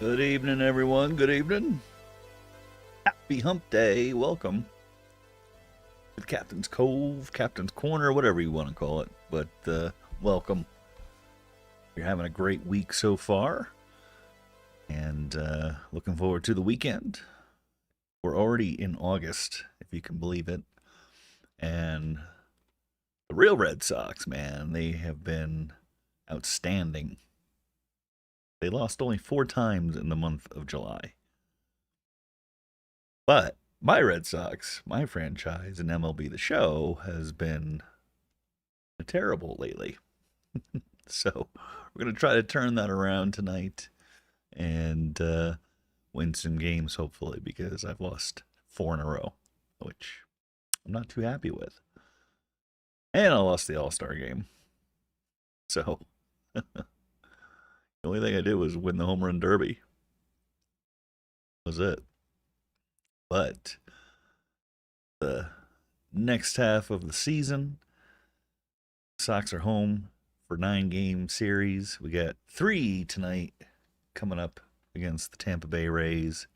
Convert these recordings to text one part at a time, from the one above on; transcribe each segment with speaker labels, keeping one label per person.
Speaker 1: Good evening, everyone. Good evening. Happy Hump Day. Welcome to Captain's Cove, Captain's Corner, whatever you want to call it. But welcome. You're having a great week so far, and looking forward to the weekend. We're already in August, if you can believe it. And the real Red Sox, man, they have been outstanding. They lost only 4 times in the month of July. But my Red Sox, my franchise in MLB The Show, has been terrible lately. So we're going to try to turn that around tonight and win some games, hopefully, because I've lost 4 in a row, which I'm not too happy with. And I lost the All-Star game. So the only thing I did was win the Home Run Derby. That was it. But the next half of the season, Sox are home for 9-game series. We got 3 tonight coming up against the Tampa Bay Rays.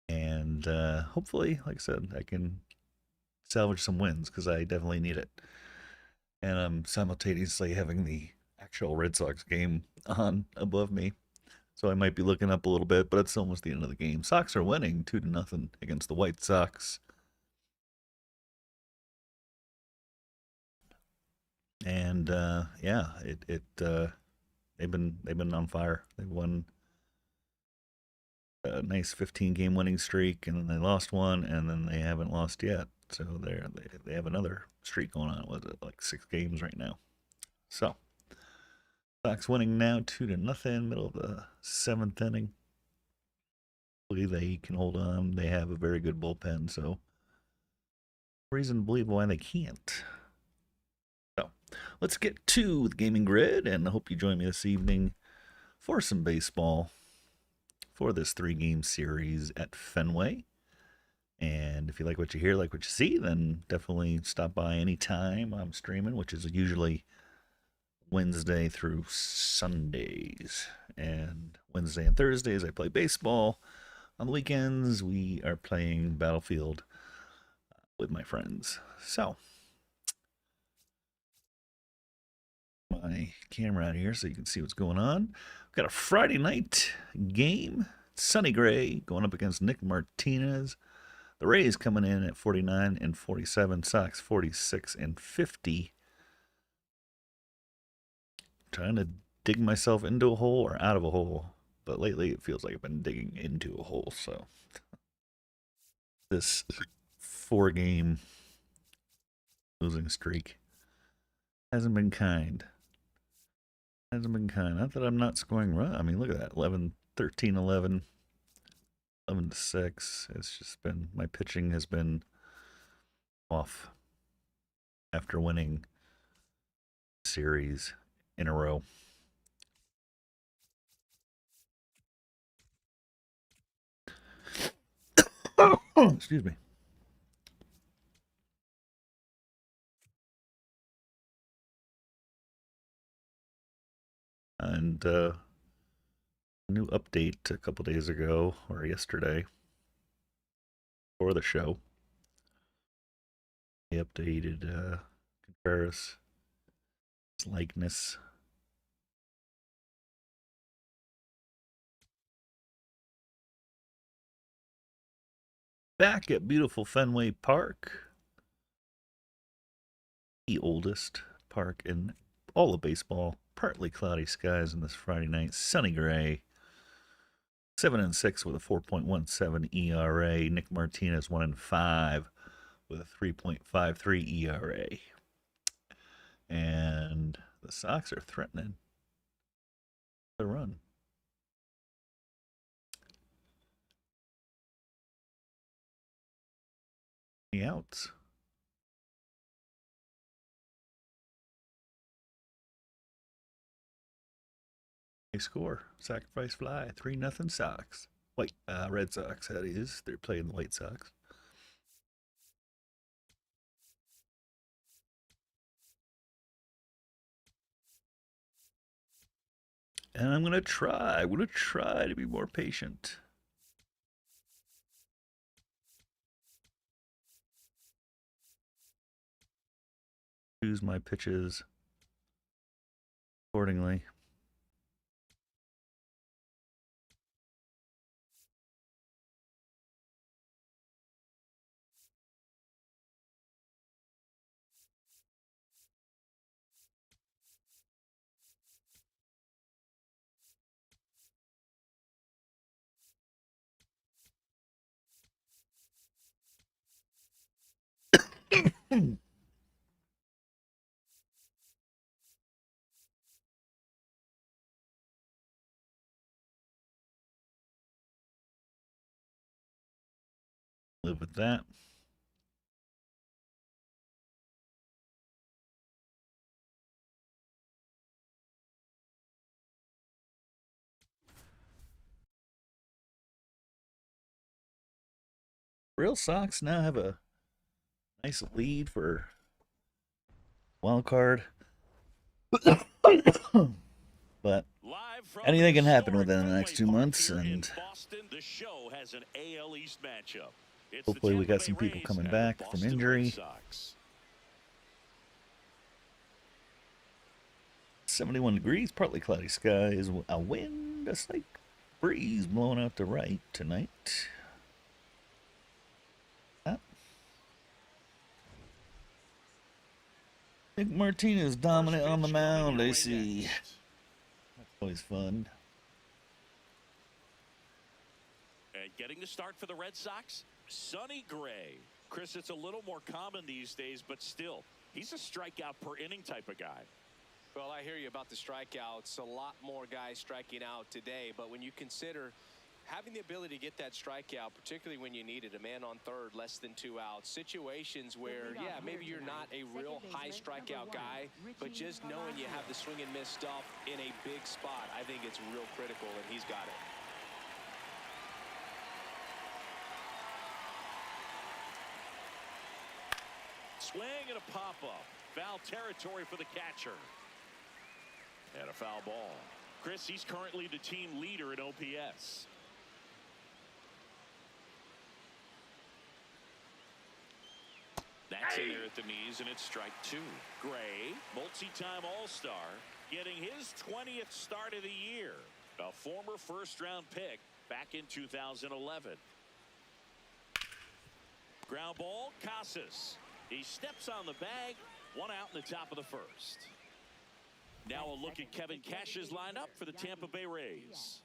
Speaker 1: And hopefully, like I said, I can salvage some wins because I definitely need it. And I'm simultaneously having the actual Red Sox game on above me. So I might be looking up a little bit, but it's almost the end of the game. Sox are winning 2-0 against the White Sox. And yeah, they've been on fire. They've won a nice 15-game winning streak, and then they lost one, and then they haven't lost yet. So they have another streak going on. Was it like 6 games right now? So Sox winning now 2-0, middle of the 7th inning. Hopefully they can hold on. They have a very good bullpen, so no reason to believe why they can't. So let's get to the gaming grid, and I hope you join me this evening for some baseball for this 3-game series at Fenway. And if you like what you hear, like what you see, then definitely stop by anytime I'm streaming, which is usually Wednesday through Sundays. And Wednesday and Thursdays, I play baseball. On the weekends, we are playing Battlefield with my friends. So, my camera out here so you can see what's going on. We've got a Friday night game. Sonny Gray going up against Nick Martinez. The Rays coming in at 49-47, Sox 46-50. Trying to dig myself into a hole or out of a hole, but lately it feels like I've been digging into a hole. So this 4-game losing streak hasn't been kind. Hasn't been kind. Not that I'm not scoring run. I mean, look at that. 11, 13, 11, 11-6. It's just been, my pitching has been off after winning series in a row. Excuse me. And a new update a couple days ago or yesterday for the show. They updated Contreras' likeness. Back at beautiful Fenway Park, the oldest park in all of baseball. Partly cloudy skies on this Friday night. Sunny Gray. 7-6 with a 4.17 ERA. Nick Martinez 1-5 with a 3.53 ERA. And the Sox are threatening the run. The outs. They score. Sacrifice fly. 3-0 Sox. Red Sox, that is. They're playing the White Sox. And I'm gonna try to be more patient. Choose my pitches accordingly. Live with that. Real Sox now have a nice lead for wild card. But anything can happen within the next 2 months, and
Speaker 2: Boston, the show has an AL East matchup.
Speaker 1: hopefully we got some people coming back from injury. 71 degrees, partly cloudy skies, a wind, a slight breeze blowing out to right tonight. Nick Martinez dominant on the mound, I see. That's always fun.
Speaker 2: And getting the start for the Red Sox, Sonny Gray. Chris, it's a little more common these days, but still, he's a strikeout per inning type of guy.
Speaker 3: Well, I hear you about the strikeouts. A lot more guys striking out today, but when you consider having the ability to get that strikeout, particularly when you need it, a man on third, less than 2 outs, situations where, yeah, maybe you're not a real high strikeout guy, but just knowing you have the swing and miss stuff in a big spot, I think it's real critical, and he's got it.
Speaker 2: Swing and a pop-up. Foul territory for the catcher. And a foul ball. Chris, he's currently the team leader in OPS. That's in there at the knees, and it's strike 2. Gray, multi-time All-Star, getting his 20th start of the year. A former first-round pick back in 2011. Ground ball, Casas. He steps on the bag. 1 out in the top of the first. Now a look at Kevin Cash's lineup for the Tampa Bay Rays.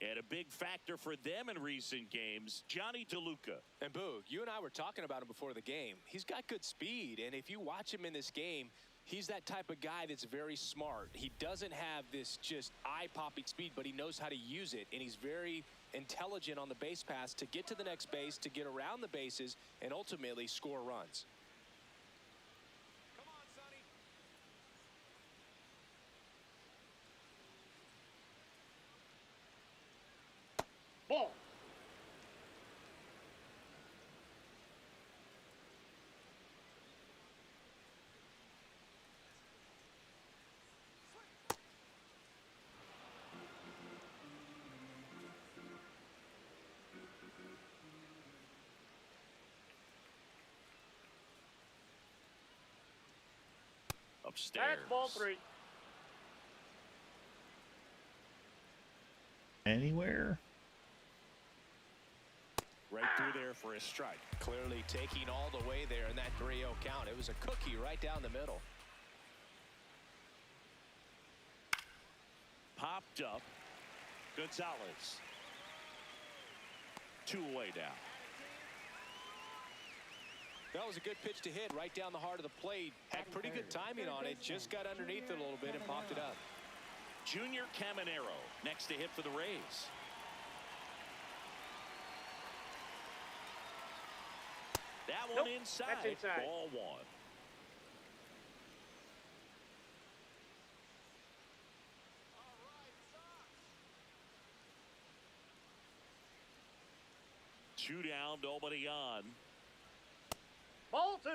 Speaker 2: And a big factor for them in recent games, Johnny DeLuca.
Speaker 3: And Boog, you and I were talking about him before the game. He's got good speed, and if you watch him in this game, he's that type of guy that's very smart. He doesn't have this just eye-popping speed, but he knows how to use it, and he's very intelligent on the base pass to get to the next base, to get around the bases, and ultimately score runs.
Speaker 4: Ball.
Speaker 2: Upstairs.
Speaker 4: That's ball 3.
Speaker 1: Anywhere?
Speaker 2: Right through there for a strike.
Speaker 3: Clearly taking all the way there in that 3-0 count. It was a cookie right down the middle.
Speaker 2: Popped up. Gonzalez. 2 away now.
Speaker 3: That was a good pitch to hit right down the heart of the plate. Had pretty good timing on it. Just got underneath it a little bit and popped it up.
Speaker 2: Junior Caminero next to hit for the Rays. That one inside.
Speaker 4: That's inside.
Speaker 2: Ball 1. Two down, nobody on.
Speaker 4: Ball 2.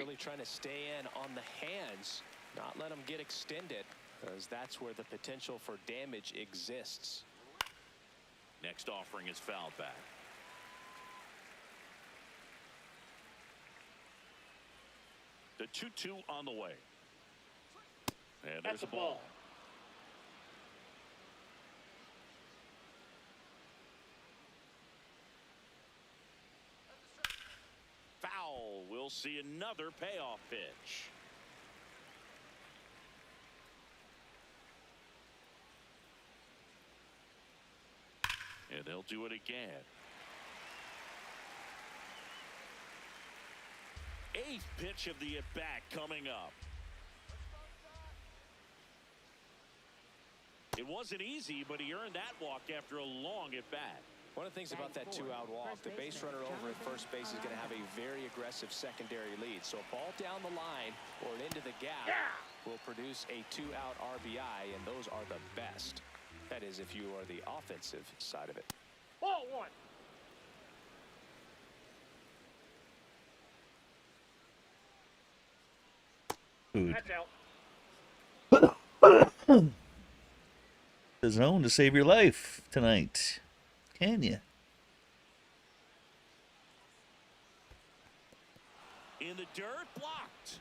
Speaker 3: Really trying to stay in on the hands, not let them get extended, because that's where the potential for damage exists.
Speaker 2: Next offering is fouled back. The 2-2 on the way. And there's
Speaker 4: That's a
Speaker 2: a ball. Foul. We'll see another payoff pitch. And they'll do it again. Eighth pitch of the at-bat coming up. It wasn't easy, but he earned that walk after a long at-bat.
Speaker 3: One of the things about that two-out walk, the base runner over at first base is going to have a very aggressive secondary lead. So a ball down the line or into the gap will produce a two-out RBI, and those are the best. That is, if you are the offensive side of it.
Speaker 4: Ball one.
Speaker 1: Food.
Speaker 4: That's out.
Speaker 1: The zone to save your life tonight. Can you?
Speaker 2: In the dirt, blocked.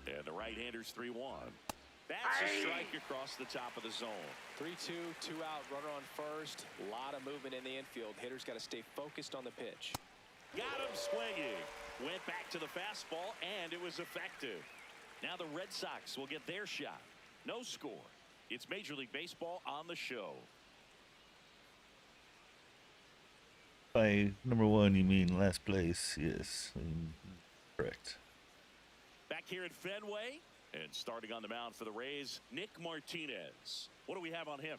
Speaker 2: And the right-hander's 3-1. That's a strike across the top of the zone.
Speaker 3: 3-2, two-out, runner on first. A lot of movement in the infield. Hitters got to stay focused on the pitch.
Speaker 2: Got him swinging. Went back to the fastball, and it was effective. Now the Red Sox will get their shot. No score. It's Major League Baseball on the show.
Speaker 1: By number one, you mean last place? Yes, correct.
Speaker 2: Back here at Fenway, and starting on the mound for the Rays, Nick Martinez. What do we have on him?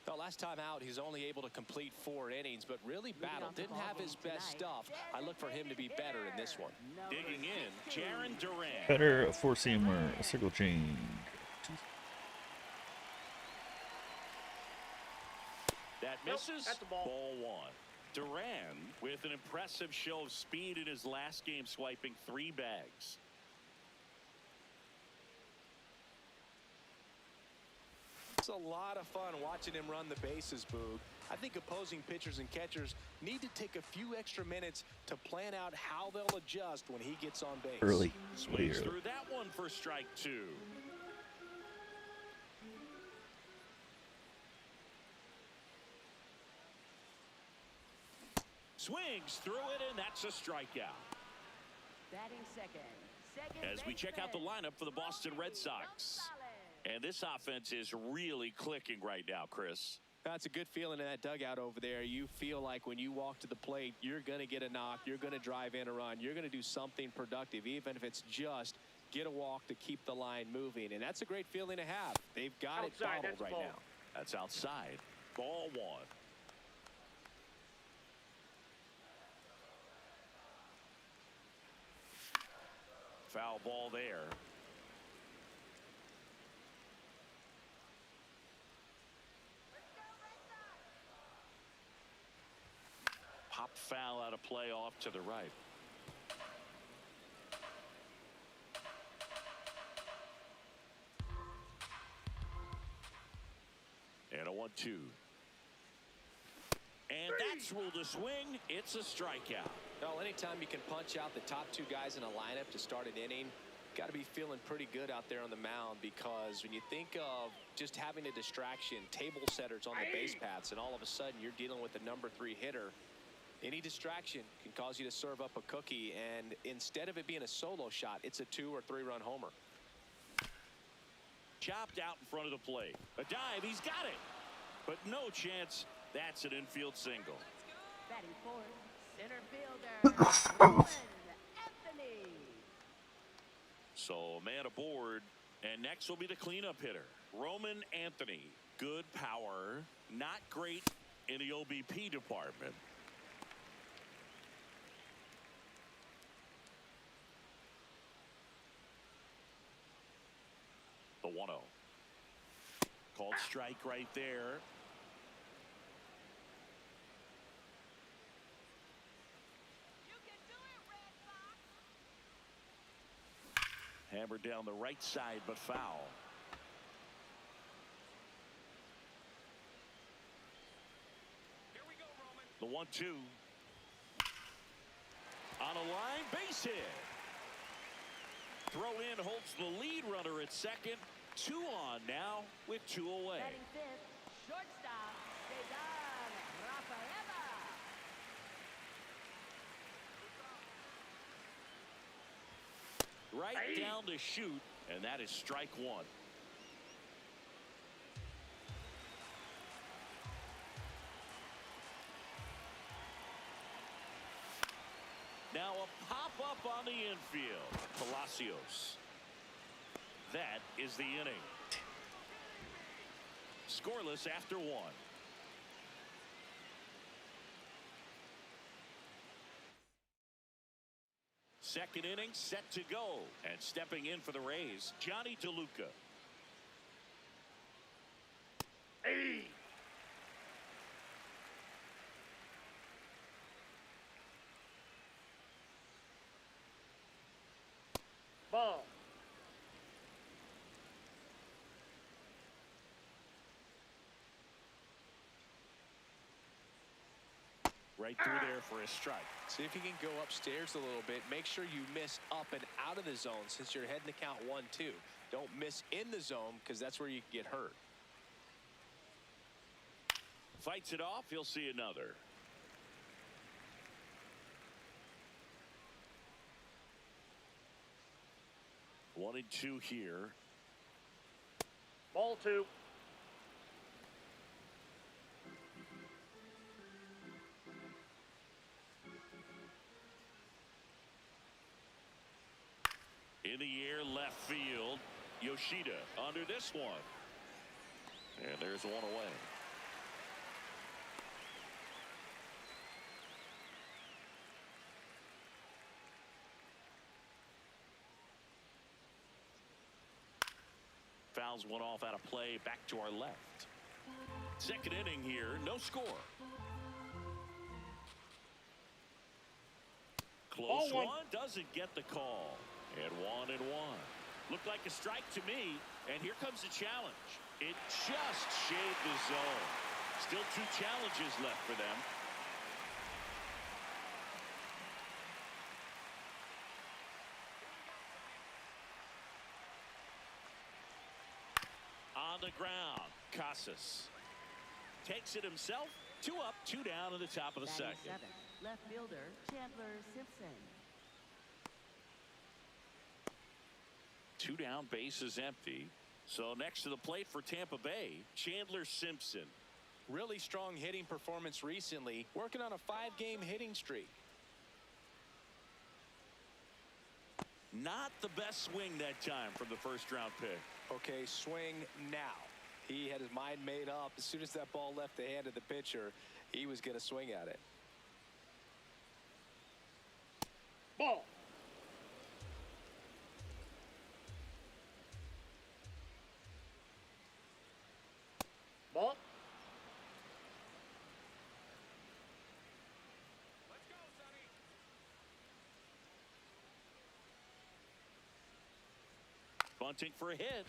Speaker 3: Well, last time out, he's only able to complete 4 innings, but really battled. Didn't have his best stuff. I look for him to be better in this one.
Speaker 2: Digging in, Jaron Durant.
Speaker 1: Cutter, a four-seamer, a circle change.
Speaker 2: That misses.
Speaker 4: That's the ball.
Speaker 2: Ball one. Duran with an impressive show of speed in his last game, swiping 3 bags.
Speaker 3: It's a lot of fun watching him run the bases, Boog. I think opposing pitchers and catchers need to take a few extra minutes to plan out how they'll adjust when he gets on base.
Speaker 1: Early. Way
Speaker 2: Swings
Speaker 1: early.
Speaker 2: through that one for strike 2. Swings through it, and that's a strikeout.
Speaker 5: Batting second.
Speaker 2: As we check out the lineup for the Boston Red Sox. And this offense is really clicking right now, Chris.
Speaker 3: That's a good feeling in that dugout over there. You feel like when you walk to the plate, you're going to get a knock, you're going to drive in a run, you're going to do something productive, even if it's just get a walk to keep the line moving. And that's a great feeling to have. They've got it bottled right now.
Speaker 2: That's outside. Ball one. Foul ball there. Pop foul out of play off to the right. And a 1-2. And that's ruled a swing. It's a strikeout.
Speaker 3: Well, anytime you can punch out the top 2 guys in a lineup to start an inning, got to be feeling pretty good out there on the mound, because when you think of just having a distraction, table setters on the base paths, and all of a sudden you're dealing with the number 3 hitter, any distraction can cause you to serve up a cookie, and instead of it being a solo shot, it's a 2 or 3 run homer.
Speaker 2: Chopped out in front of the plate. A dive, he's got it. But no chance. That's an infield single.
Speaker 5: Batting fourth, center fielder, Roman Anthony.
Speaker 2: So a man aboard, and next will be the cleanup hitter, Roman Anthony. Good power, not great in the OBP department. The 1-0. Called strike right there. Hammered down the right side, but foul. The 1-2. On a line, base hit. Throw in holds the lead runner at second. 2 on now with 2 away.
Speaker 5: Batting fifth, shortstop, Cesar Rafaela.
Speaker 2: Right down to shoot, and that is strike 1. Now a pop-up on the infield. Palacios. That is the inning. Scoreless after 1. Second inning set to go. And stepping in for the Rays, Johnny DeLuca.
Speaker 4: Hey. Ball.
Speaker 2: Right through there for a strike.
Speaker 3: See if you can go upstairs a little bit. Make sure you miss up and out of the zone since you're heading to count 1-2. Don't miss in the zone because that's where you can get hurt.
Speaker 2: Fights it off. He'll see another. One and 2 here.
Speaker 4: Ball 2.
Speaker 2: In the air, left field. Yoshida under this one. And there's one away. Fouls one off out of play. Back to our left. Second inning here. No score. Close
Speaker 4: Ball 1.
Speaker 2: one. Doesn't get the call. And 1-1. Looked like a strike to me. And here comes the challenge. It just shaved the zone. Still 2 challenges left for them. On the ground, Casas takes it himself. 2 up, 2 down in the top of the
Speaker 5: Batting
Speaker 2: second.
Speaker 5: seventh, left fielder, Chandler Simpson.
Speaker 2: 2 down, base is empty. So next to the plate for Tampa Bay, Chandler Simpson.
Speaker 3: Really strong hitting performance recently. Working on a 5-game hitting streak.
Speaker 2: Not the best swing that time from the first round pick.
Speaker 3: Okay, swing now. He had his mind made up. As soon as that ball left the hand of the pitcher, he was going to swing at it.
Speaker 4: Ball. Ball.
Speaker 2: Bunting for a hit.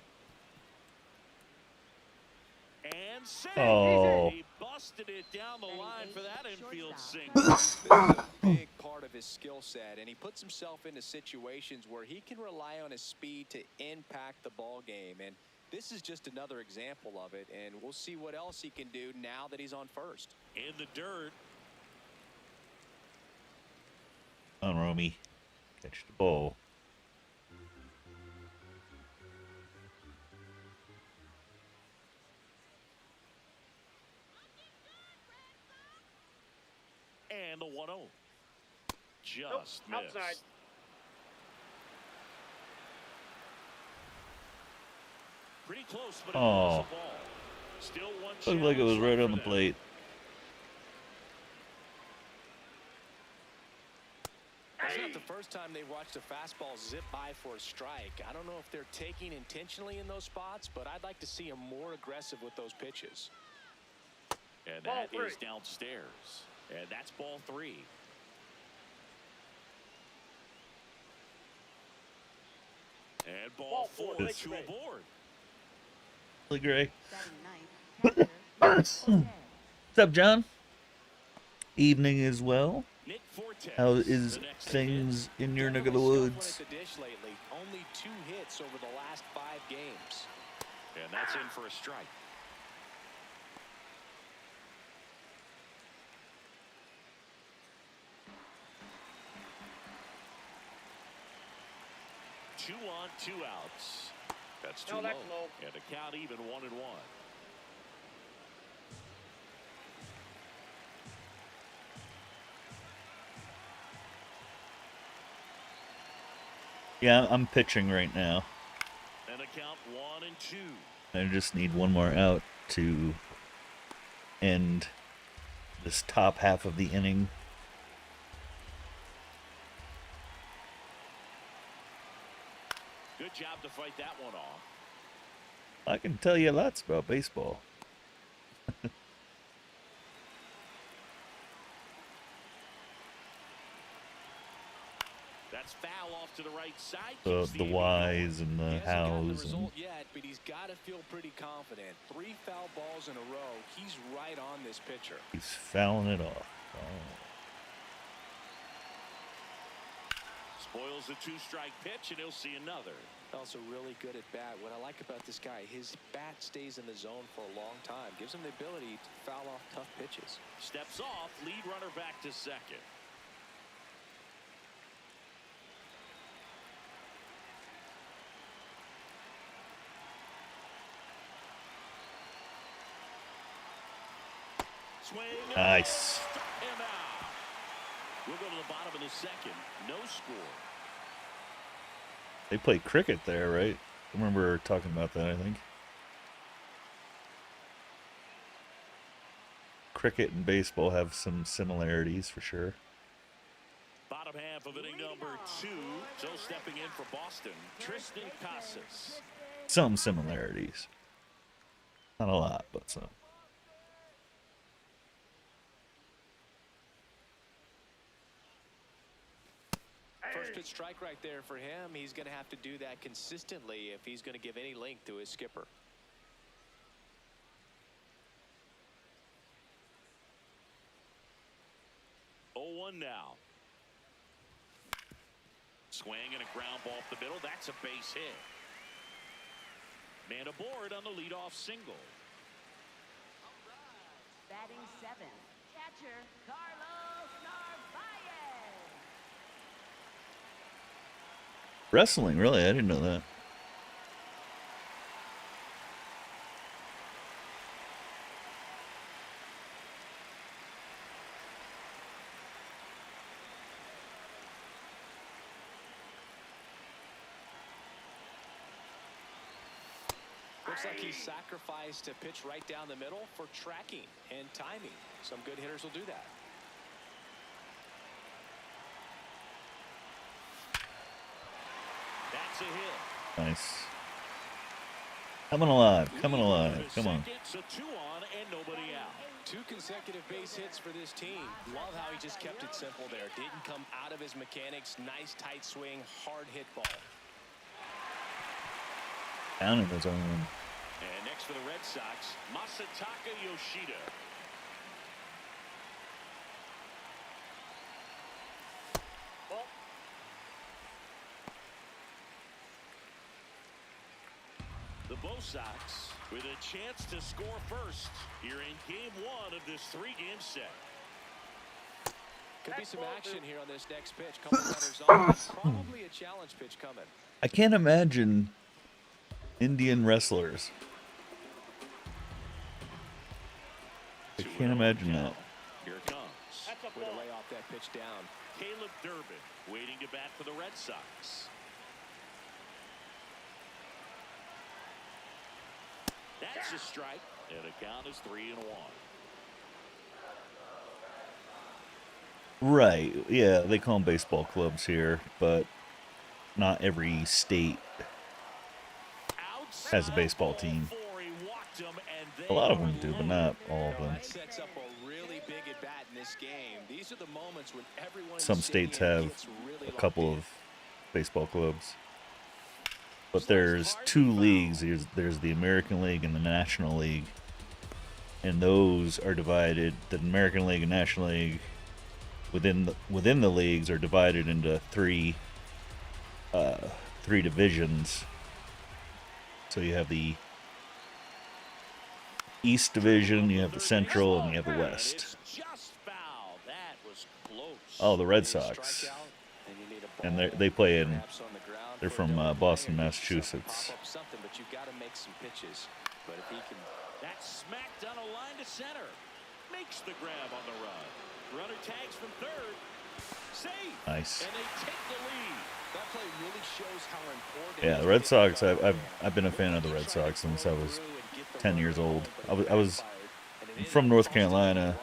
Speaker 2: And save.
Speaker 1: Oh.
Speaker 2: He busted it down the line for that infield single.
Speaker 3: This is a big part of his skill set, and he puts himself into situations where he can rely on his speed to impact the ball game. And this is just another example of it, and we'll see what else he can do now that he's on first.
Speaker 2: In the dirt.
Speaker 1: On Romy. Catch the ball.
Speaker 2: And the 1-0. Just
Speaker 4: Nope,
Speaker 2: missed.
Speaker 4: outside.
Speaker 2: Pretty close, but it
Speaker 1: Oh.
Speaker 2: was a ball. Still one
Speaker 1: Looked like it was
Speaker 2: challenge
Speaker 1: right
Speaker 2: left
Speaker 1: on
Speaker 2: for
Speaker 1: the
Speaker 2: them.
Speaker 1: plate.
Speaker 3: It's not the first time they watched a fastball zip by for a strike. I don't know if they're taking intentionally in those spots, but I'd like to see him more aggressive with those pitches.
Speaker 2: And
Speaker 4: Ball
Speaker 2: that is
Speaker 4: 3.
Speaker 2: downstairs. And that's ball 3. And ball
Speaker 4: Ball
Speaker 2: 4
Speaker 4: 4,
Speaker 2: to
Speaker 4: Gray.
Speaker 2: aboard.
Speaker 1: Billy Gray.
Speaker 5: Batting ninth, catcher, Nick Fortes.
Speaker 1: What's up, John? Evening as well.
Speaker 2: Nick Fortes,
Speaker 1: How is
Speaker 2: the next to
Speaker 1: things in your neck of the
Speaker 3: Definitely scuffling
Speaker 1: woods?
Speaker 3: at the dish lately. Only 2 hits over the last 5 games.
Speaker 2: hit. And that's in for a strike. Two on, 2 outs. That's too
Speaker 4: No, that's
Speaker 2: low.
Speaker 4: low.
Speaker 2: And a count even 1-1.
Speaker 1: Yeah, I'm pitching right now.
Speaker 2: And a count 1-2.
Speaker 1: I just need one more out to end this top half of the inning.
Speaker 2: Good job to fight that one off.
Speaker 1: I can tell you lots about baseball.
Speaker 2: That's foul off to the right side.
Speaker 1: The
Speaker 2: Keeps
Speaker 1: the
Speaker 2: inning
Speaker 1: whys
Speaker 2: going.
Speaker 1: and the
Speaker 3: He hasn't gotten the
Speaker 1: hows and
Speaker 3: result yet, but he's got to feel pretty confident. 3 foul balls in a row. He's right on this pitcher.
Speaker 1: he's fouling it off. Oh.
Speaker 2: Spoils the 2-strike pitch, and he'll see another.
Speaker 3: Also really good at bat. What I like about this guy, his bat stays in the zone for a long time. Gives him the ability to foul off tough pitches.
Speaker 2: Steps off, lead runner back to second. Swing. and a
Speaker 1: Nice.
Speaker 2: miss. Struck him out. We'll go to the bottom of the second. No score.
Speaker 1: They play cricket there, right? I remember talking about that, I think. Cricket and baseball have some similarities for sure.
Speaker 2: Bottom half of inning number 2. So stepping in for Boston, Tristan Casas.
Speaker 1: Some similarities. Not a lot, but some.
Speaker 3: First pitch strike right there for him. He's going to have to do that consistently if he's going to give any length to his skipper.
Speaker 2: Oh, 0-1 now. Swing and a ground ball up the middle. That's a base hit. Man aboard on the leadoff single.
Speaker 5: Batting 7th, catcher, Carlos Narvaez.
Speaker 1: Wrestling, really? I didn't know that.
Speaker 3: Looks like he sacrificed a pitch right down the middle for tracking and timing. Some good hitters will do that.
Speaker 2: That's a hit.
Speaker 1: Nice. Coming alive. Coming alive. Come on.
Speaker 2: So 2 on and nobody out.
Speaker 3: 2 consecutive base hits for this team. Love how he just kept it simple there. Didn't come out of his mechanics. Nice tight swing, hard hit ball.
Speaker 1: Down in the zone.
Speaker 2: And next for the Red Sox, Masataka Yoshida.
Speaker 4: Ball.
Speaker 2: The Bo Sox with a chance to score first here in game 1 of this 3-game set.
Speaker 3: Could be some action here on this next pitch. Couple runners on. Probably a challenge pitch coming.
Speaker 1: I can't imagine Indian wrestlers. I can't imagine that.
Speaker 2: Here it comes.
Speaker 4: That's a
Speaker 3: Way to
Speaker 4: ball.
Speaker 3: lay off that pitch down.
Speaker 2: Caleb Durbin waiting to bat for the Red Sox. That's a strike, and the count is 3-1.
Speaker 1: Right. Yeah, they call them baseball clubs here, but not every state has a baseball team. A lot of them do, but not all of them.
Speaker 3: That sets up a really big at bat in this game. These are the moments when everyone in
Speaker 1: Some
Speaker 3: the
Speaker 1: states
Speaker 3: stadium
Speaker 1: have
Speaker 3: gets really
Speaker 1: a
Speaker 3: locked
Speaker 1: couple
Speaker 3: in.
Speaker 1: of baseball clubs. But there's two leagues. There's the American League and the National League, and those are divided. The American League and National League within the leagues are divided into three divisions. So you have the East Division, you have the Central, and you have the West. Oh, the Red Sox, and they play in. They're from Boston, Massachusetts.
Speaker 2: That's smacked down a line to center. Makes the grab on the run. Runner tags from third. Safe.
Speaker 1: Nice.
Speaker 2: And they take the lead.
Speaker 3: That play really shows how important.
Speaker 1: Yeah, the Red Sox. I've been a fan of the Red Sox since I was 10 years old. I was from North Carolina,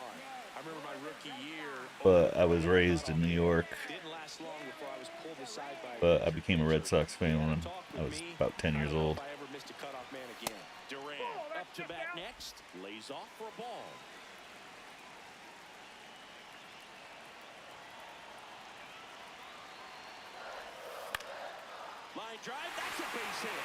Speaker 1: but I was raised in New York. But I became a Red Sox fan when I was about 10 years old.
Speaker 2: Durant up to bat next. Lays off for a ball. Line drive. That's a base hit.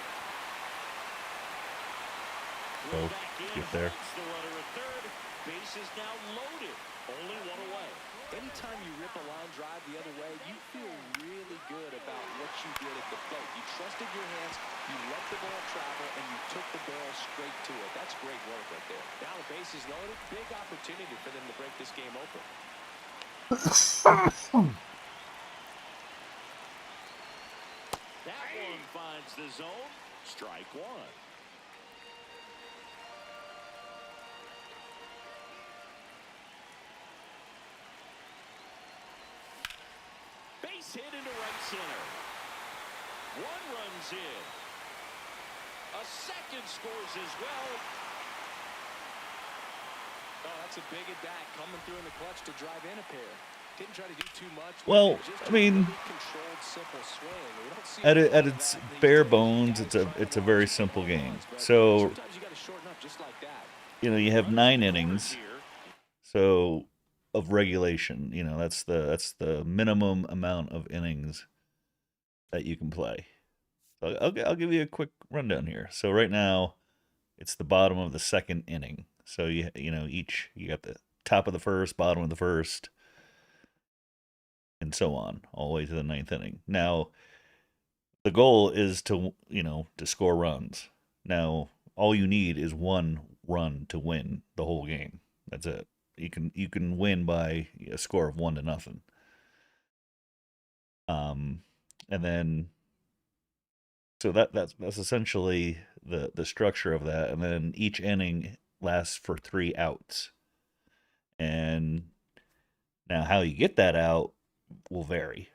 Speaker 1: Oh, get there.
Speaker 2: The runner at third. Base is now loaded. Only one away.
Speaker 3: Anytime you rip a line drive the other way, you feel really good about what you did at the plate. You trusted your hands, you let the ball travel, and you took the barrel straight to it. That's great work right there. Now the base is loaded. Big opportunity for them to break this game open.
Speaker 2: That one finds the zone. Strike one. Base hit into right center. One runs in. A second scores as well.
Speaker 3: Oh, that's a big at bat coming through in the clutch to drive in a pair. Didn't try to do too much.
Speaker 1: Well, I mean, at its bare bones, it's a very simple game. So, you have 9 innings. So of regulation, that's the minimum amount of innings that you can play. So I'll give you a quick rundown here. So right now, it's the bottom of the second inning. So you got the top of the first, bottom of the first, and so on, all the way to the 9th inning. Now, the goal is to score runs. Now, all you need is one run to win the whole game. That's it. You can win by a score of 1-0. And then, so that's essentially the structure of that. And then each inning lasts for 3 outs. And now how you get that out will vary.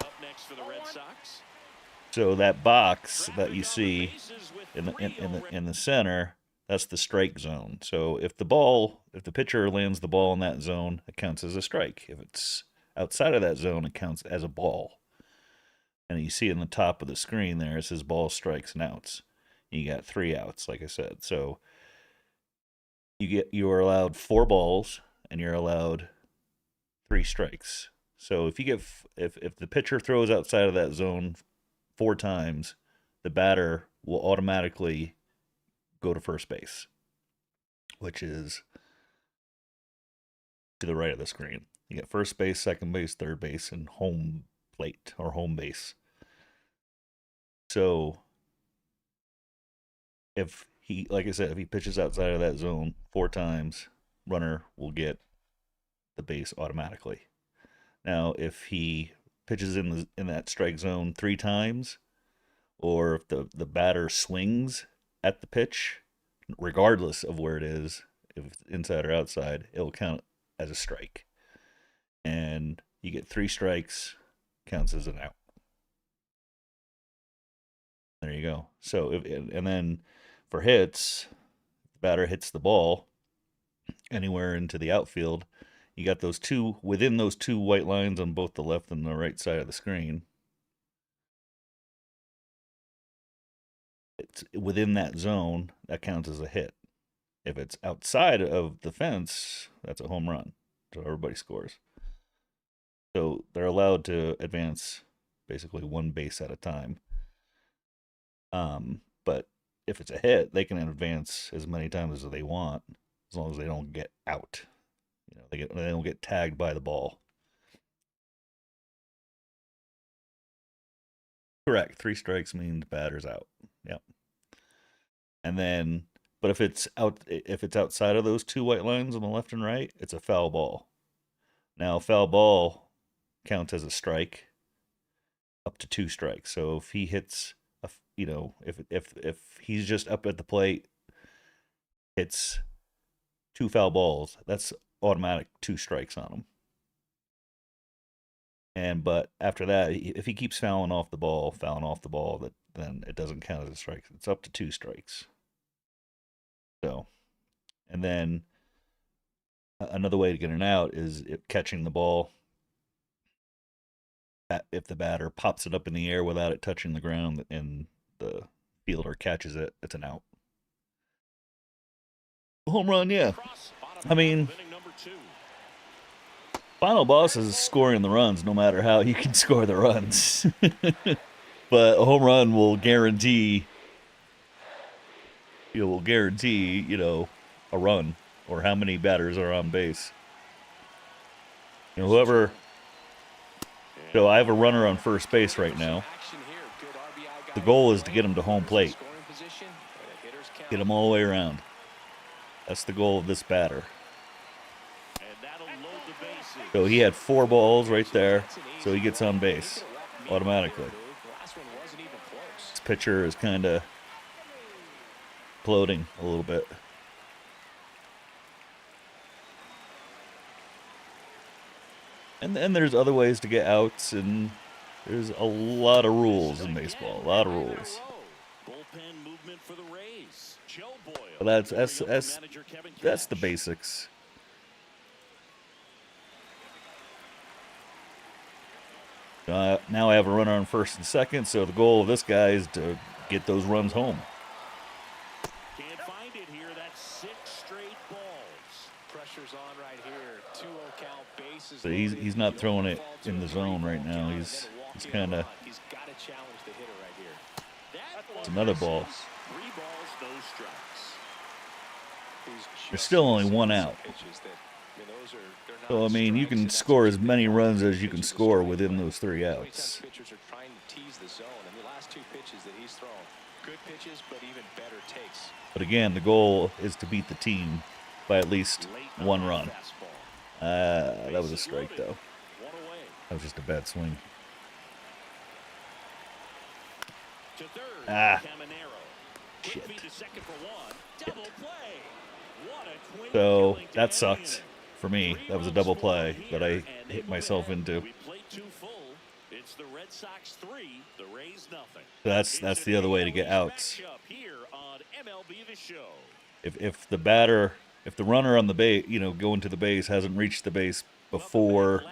Speaker 2: Up next for the Red Sox.
Speaker 1: So that box that you see in the center, that's the strike zone. So if the pitcher lands the ball in that zone, it counts as a strike. If it's outside of that zone, it counts as a ball. And you see in the top of the screen there, it says ball, strikes, and outs. You got 3 outs, like I said. So you are allowed 4 balls and you're allowed 3 strikes. So if the pitcher throws outside of that zone 4 times, the batter will automatically go to first base, which is to the right of the screen. You get first base, second base, third base, and home plate or home base. So if he pitches outside of that zone 4 times, runner will get the base automatically. Now, if he pitches in that strike zone 3 times, or if the batter swings at the pitch, regardless of where it is, if it's inside or outside, it will count as a strike. And you get 3 strikes, counts as an out. There you go. So and then for hits, the batter hits the ball anywhere into the outfield. You got within those 2 white lines on both the left and the right side of the screen. It's within that zone, that counts as a hit. If it's outside of the fence, that's a home run. So everybody scores. So they're allowed to advance basically one base at a time. But if it's a hit, they can advance as many times as they want, as long as they don't get out. You know, they don't get tagged by the ball. Correct. 3 strikes means batter's out. Yep. And then, but if it's outside of those 2 white lines on the left and right, it's a foul ball. Now, foul ball counts as a strike up to 2 strikes. So if he hits, if he's just up at the plate, hits 2 foul balls, that's automatic 2 strikes on him. But after that, if he keeps fouling off the ball, then it doesn't count as a strike. It's up to 2 strikes. So, and then another way to get an out is catching the ball. If the batter pops it up in the air without it touching the ground and the fielder catches it, it's an out. Home run, yeah. I mean, final boss is scoring the runs, no matter how you can score the runs. But a home run will guarantee, a run or how many batters are on base. Whoever. So I have a runner on first base right now. The goal is to get him to home plate. Get him all the way around. That's the goal of this batter. So he had 4 balls right there, so he gets on base automatically. This pitcher is kind of floating a little bit. And then there's other ways to get outs, and there's a lot of rules in baseball. A lot of rules. But that's the basics. Now I have a runner on first and second, so the goal of this guy is to get those runs home.
Speaker 2: Can't find it here. That's 6 straight balls.
Speaker 3: Pressure's on right here. 2-0 count, bases.
Speaker 1: So he's not throwing it in the zone right now. He's kind of.
Speaker 3: He's got to challenge the hitter right here.
Speaker 1: It's another ball.
Speaker 2: 3 balls, no strikes.
Speaker 1: There's still only 1 out. So, I mean, you can score as many runs as you can score within those 3 outs.
Speaker 3: Pitchers are trying to tease the zone. And the last 2 pitches that he's thrown, good pitches, but even better takes.
Speaker 1: But again, the goal is to beat the team by at least 1 run. That was a strike, though. That was just a bad swing. Shit. So that sucked for me. That was a double play that I hit myself into.
Speaker 2: It's the Red Sox 3, the Rays nothing.
Speaker 1: That's the other way to get outs.
Speaker 2: Here on MLB The Show.
Speaker 1: If the runner on the base, going to the base hasn't reached the base before,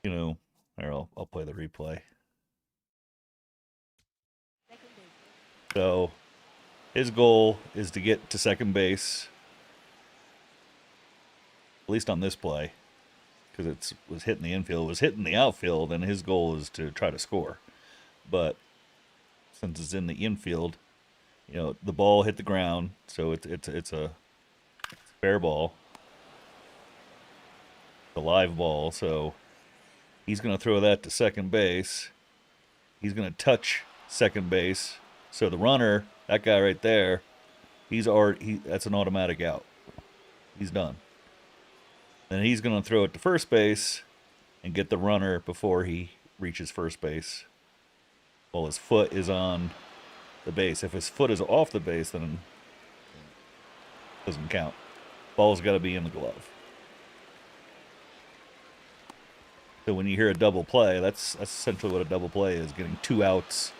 Speaker 1: I'll play the replay. So his goal is to get to second base, at least on this play, because it was hitting the infield, it was hitting the outfield, and his goal is to try to score. But since it's in the infield, the ball hit the ground, so it's a fair ball, a live ball. So he's going to throw that to second base. He's going to touch second base. So the runner, that guy right there, that's an automatic out. He's done. Then he's going to throw it to first base and get the runner before he reaches first base. Well, his foot is on the base. If his foot is off the base, then it doesn't count. Ball's got to be in the glove. So when you hear a double play, that's essentially what a double play is, getting 2 outs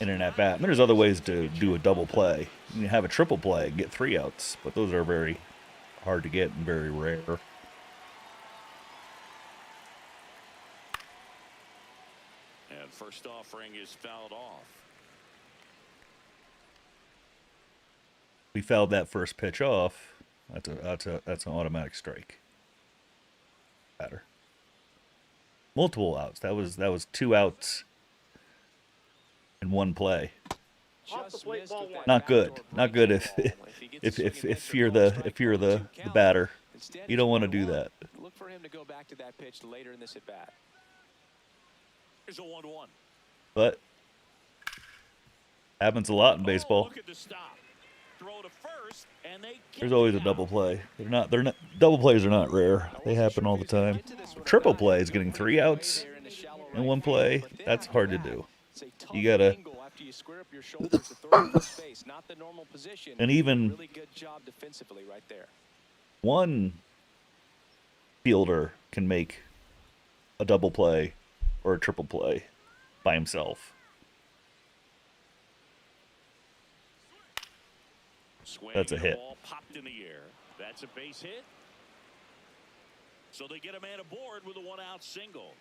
Speaker 1: in an at-bat. And there's other ways to do a double play. You can have a triple play and get 3 outs, but those are very hard to get and very rare.
Speaker 2: And first offering is fouled off.
Speaker 1: We fouled that first pitch off. That's an automatic strike. Batter. multiple outs. That was 2 outs in one play.
Speaker 4: Off the plate, ball one.
Speaker 1: Not good. Not good if if you're the batter. You don't want to do that.
Speaker 3: Look for him to go back to that pitch later in this at bat.
Speaker 2: Here's a 1-1.
Speaker 1: But happens a lot in
Speaker 2: Oh,
Speaker 1: baseball.
Speaker 2: look at the stop. Throw to first, and they get
Speaker 1: There's always
Speaker 2: it
Speaker 1: a
Speaker 2: out.
Speaker 1: double play. They're not double plays are not rare. They happen all the time. Triple play is getting 3 outs in one play. That's hard to do. You gotta,
Speaker 3: After you square up your shoulders to throw to space, not the normal position.
Speaker 1: and even
Speaker 3: Really good job defensively right there.
Speaker 1: one fielder can make a double play or a triple play by himself.
Speaker 2: Swing,
Speaker 1: That's a
Speaker 2: the
Speaker 1: hit.
Speaker 2: Ball popped in the air. That's a base hit. So they get a man aboard with a 1-out single.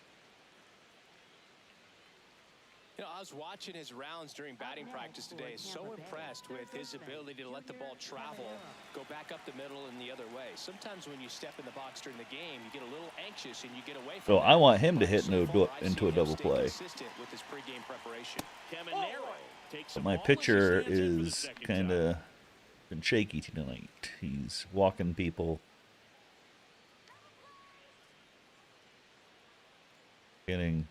Speaker 3: You know, I was watching his rounds during batting practice today. So impressed with his ability to let the ball travel, go back up the middle and the other way. Sometimes when you step in the box during the game, you get a little anxious and you get away from
Speaker 1: So
Speaker 3: that.
Speaker 1: I want him to
Speaker 3: But
Speaker 1: hit
Speaker 3: so far, I've
Speaker 1: into
Speaker 3: seen
Speaker 1: a
Speaker 3: him
Speaker 1: double
Speaker 3: stay
Speaker 1: play.
Speaker 3: consistent with his pregame preparation.
Speaker 2: Caminero takes
Speaker 1: But
Speaker 2: the
Speaker 1: my
Speaker 2: ball as
Speaker 1: pitcher
Speaker 2: he stands in for the
Speaker 1: is
Speaker 2: second
Speaker 1: kind
Speaker 2: time.
Speaker 1: of been shaky tonight. He's walking people, getting.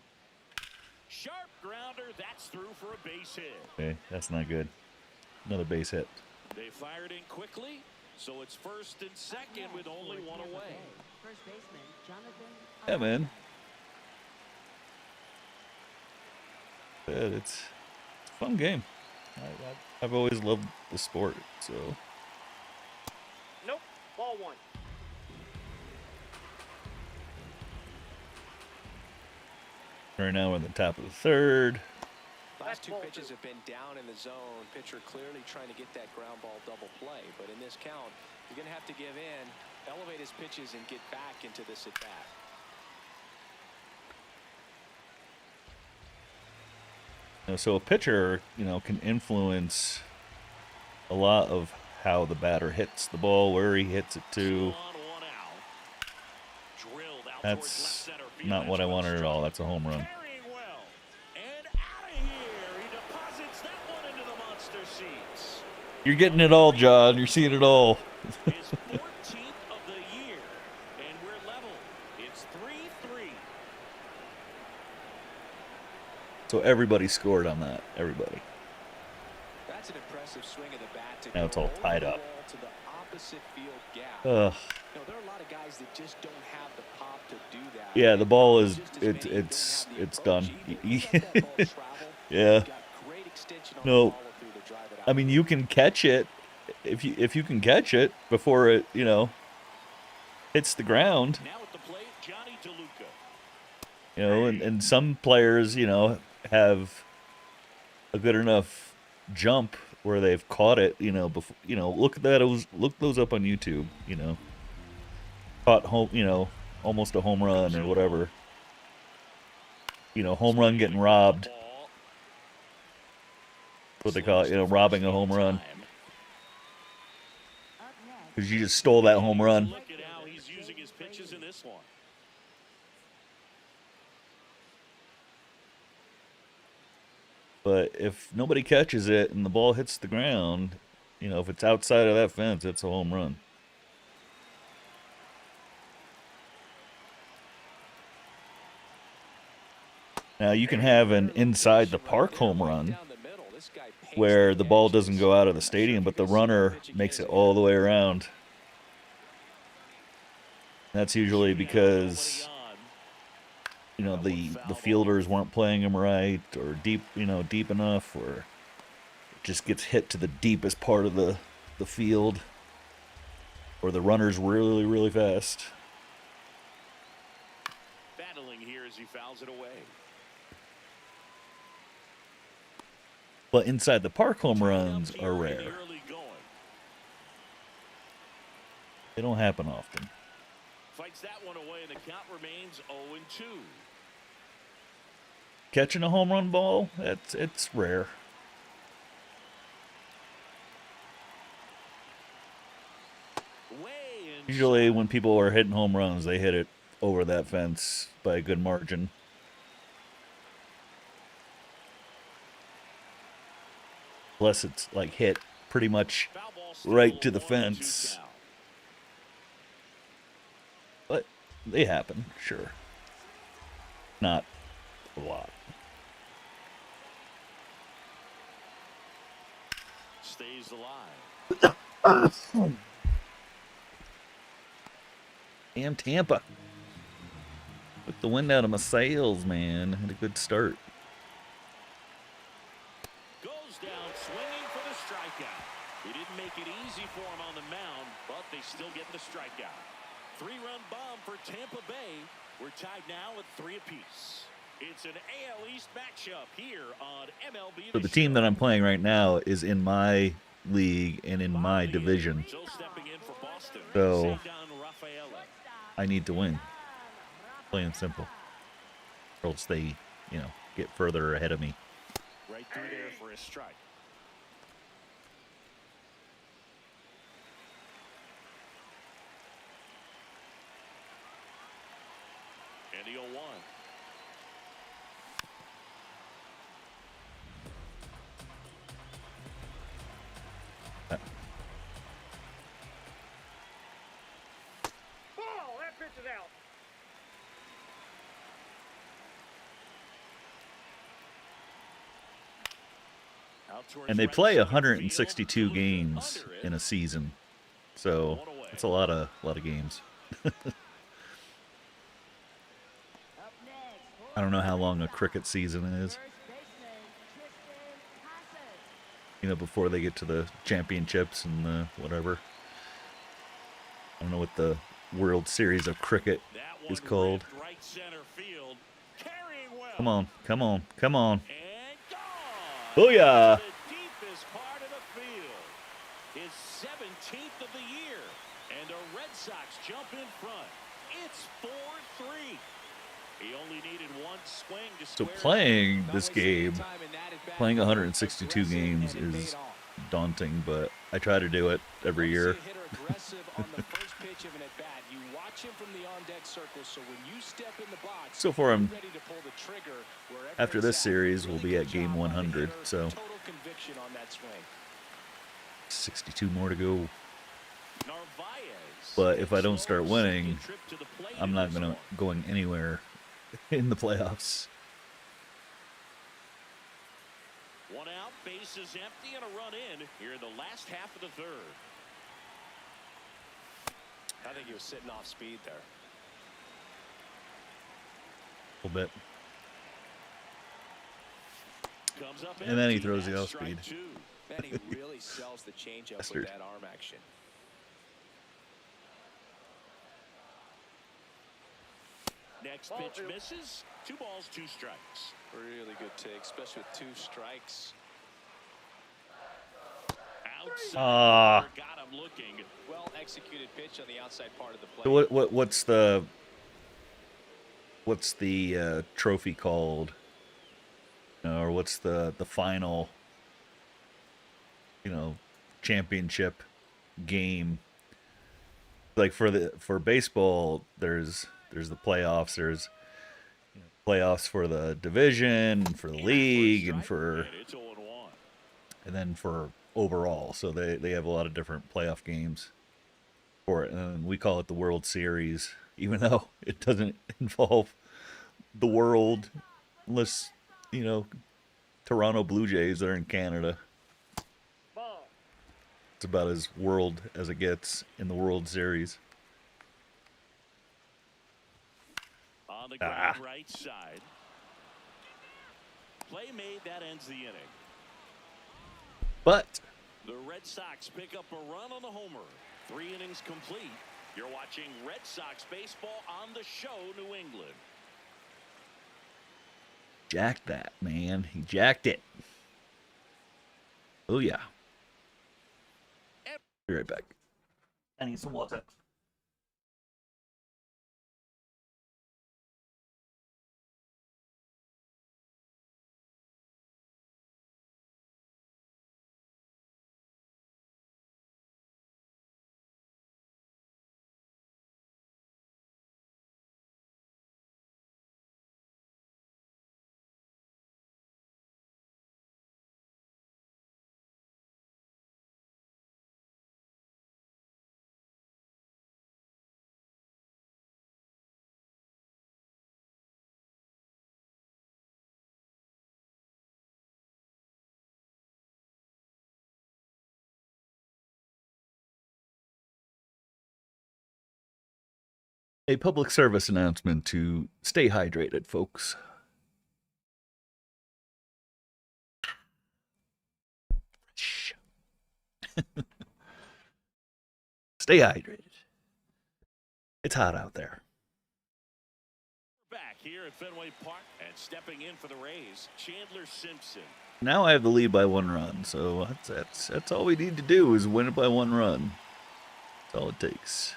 Speaker 2: Sharp grounder. That's through for a base hit.
Speaker 1: Okay, that's not good. Another base hit.
Speaker 2: They fired in quickly, so it's first and second with only one away.
Speaker 5: First baseman, Jonathan.
Speaker 1: Yeah, man. It's a fun game. I've always loved the sport, so.
Speaker 4: Nope. Ball one.
Speaker 1: Right now we're in the top of the third.
Speaker 3: Last two
Speaker 4: ball
Speaker 3: pitches
Speaker 4: two.
Speaker 3: have been down in the zone. Pitcher clearly trying to get that ground ball double play. But in this count, you're going to have to give in, elevate his pitches, and get back into this at bat.
Speaker 1: So a pitcher, can influence a lot of how the batter hits the ball, where he hits it to.
Speaker 2: On 1 out. Drilled out towards left
Speaker 1: That's
Speaker 2: center field.
Speaker 1: not what
Speaker 2: That's
Speaker 1: I
Speaker 2: one
Speaker 1: wanted at
Speaker 2: strike.
Speaker 1: all. That's a home run.
Speaker 2: Carrying well. And out of here. He deposits that one into the monster seats.
Speaker 1: You're getting it all, John. You're seeing it all.
Speaker 2: His 14th of the year. And we're level. It's 3-3.
Speaker 1: So everybody scored on that. Everybody.
Speaker 3: That's an impressive swing of the bat to
Speaker 1: Now
Speaker 3: go
Speaker 1: it's all
Speaker 3: over
Speaker 1: tied
Speaker 3: the
Speaker 1: up.
Speaker 3: wall to the opposite field gap.
Speaker 1: Ugh.
Speaker 3: You know, there are a lot of guys that just don't have the pop to do that.
Speaker 1: Yeah, the ball is
Speaker 3: Just as many don't
Speaker 1: it's
Speaker 3: have the
Speaker 1: it's
Speaker 3: approach
Speaker 1: done.
Speaker 3: either. You let that ball travel,
Speaker 1: Yeah.
Speaker 3: you've got great extension on
Speaker 1: No.
Speaker 3: the follow-through to drive it out.
Speaker 1: I mean, you can catch it if you can catch it before it hits the ground.
Speaker 2: Now at the plate, Johnny DeLuca.
Speaker 1: And some players have a good enough jump where they've caught it. Before look at that. Look those up on YouTube. Caught home. Almost a home run or whatever. Home run getting robbed.
Speaker 2: Ball.
Speaker 1: What they call it. Robbing a home run
Speaker 2: Time.
Speaker 5: Up next.
Speaker 1: because you just stole that home run.
Speaker 2: Look at how he's using his pitches in this one.
Speaker 1: But if nobody catches it and the ball hits the ground, if it's outside of that fence, it's a home run. Now you can have an inside the park home run
Speaker 3: Down the middle, this guy paints
Speaker 1: where
Speaker 3: the
Speaker 1: the ball
Speaker 3: edge.
Speaker 1: doesn't go out of the stadium, but the runner makes it all the way around. That's usually because the fielders weren't playing him right, or deep enough, or it just gets hit to the deepest part of the field, or the runner's really, really fast.
Speaker 2: Battling here as he fouls it away.
Speaker 1: But inside the park home runs
Speaker 2: Up
Speaker 1: are
Speaker 2: here in the
Speaker 1: rare.
Speaker 2: early going.
Speaker 1: They don't happen often.
Speaker 2: Fights that one away, and the count remains 0-2.
Speaker 1: Catching a home run ball, it's rare.
Speaker 2: Way inside.
Speaker 1: Usually when people are hitting home runs, they hit it over that fence by a good margin. Plus, it's like hit pretty much
Speaker 2: Foul ball still
Speaker 1: right to the
Speaker 2: 1-2
Speaker 1: fence.
Speaker 2: count.
Speaker 1: But they happen, sure. Not a lot.
Speaker 2: Stays alive.
Speaker 1: Damn Tampa. Took the wind out of my sails, man. Had a good start.
Speaker 2: Goes down swinging for the strikeout. He didn't make it easy for him on the mound, but they still get the strikeout. 3-run bomb for Tampa Bay. We're tied now at 3 apiece. It's an AL East matchup here on MLB
Speaker 1: So the team that I'm playing right now is in my league and in my division.
Speaker 2: Stepping in for Boston.
Speaker 1: So I need to win. Plain and simple. Or else they, get further ahead of me.
Speaker 2: Right through there for a strike. And the 0-1.
Speaker 4: Ball, that pitch is out.
Speaker 1: And they play 162 games in a season. So it's a lot of games. I don't know how long a cricket season is. Before they get to the championships and the whatever. I don't know what the World Series of Cricket is called.
Speaker 2: Right center field.
Speaker 1: Come on, come on, come on.
Speaker 2: And gone.
Speaker 1: Booyah!
Speaker 2: The deepest part of the field. His 17th of the year. And the Red Sox jump in front. It's 4-3. He only needed one swing to
Speaker 1: So
Speaker 2: square
Speaker 1: playing this game, playing 162 games is daunting, but I try to do it every year. So far, after this series, we'll be at game 100, so 62 more to go. But if I don't start winning, I'm not going anywhere in the playoffs.
Speaker 2: 1 out, bases empty, and a run in here in the last half of the third.
Speaker 3: I think he was sitting off speed there.
Speaker 1: A little bit.
Speaker 2: Comes up
Speaker 1: And then he
Speaker 2: empty.
Speaker 1: throws the
Speaker 2: That's
Speaker 1: off speed.
Speaker 2: strike 2.
Speaker 3: Man, he really sells the changeup
Speaker 1: Bastard.
Speaker 3: with that arm action.
Speaker 2: Next pitch misses. 2 balls, 2 strikes.
Speaker 3: Really good take, especially with 2 strikes.
Speaker 2: Outside. Got him looking.
Speaker 3: Well executed pitch on the outside part of the plate.
Speaker 1: So what's the trophy called? Or what's the final championship game? Like for baseball, there's the playoffs. There's playoffs for the division, for the league, and
Speaker 2: It's 0-1.
Speaker 1: then for overall. So they have a lot of different playoff games for it, and we call it the World Series, even though it doesn't involve the world, unless Toronto Blue Jays are in Canada.
Speaker 4: Ball.
Speaker 1: It's about as world as it gets in the World Series.
Speaker 2: On the ground right side. Play made, that ends the inning.
Speaker 1: But
Speaker 2: The Red Sox pick up a run on the homer. 3 innings complete. You're watching Red Sox baseball on the show, New England.
Speaker 1: jacked that, man. He jacked it. Oh yeah. Be right back. I need some water. A public service announcement to stay hydrated, folks. Stay hydrated. It's hot out there.
Speaker 2: Back here at Fenway Park and stepping in for the Rays, Chandler Simpson.
Speaker 1: Now I have the lead by 1 run, so that's all we need to do is win it by 1 run. That's all it takes.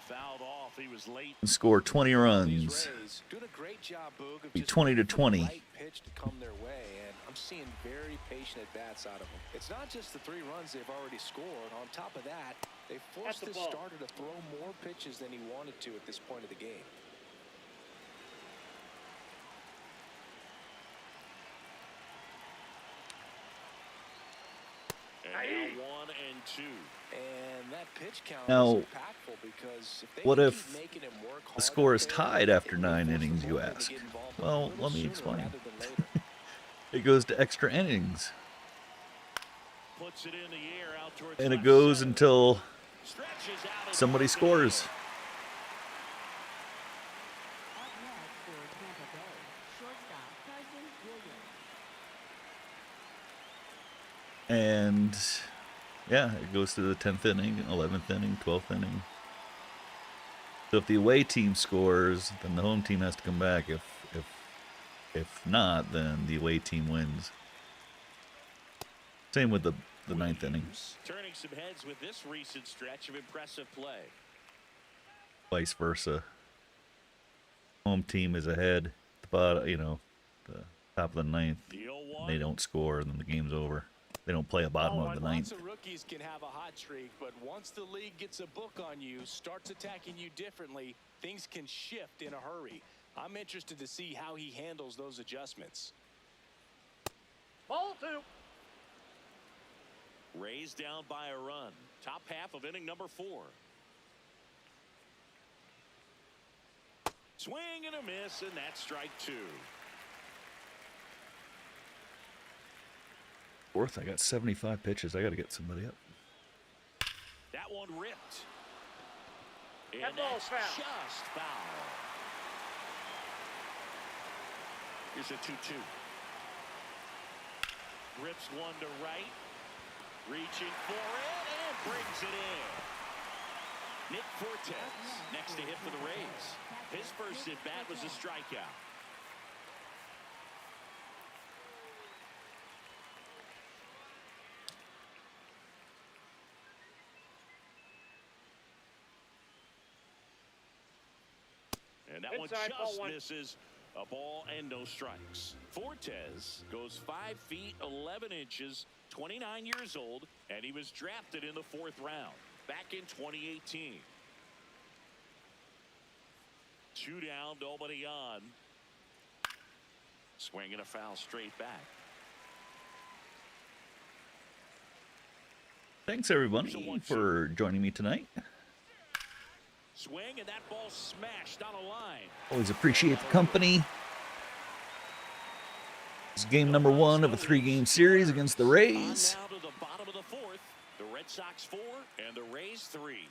Speaker 2: Fouled off. He was late.
Speaker 1: And score 20 runs.
Speaker 3: These Rays doing a great job, Boog, of
Speaker 1: Be
Speaker 3: just
Speaker 1: 20 to
Speaker 3: waiting for the
Speaker 1: 20.
Speaker 3: right pitch to come their way, and I'm seeing very patient at bats out of them. It's not just the 3 runs they've already scored. On top of that, they forced
Speaker 4: That's the
Speaker 3: this
Speaker 4: ball.
Speaker 3: starter to throw more pitches than he wanted to at this point of the game.
Speaker 2: And now 1 and 2.
Speaker 3: And that pitch count
Speaker 1: Now,
Speaker 3: is impactful because if they
Speaker 1: what
Speaker 3: can
Speaker 1: if
Speaker 3: keep making him work
Speaker 1: the
Speaker 3: hard
Speaker 1: score
Speaker 3: out
Speaker 1: is
Speaker 3: there,
Speaker 1: tied after
Speaker 3: it will
Speaker 1: 9
Speaker 3: force the
Speaker 1: innings, you
Speaker 3: bullpen to
Speaker 1: ask?
Speaker 3: get involved a
Speaker 1: Well,
Speaker 3: little
Speaker 1: let me
Speaker 3: sooner
Speaker 1: explain.
Speaker 3: rather than later.
Speaker 1: It goes to extra innings.
Speaker 2: Puts it in the air out towards
Speaker 1: And it
Speaker 2: left
Speaker 1: goes
Speaker 2: center.
Speaker 1: until
Speaker 2: Stretches out and
Speaker 1: somebody
Speaker 2: throws it
Speaker 1: scores.
Speaker 2: in.
Speaker 5: Up next for Tampa Bay, shortstop Carson Williams.
Speaker 1: And yeah, it goes to the 10th inning, 11th inning, 12th inning. So if the away team scores, then the home team has to come back. If not, then the away team wins. Same with the 9th inning.
Speaker 2: Turning some heads with this recent stretch of impressive play.
Speaker 1: Vice versa. Home team is ahead. The bottom, the top of the 9th.
Speaker 2: The 0-1.
Speaker 1: And they don't score, and then the game's over. They don't play a bottom of the 9th.
Speaker 3: Lots of rookies can have a hot streak, but once the league gets a book on you, starts attacking you differently, things can shift in a hurry. I'm interested to see how he handles those adjustments.
Speaker 4: Ball 2.
Speaker 2: Rays down by a run. Top half of inning number 4. Swing and a miss, and that's strike 2.
Speaker 1: 4th, I got 75 pitches. I got to get somebody up.
Speaker 2: That one ripped. And
Speaker 4: That ball's
Speaker 2: that's
Speaker 4: foul.
Speaker 2: just foul. Here's a 2-2. Rips one to right. Reaching for it and brings it in. Nick Fortes next to hit for the Rays. His first at bat was a strikeout. And that one
Speaker 4: Inside, ball
Speaker 2: just
Speaker 4: 1.
Speaker 2: misses. A ball and no strikes. Fortes goes 5 feet 11 inches, 29 years old, and he was drafted in the 4th round back in 2018. 2 down, nobody on. Swinging a foul straight back.
Speaker 1: Thanks, everybody, for joining me tonight.
Speaker 2: Swing, and that ball smashed on a line.
Speaker 1: Always appreciate the company. It's game number 1 of a 3-game series against the Rays.
Speaker 2: On now to the bottom of the 4th. The Red Sox 4 and the Rays 3.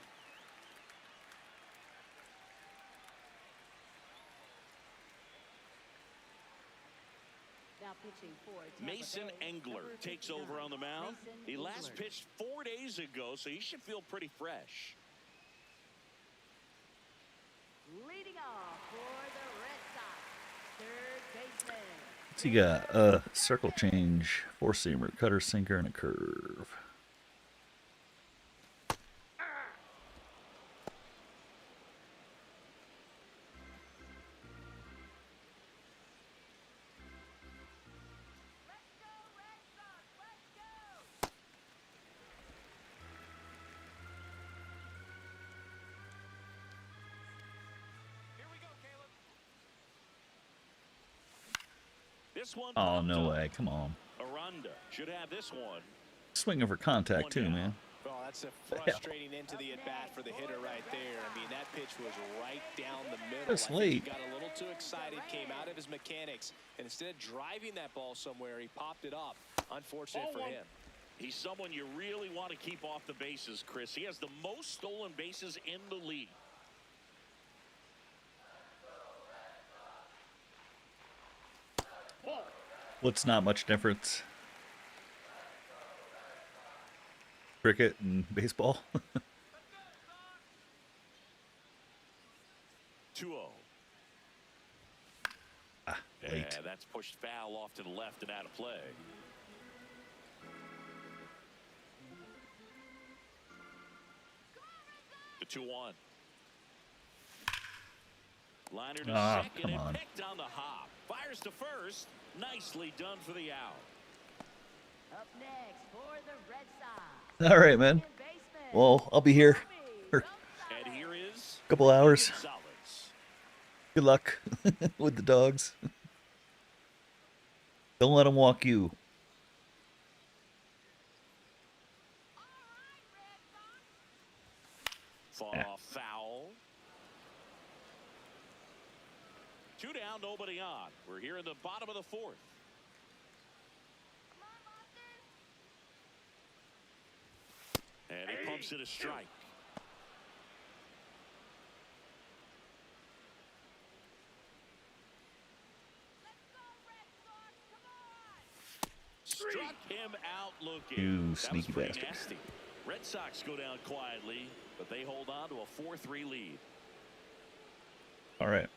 Speaker 5: Now pitching for Tampa
Speaker 2: Mason
Speaker 5: Bay,
Speaker 2: Engler
Speaker 5: number
Speaker 2: takes
Speaker 5: 59,
Speaker 2: over on the mound.
Speaker 5: Mason
Speaker 2: He last
Speaker 5: Engler.
Speaker 2: pitched 4 days ago, so he should feel pretty fresh.
Speaker 5: Leading off for the Red Sox, third baseman.
Speaker 1: So you got circle change, 4-seamer, cutter, sinker, and a curve.
Speaker 2: This one.
Speaker 1: Oh,
Speaker 2: popped
Speaker 1: no
Speaker 2: up.
Speaker 1: way. Come on.
Speaker 2: Aranda should have this one.
Speaker 1: Swinging for contact, too, man.
Speaker 3: Oh, that's a frustrating into the at-bat for the hitter right there. I mean, that pitch was right down the middle.
Speaker 1: That's
Speaker 3: I think
Speaker 1: late.
Speaker 3: he got a little too excited, came out of his mechanics, and instead of driving that ball somewhere, he popped it up. Unfortunate for him.
Speaker 2: He's someone you really want to keep off the bases, Chris. He has the most stolen bases in the league.
Speaker 1: What's not much difference? Cricket and baseball.
Speaker 2: 2-0.
Speaker 1: Late.
Speaker 2: And that's pushed foul off to the left and out of play. The 2-1. Liner to second
Speaker 1: come
Speaker 2: and
Speaker 1: on.
Speaker 2: picked on the hop. Fires to first. Nicely done for the out.
Speaker 5: Up next for the Red Sox.
Speaker 1: All right, man.
Speaker 5: Second baseman,
Speaker 1: Well, I'll be here for
Speaker 2: And here is
Speaker 1: a couple hours.
Speaker 2: Gonzalez.
Speaker 1: Good luck with the dogs. Don't let them walk you.
Speaker 2: Fought off foul. 2 down, nobody on. We're here in the bottom of the 4th. And he pumps it a strike. Struck him out looking.
Speaker 1: You
Speaker 2: That was
Speaker 1: sneaky
Speaker 2: pretty
Speaker 1: bastard.
Speaker 2: nasty. Red Sox go down quietly, but they hold on to a 4-3 lead.
Speaker 1: All right.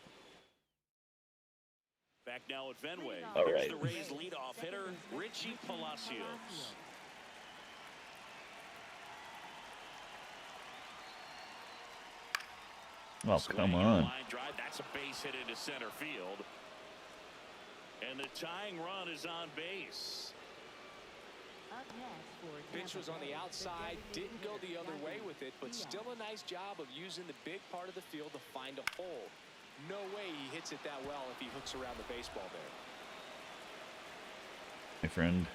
Speaker 2: Back now at Fenway.
Speaker 1: All
Speaker 2: Here's
Speaker 1: right.
Speaker 2: the Rays leadoff hitter, Richie Palacios.
Speaker 1: Oh,
Speaker 2: Swing
Speaker 1: come
Speaker 2: and a
Speaker 1: on.
Speaker 2: Line drive. That's a base hit into center field. And the tying run is on base.
Speaker 5: Up next for
Speaker 3: Pitch was on the outside, didn't go the other way with it, but still a nice job of using the big part of the field to find a hole. No way he hits it that well if he hooks around the baseball there.
Speaker 1: My friend.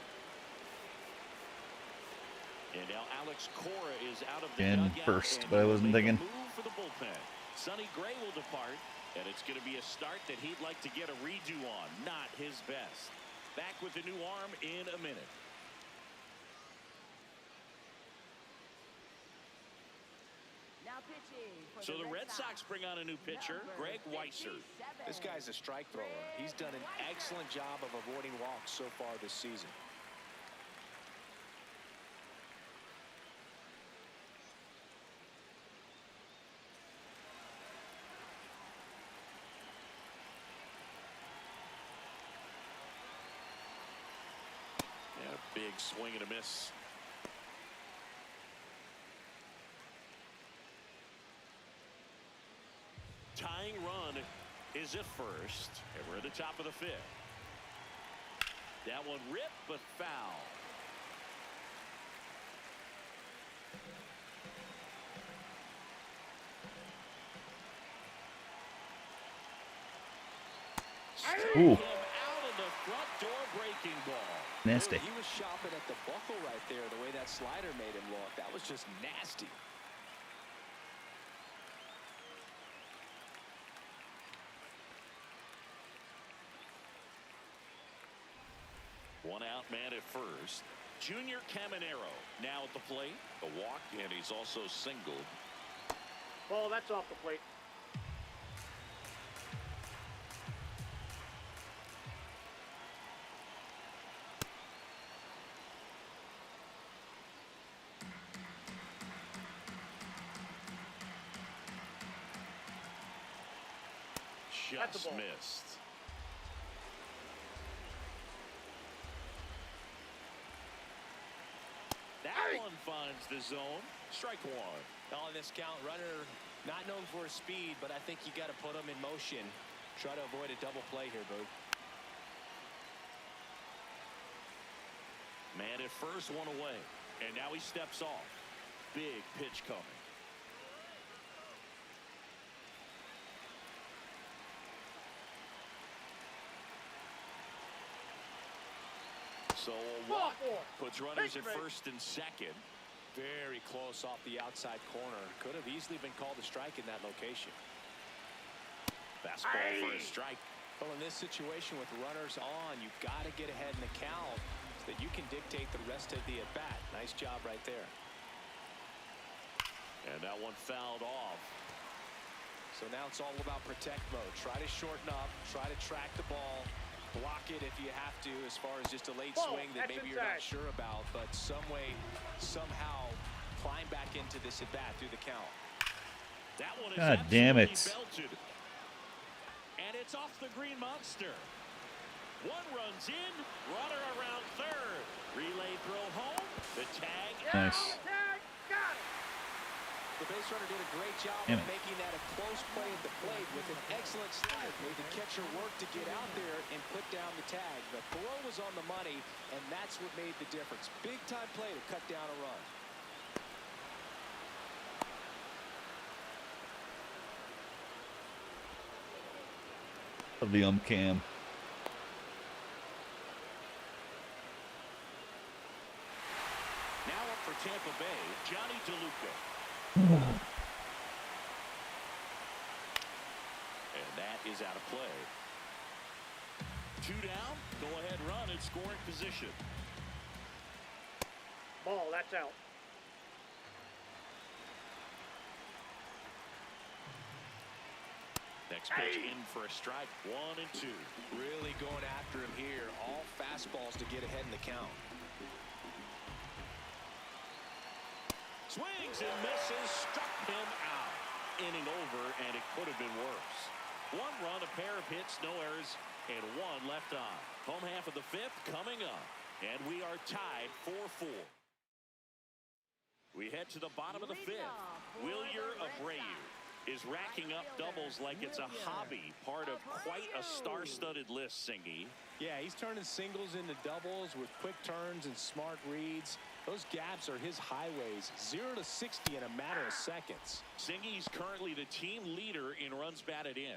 Speaker 2: And now Alex Cora is out of the
Speaker 1: And
Speaker 2: dugout,
Speaker 1: first,
Speaker 2: and
Speaker 1: but I
Speaker 2: he'll
Speaker 1: wasn't
Speaker 2: make a
Speaker 1: thinking.
Speaker 2: move for the bullpen. Sonny Gray will depart, and it's going to be a start that he'd like to get a redo on. Not his best. Back with the new arm in a minute.
Speaker 5: Now pitching for
Speaker 2: So the Red Sox bring on a new pitcher, Greg Weiser.
Speaker 3: This guy's a strike thrower. He's done an excellent job of avoiding walks so far this season.
Speaker 2: And a big swing and a miss. Tying run is at first, and we're at the top of the 5th. That one ripped, but foul.
Speaker 1: Ooh.
Speaker 2: Him out of the front door breaking ball.
Speaker 1: Nasty.
Speaker 3: He was shopping at the buckle right there, the way that slider made him look. That was just nasty.
Speaker 2: One out man at first. Junior Caminero now at the plate. The walk, and he's also singled.
Speaker 4: Ball, that's off the plate. That's
Speaker 2: Just
Speaker 4: a ball.
Speaker 2: missed. That one finds the zone. Strike one.
Speaker 3: On this count, runner not known for his speed, but I think you got to put him in motion. Try to avoid a double play here, Boog.
Speaker 2: Man at first, one away. And now he steps off. Big pitch coming. So a walk puts runners at first and second.
Speaker 3: Very close off the outside corner. Could have easily been called a strike in that location.
Speaker 2: Fastball for a strike.
Speaker 3: Well, in this situation with runners on, you've got to get ahead in the count so that you can dictate the rest of the at-bat. Nice job right there.
Speaker 2: And that one fouled off.
Speaker 3: So now it's all about protect mode. Try to shorten up, try to track the ball, block it if you have to, as far as just a late
Speaker 4: Ball,
Speaker 3: swing that
Speaker 4: that's
Speaker 3: maybe you're not
Speaker 4: inside.
Speaker 3: sure about, but some way, somehow climb back into this at bat through the count.
Speaker 2: That one is
Speaker 1: God damn it.
Speaker 2: absolutely belted. And it's off the green monster. One runs in, runner around third. Relay throw home. The tag.
Speaker 1: Nice.
Speaker 4: Tag, got it.
Speaker 3: The base runner did a great job
Speaker 1: Damn
Speaker 3: of
Speaker 1: it.
Speaker 3: making that a close play at the plate with an excellent slide. Made the catcher work to get out there and put down the tag. The throw was on the money, and that's what made the difference. Big time play to cut down a run.
Speaker 1: Of the cam.
Speaker 2: Now up for Tampa Bay, Johnny DeLuca. And that is out of play. 2 down, go ahead run in scoring position.
Speaker 4: Ball, that's out.
Speaker 2: Next pitch in for a strike. 1 and 2.
Speaker 3: Really going after him here. All fastballs to get ahead in the count.
Speaker 2: Swings and misses, struck him out. Inning over, and it could have been worse. 1 run, a pair of hits, no errors, and 1 left on. Home half of the 5th coming up, and we are tied 4-4. We head to the bottom of the 5th. Wilyer Abreu is racking up doubles like it's a hobby, part of quite a star-studded list, Singy.
Speaker 3: Yeah, he's turning singles into doubles with quick turns and smart reads. Those gaps are his highways. 0 to 60 in a matter of seconds.
Speaker 2: Singy's currently the team leader in runs batted in.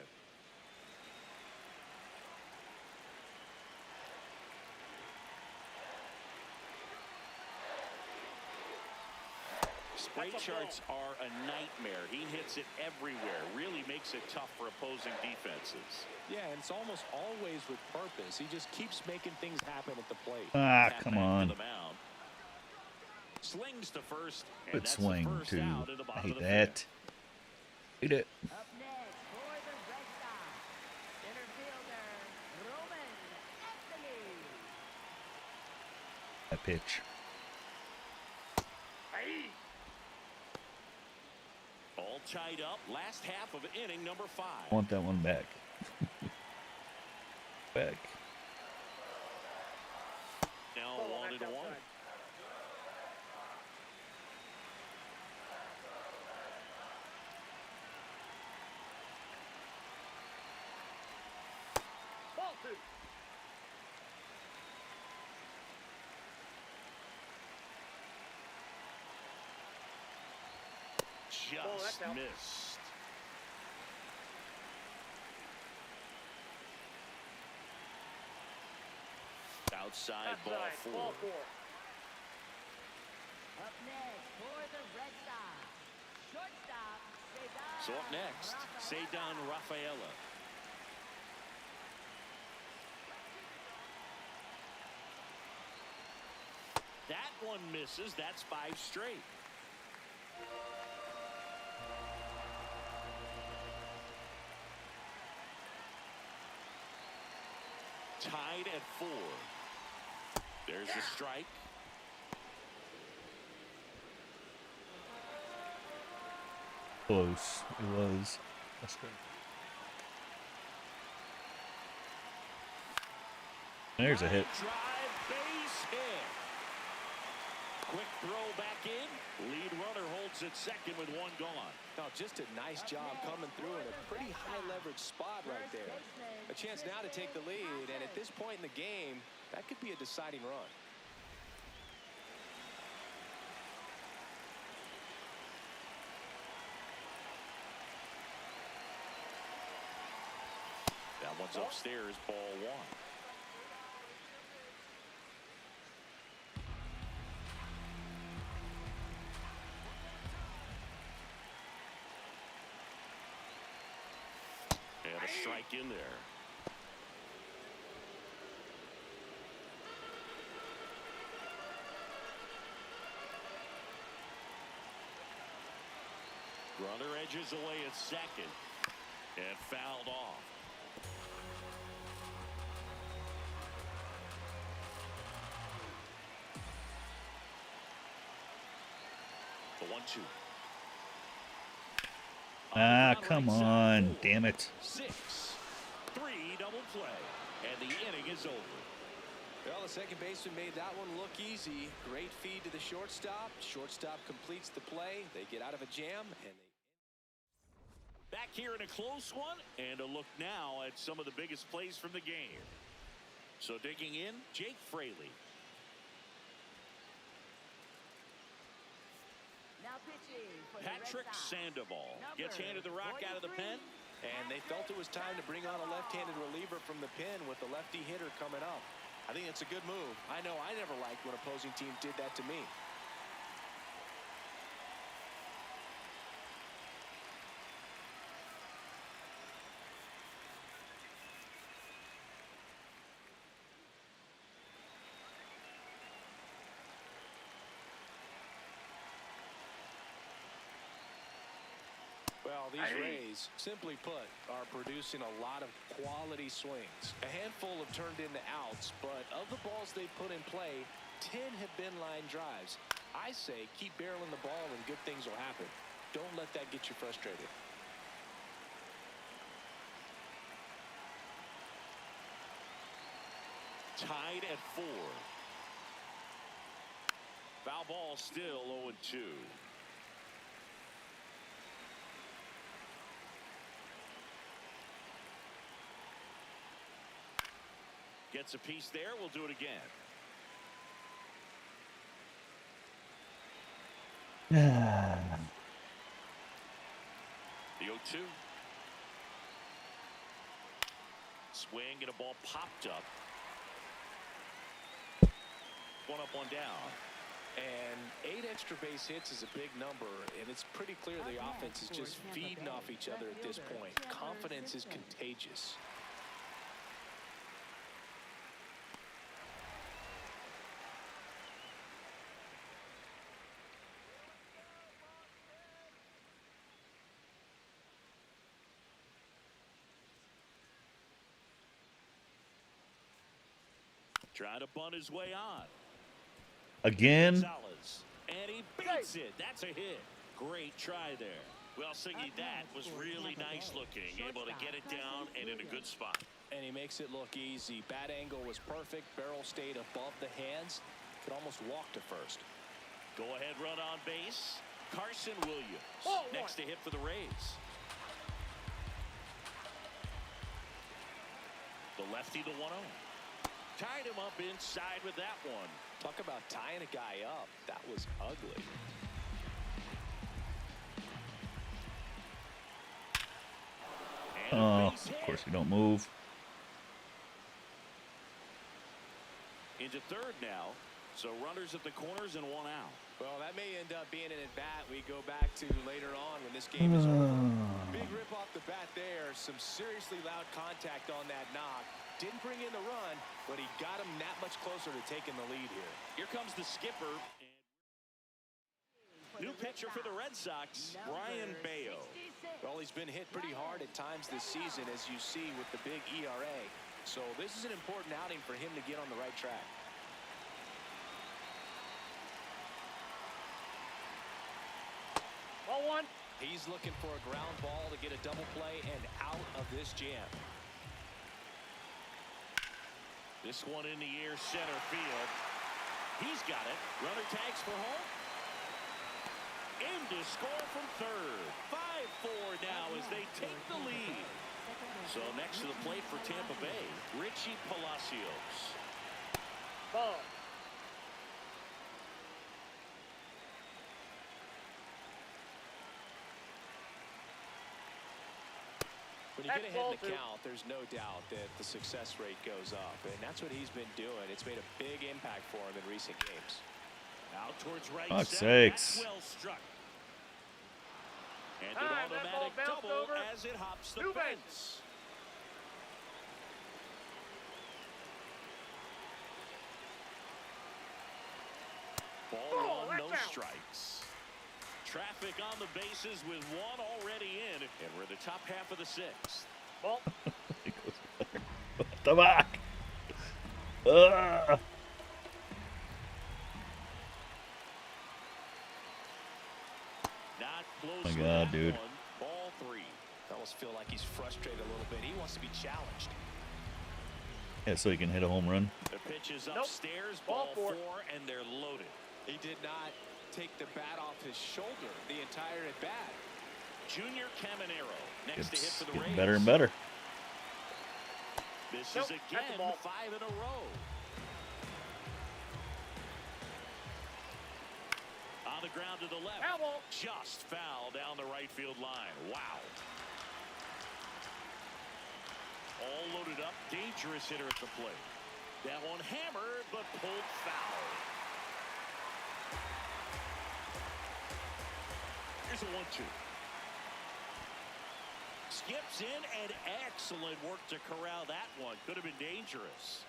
Speaker 2: Spray charts are a nightmare. He hits it everywhere. Really makes it tough for opposing defenses.
Speaker 3: Yeah, and it's almost always with purpose. He just keeps making things happen at the plate.
Speaker 1: Ah,
Speaker 2: Tap
Speaker 1: come
Speaker 2: back to
Speaker 1: on.
Speaker 2: the mound. Slings to first, and
Speaker 1: Good
Speaker 2: that's
Speaker 1: swing,
Speaker 2: the first
Speaker 1: too.
Speaker 2: out in the
Speaker 1: I
Speaker 2: bottom
Speaker 1: hate
Speaker 2: of the
Speaker 1: that.
Speaker 2: 5th.
Speaker 1: Hate it.
Speaker 5: Up next for the Red Sox, center fielder, Roman Anthony.
Speaker 1: That pitch.
Speaker 4: Hey.
Speaker 2: All tied up. Last half of inning number 5.
Speaker 1: I want that one back. Back.
Speaker 2: Now
Speaker 4: Ball,
Speaker 2: 1
Speaker 4: that's
Speaker 2: and 1.
Speaker 4: outside. Ball 2.
Speaker 2: Just
Speaker 4: that's out.
Speaker 2: missed. Outside ball
Speaker 4: Outside,
Speaker 2: 4.
Speaker 4: ball 4.
Speaker 5: Up next for the Red Sox, shortstop, Cedar.
Speaker 2: So up next, Cedar Rafaela. That one misses. That's 5 straight. Tied at 4. There's the strike.
Speaker 1: Close. It was. That's good. There's a hit.
Speaker 2: Drive, base hit. Quick throw back in. Lead runner holds at second with 1 gone.
Speaker 3: No, just a nice job coming through in a pretty high leverage spot right there. A chance now to take the lead, and at this point in the game, that could be a deciding run.
Speaker 2: That one's upstairs, ball 1. And a strike in there. Runner edges away at second and fouled off. 1-2.
Speaker 1: Ah, come on. Damn it.
Speaker 2: 6-3 double play. And the inning is over.
Speaker 3: Well, the second baseman made that one look easy. Great feed to the shortstop. Shortstop completes the play. They get out of a jam, and they...
Speaker 2: Back here in a close one, and a look now at some of the biggest plays from the game. So digging in, Jake Fraley.
Speaker 5: Now pitching for the Red
Speaker 2: Patrick
Speaker 5: Sox.
Speaker 2: Sandoval gets handed the rock out of the
Speaker 5: 43.
Speaker 2: pen.
Speaker 3: And they felt it was time to bring on a left-handed reliever from the pen with the lefty hitter coming up. I think it's a good move. I know I never liked when opposing teams did that to me. Well, these Rays, simply put, are producing a lot of quality swings. A handful have turned into outs, but of the balls they've put in play, 10 have been line drives. I say keep barreling the ball and good things will happen. Don't let that get you frustrated.
Speaker 2: Tied at 4. Foul ball still 0-2. Gets a piece there. We'll do it again. The 0-2. Swing and a ball popped up. One up, one down.
Speaker 3: And 8 extra base hits is a big number, and it's pretty clear the offense is just feeding off each other at this point. Confidence is contagious.
Speaker 2: Trying to bunt his way on.
Speaker 1: Again?
Speaker 2: Gonzalez, and he beats it. That's a hit. Great try there. Well, Singy, that was really nice looking. Able to get it down and in a good spot.
Speaker 3: And he makes it look easy. Bat angle was perfect. Barrel stayed above the hands. Could almost walk to first.
Speaker 2: Go ahead run on base. Carson Williams next to hit for the Rays. The lefty, the 1-0. Tied him up inside with that one.
Speaker 3: Talk about tying a guy up. That was ugly.
Speaker 1: Oh, of course you don't move.
Speaker 2: Into third now. So runners at the corners and 1 out.
Speaker 3: Well, that may end up being an at-bat we go back to later on when this game is over. Big rip off the bat there. Some seriously loud contact on that knock. Didn't bring in the run, but he got him that much closer to taking the lead here.
Speaker 2: Here comes the skipper. New pitcher for the Red Sox, Brian Bayo.
Speaker 3: Well, he's been hit pretty hard at times this season, as you see with the big ERA. So this is an important outing for him to get on the right track.
Speaker 4: Ball 1.
Speaker 3: He's looking for a ground ball to get a double play and out of this jam.
Speaker 2: This one in the air, center field. He's got it. Runner tags for home. Aim to score from third. 5-4 now as they take the lead. So next to the plate for Tampa Bay, Richie Palacios.
Speaker 4: Ball.
Speaker 3: When you get ahead in the count, there's no doubt that the success rate goes up, and that's what he's been doing. It's made a big impact for him in recent games.
Speaker 2: Out towards right
Speaker 1: Fuck's
Speaker 2: center.
Speaker 1: sakes.
Speaker 2: That's well struck. And an
Speaker 4: That ball
Speaker 2: automatic
Speaker 4: bounced
Speaker 2: double
Speaker 4: over.
Speaker 2: as it hops the
Speaker 4: Two
Speaker 2: fence. Ball 1, no
Speaker 4: that's out.
Speaker 2: strikes. Traffic on the bases with 1 already in, and we're in the top half of the 6th.
Speaker 4: Ball.
Speaker 1: What the fuck? Ugh. God, dude.
Speaker 2: Ball 3.
Speaker 3: I almost feel like he's frustrated a little bit. He wants to be challenged.
Speaker 1: Yeah, so he can hit a home run.
Speaker 2: The pitch is
Speaker 4: Nope.
Speaker 2: upstairs.
Speaker 4: Ball
Speaker 2: Ball
Speaker 4: 4.
Speaker 2: 4, and they're loaded.
Speaker 3: He did not take the bat off his shoulder the entire at bat.
Speaker 2: Junior Caminero next to hit
Speaker 1: It's
Speaker 2: for the
Speaker 1: getting
Speaker 2: Rays.
Speaker 1: better and better.
Speaker 2: This
Speaker 4: Nope,
Speaker 2: is
Speaker 4: that's a
Speaker 2: again
Speaker 4: ball.
Speaker 2: 5 in a row. On the ground to the left.
Speaker 4: Foul ball.
Speaker 2: Just foul down the right field line. Wow. All loaded up. Dangerous hitter at the plate. That one hammered, but pulled foul. Here's a 1-2. Skips in, and excellent work to corral that one. Could have been dangerous.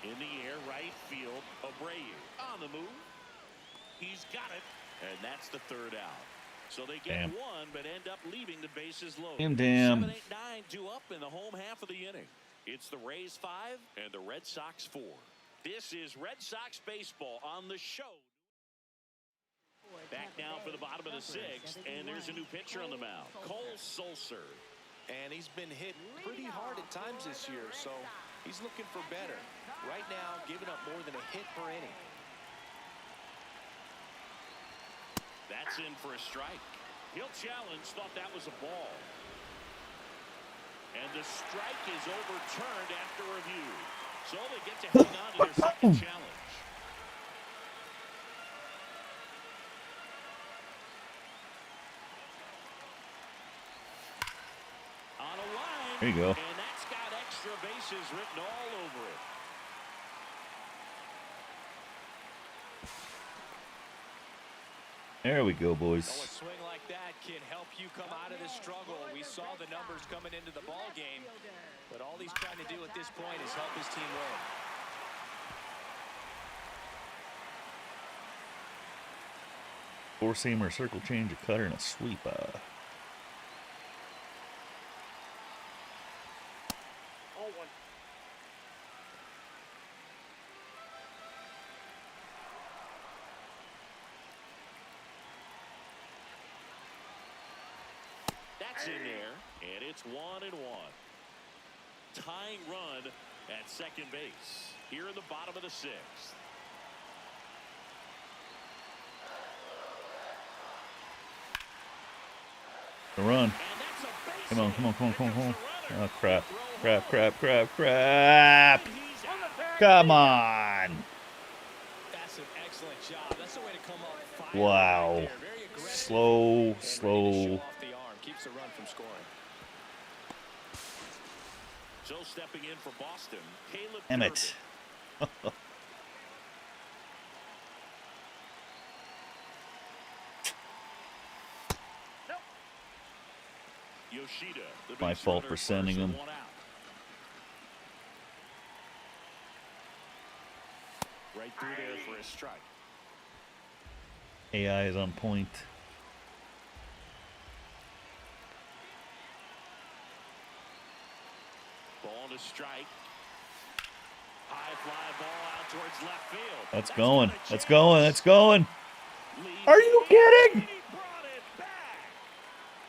Speaker 2: In the air, right field. Abreu on the move. He's got it, and that's the third out. So they get
Speaker 1: Damn.
Speaker 2: one, but end up leaving the bases loaded.
Speaker 1: Damn.
Speaker 2: 7, 8, 9 due up in the home half of the inning. It's the Rays 5 and the Red Sox 4. This is Red Sox baseball on the show. Back now for the bottom of the 6th, and there's a new pitcher on the mound, Cole Sulser.
Speaker 3: And he's been hit pretty hard at times this year, so he's looking for better. Right now, giving up more than a hit per inning.
Speaker 2: That's in for a strike. He'll challenge, thought that was a ball. And the strike is overturned after review. So they get to hang on to their second challenge. On a line.
Speaker 1: There you go.
Speaker 2: And that's got extra bases written all over it.
Speaker 1: There we go,
Speaker 3: Oh, a
Speaker 1: boys.
Speaker 3: swing like that can help you come out of this struggle. We saw the numbers coming into the ball game, but all he's trying to do at this point is help his team win.
Speaker 1: Four-seamer, circle change, a cutter, and a sweep.
Speaker 4: Oh, 1.
Speaker 2: That's in there, and it's 1-1. Tying run at second base here in the bottom of the 6th.
Speaker 1: The run.
Speaker 2: And that's a base
Speaker 1: Come on,
Speaker 2: hit.
Speaker 1: come on, come on, come on,
Speaker 2: There
Speaker 1: come on.
Speaker 2: goes the runner.
Speaker 1: Oh, crap.
Speaker 2: Throw
Speaker 1: Crap,
Speaker 2: home.
Speaker 1: crap, crap, crap.
Speaker 2: And he's
Speaker 4: On
Speaker 2: out.
Speaker 4: the tag.
Speaker 1: Come on.
Speaker 3: That's an excellent job. That's the way to come up firing
Speaker 1: Wow.
Speaker 3: right there. Very aggressive.
Speaker 1: Slow,
Speaker 3: And ready to
Speaker 1: slow.
Speaker 3: show off the arm. Keeps the run from scoring.
Speaker 2: So stepping in for Boston, Caleb
Speaker 1: Damn
Speaker 2: Durbin.
Speaker 1: it.
Speaker 2: Yoshida, the
Speaker 1: My
Speaker 2: base
Speaker 1: fault
Speaker 2: runner
Speaker 1: for
Speaker 2: at
Speaker 1: sending
Speaker 2: first
Speaker 1: him.
Speaker 2: with 1 out. Right through there for a strike.
Speaker 1: AI is on point.
Speaker 2: Ball to strike. High fly ball out towards left field.
Speaker 1: That's
Speaker 2: got
Speaker 1: going.
Speaker 2: a
Speaker 1: That's
Speaker 2: chance.
Speaker 1: going. That's going.
Speaker 2: Lead
Speaker 1: Are you kidding?
Speaker 2: He brought it back.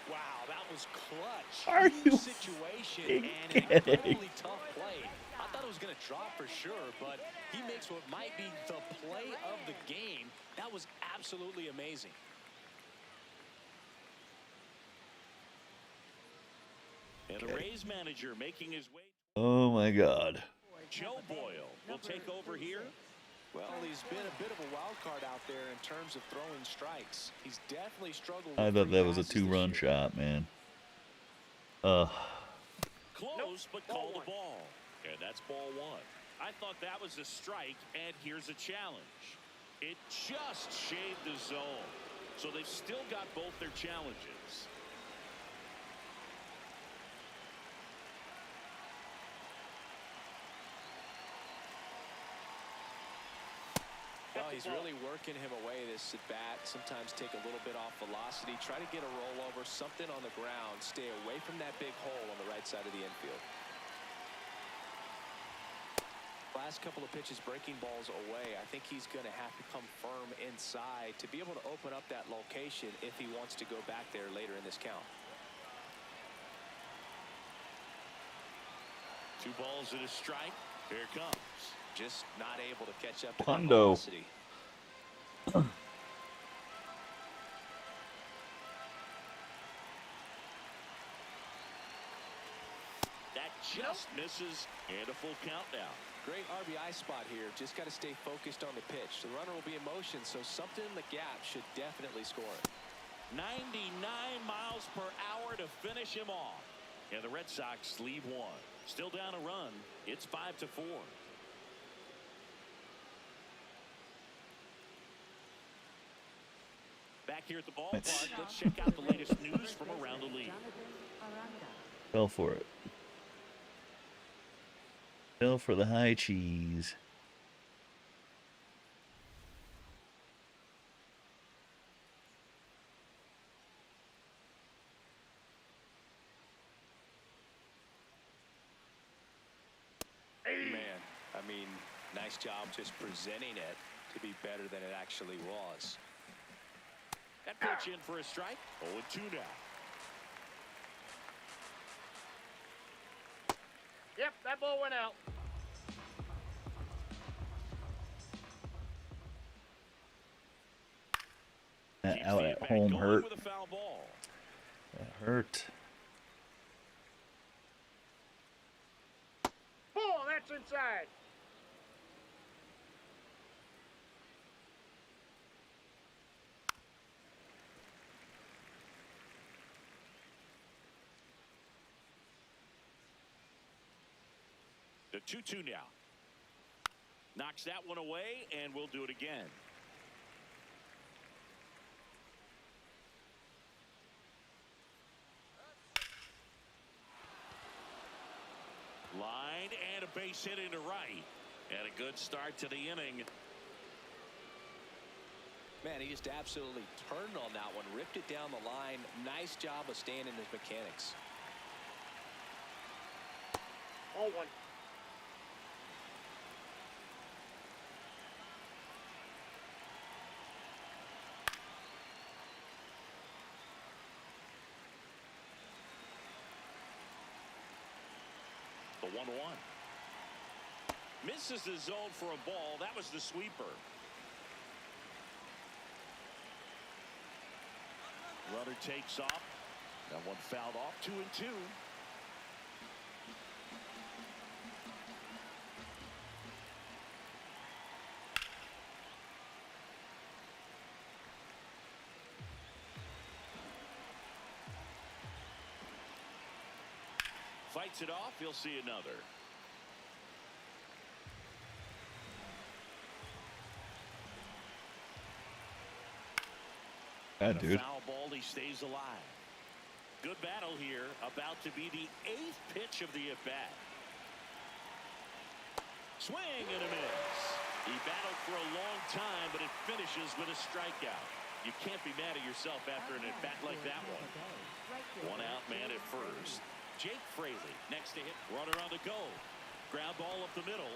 Speaker 3: Wow, that was clutch.
Speaker 1: Are
Speaker 3: Huge
Speaker 1: you
Speaker 3: situation
Speaker 1: kidding?
Speaker 3: and an incredibly tough play. I thought it was going to drop for sure, but he makes what might be the play of the game. That was absolutely amazing.
Speaker 2: And the Rays manager making his way.
Speaker 1: Oh my God.
Speaker 2: Joe Boyle will take over here.
Speaker 3: Well, he's been a bit of a wild card out there in terms of throwing strikes. He's definitely struggled with
Speaker 1: I thought
Speaker 3: free
Speaker 1: that was a
Speaker 3: passes this
Speaker 1: two-run
Speaker 3: year.
Speaker 1: shot, man.
Speaker 2: Close, but
Speaker 4: Ball
Speaker 2: call the
Speaker 4: 1.
Speaker 2: ball. And that's ball 1. I thought that was a strike, and here's a challenge. It just shaved the zone. So they've still got both their challenges.
Speaker 3: Well, he's really working him away this at bat. Sometimes take a little bit off velocity. Try to get a rollover, something on the ground. Stay away from that big hole on the right side of the infield. last couple of pitches breaking balls away. I think he's going to have to come firm inside to be able to open up that location if he wants to go back there later in this count.
Speaker 2: 2 balls and a strike. Here it comes.
Speaker 3: Just not able to catch up to that
Speaker 1: Pondo.
Speaker 3: velocity.
Speaker 2: That just misses, and a full count now.
Speaker 3: Great RBI spot here. Just got to stay focused on the pitch. The runner will be in motion, so something in the gap should definitely score it.
Speaker 2: 99 miles per hour to finish him off. And the Red Sox leave 1. Still down a run. It's 5-4. Back here at the ballpark, let's check out the latest news from around the league.
Speaker 1: Fell for it. Fell for the high cheese.
Speaker 3: Man, I mean, nice job just presenting it to be better than it actually was.
Speaker 2: That pitch in for a strike. 0-2 now.
Speaker 4: Yep, that ball went out.
Speaker 1: That
Speaker 2: Keeps
Speaker 1: out
Speaker 2: the
Speaker 1: at
Speaker 2: at-bat
Speaker 1: home
Speaker 2: going
Speaker 1: hurt.
Speaker 2: with a foul ball.
Speaker 1: That hurt.
Speaker 4: Ball, that's inside.
Speaker 2: The 2-2 now. Knocks that one away, and we'll do it again. Line and a base hit into right. And a good start to the inning.
Speaker 3: Man, he just absolutely turned on that one, ripped it down the line. Nice job of staying in his mechanics.
Speaker 4: Oh, one.
Speaker 2: The 1-1. Misses the zone for a ball. That was the sweeper. Runner takes off. That one fouled off. 2-2. Fights it off. He'll see another.
Speaker 1: God,
Speaker 2: And a
Speaker 1: dude.
Speaker 2: foul ball. He stays alive. Good battle here. About to be the 8th pitch of the at-bat. Swing and a miss. He battled for a long time, but it finishes with a strikeout. You can't be mad at yourself after an at-bat like that one. 1 out, man at first. Jake Fraley next to hit. Runner on the go. Ground ball up the middle.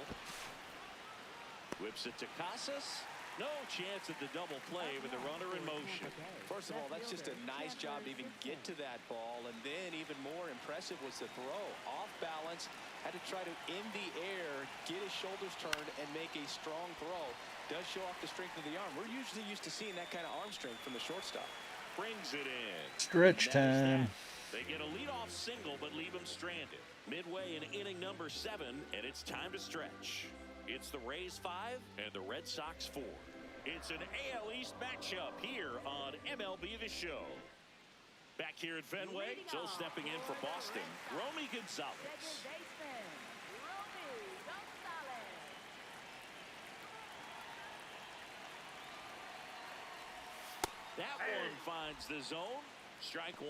Speaker 2: Whips it to Casas. No chance at the double play with the runner in motion.
Speaker 3: First of all, that's just a nice job to even get to that ball. And then even more impressive was the throw. Off balance, had to try to in the air, get his shoulders turned, and make a strong throw. Does show off the strength of the arm. We're usually used to seeing that kind of arm strength from the shortstop.
Speaker 2: Brings it in.
Speaker 1: Stretch
Speaker 2: And that is
Speaker 1: time.
Speaker 2: that. They get a leadoff single, but leave him stranded. Midway in inning number 7, and it's time to stretch. It's the Rays 5 and the Red Sox 4. It's an AL East matchup here on MLB The Show. Back here at Fenway, still stepping in for Boston, Romy Gonzalez.
Speaker 5: Second baseman, Romy Gonzalez.
Speaker 2: That one finds the zone. Strike 1.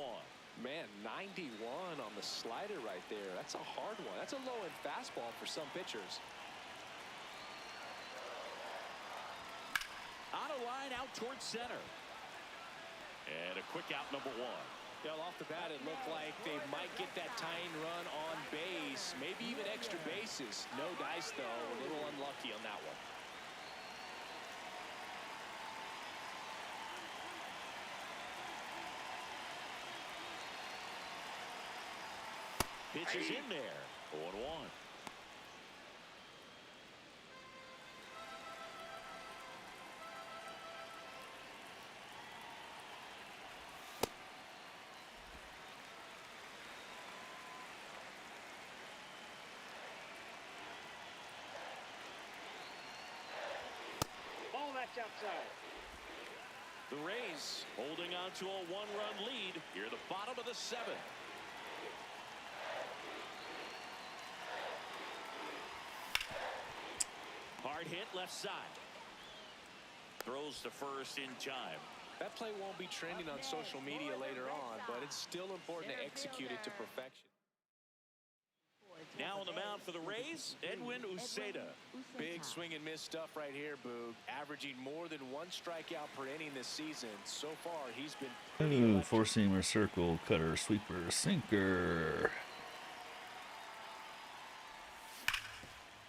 Speaker 3: Man, 91 on the slider right there. That's a hard one. That's a low-end fastball for some pitchers.
Speaker 2: On a line out towards center. And a quick out number 1.
Speaker 3: Well, off the bat, it looked like they might get that tying run on base, maybe even extra bases. No dice, though. A little unlucky on that one.
Speaker 2: Pitch is in there. 0-1.
Speaker 4: Ball that's outside.
Speaker 2: The Rays holding on to a one-run lead here at the bottom of the 7th. Hard hit left side. Throws to first in time.
Speaker 3: That play won't be trending on social media later on, but it's still important to execute it to perfection.
Speaker 2: Now on the mound for the Rays, Edwin Uceda.
Speaker 3: Big swing and miss stuff right here, Boog. Averaging more than 1 strikeout per inning this season. So far, he's been pretty
Speaker 1: Ooh,
Speaker 3: electric.
Speaker 1: four-seamer, circle, cutter, sweeper, sinker.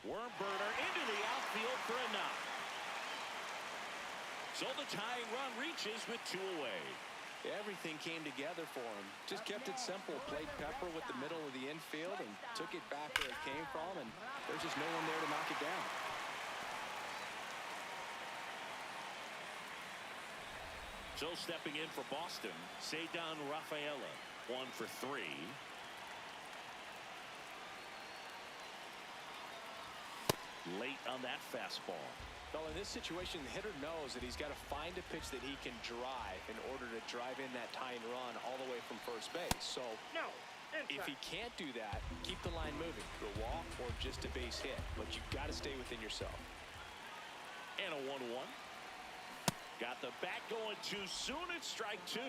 Speaker 2: Worm burner into the outfield for a knock. So the tying run reaches with 2 away.
Speaker 3: Everything came together for him. Just kept it simple. Played pepper with the middle of the infield and took it back where it came from, and there's just no one there to knock it down.
Speaker 2: So stepping in for Boston, Cedar Rafaela, 1 for 3. Late on that fastball.
Speaker 3: Well, in this situation, the hitter knows that he's got to find a pitch that he can drive in order to drive in that tying run all the way from first base. So
Speaker 4: No.
Speaker 3: if he can't do that, keep the line moving to a walk or just a base hit. But you've got to stay within yourself.
Speaker 2: And a 1-1. Got the bat going too soon. It's strike 2.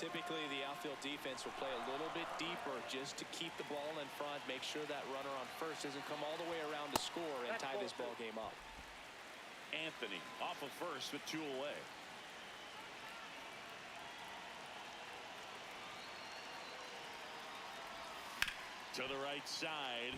Speaker 3: Typically, the outfield defense will play a little bit deeper just to keep the ball in front, make sure that runner on first doesn't come all the way around to score and tie this ball game up.
Speaker 2: Anthony off of first with 2 away. To the right side.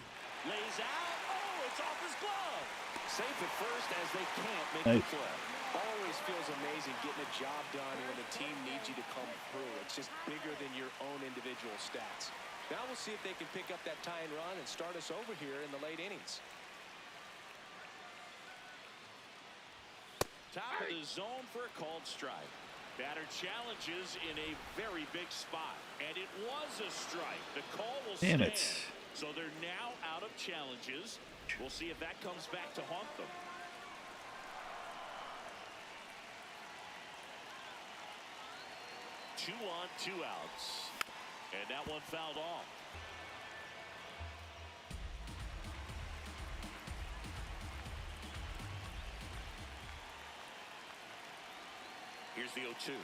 Speaker 2: Lays out. Oh, it's off his glove. Safe at first as they can't make the play.
Speaker 3: Always feels amazing getting a job done when the team needs you to come through. It's just bigger than your own individual stats. Now we'll see if they can pick up that tying run and start us over here in the late innings.
Speaker 2: Top of the zone for a called strike. Batter challenges in a very big spot. And it was a strike. The call will
Speaker 1: Damn
Speaker 2: stand.
Speaker 1: it.
Speaker 2: So they're now out of challenges. We'll see if that comes back to haunt them. Two on, 2 outs. And that one fouled off. Here's the 0-2.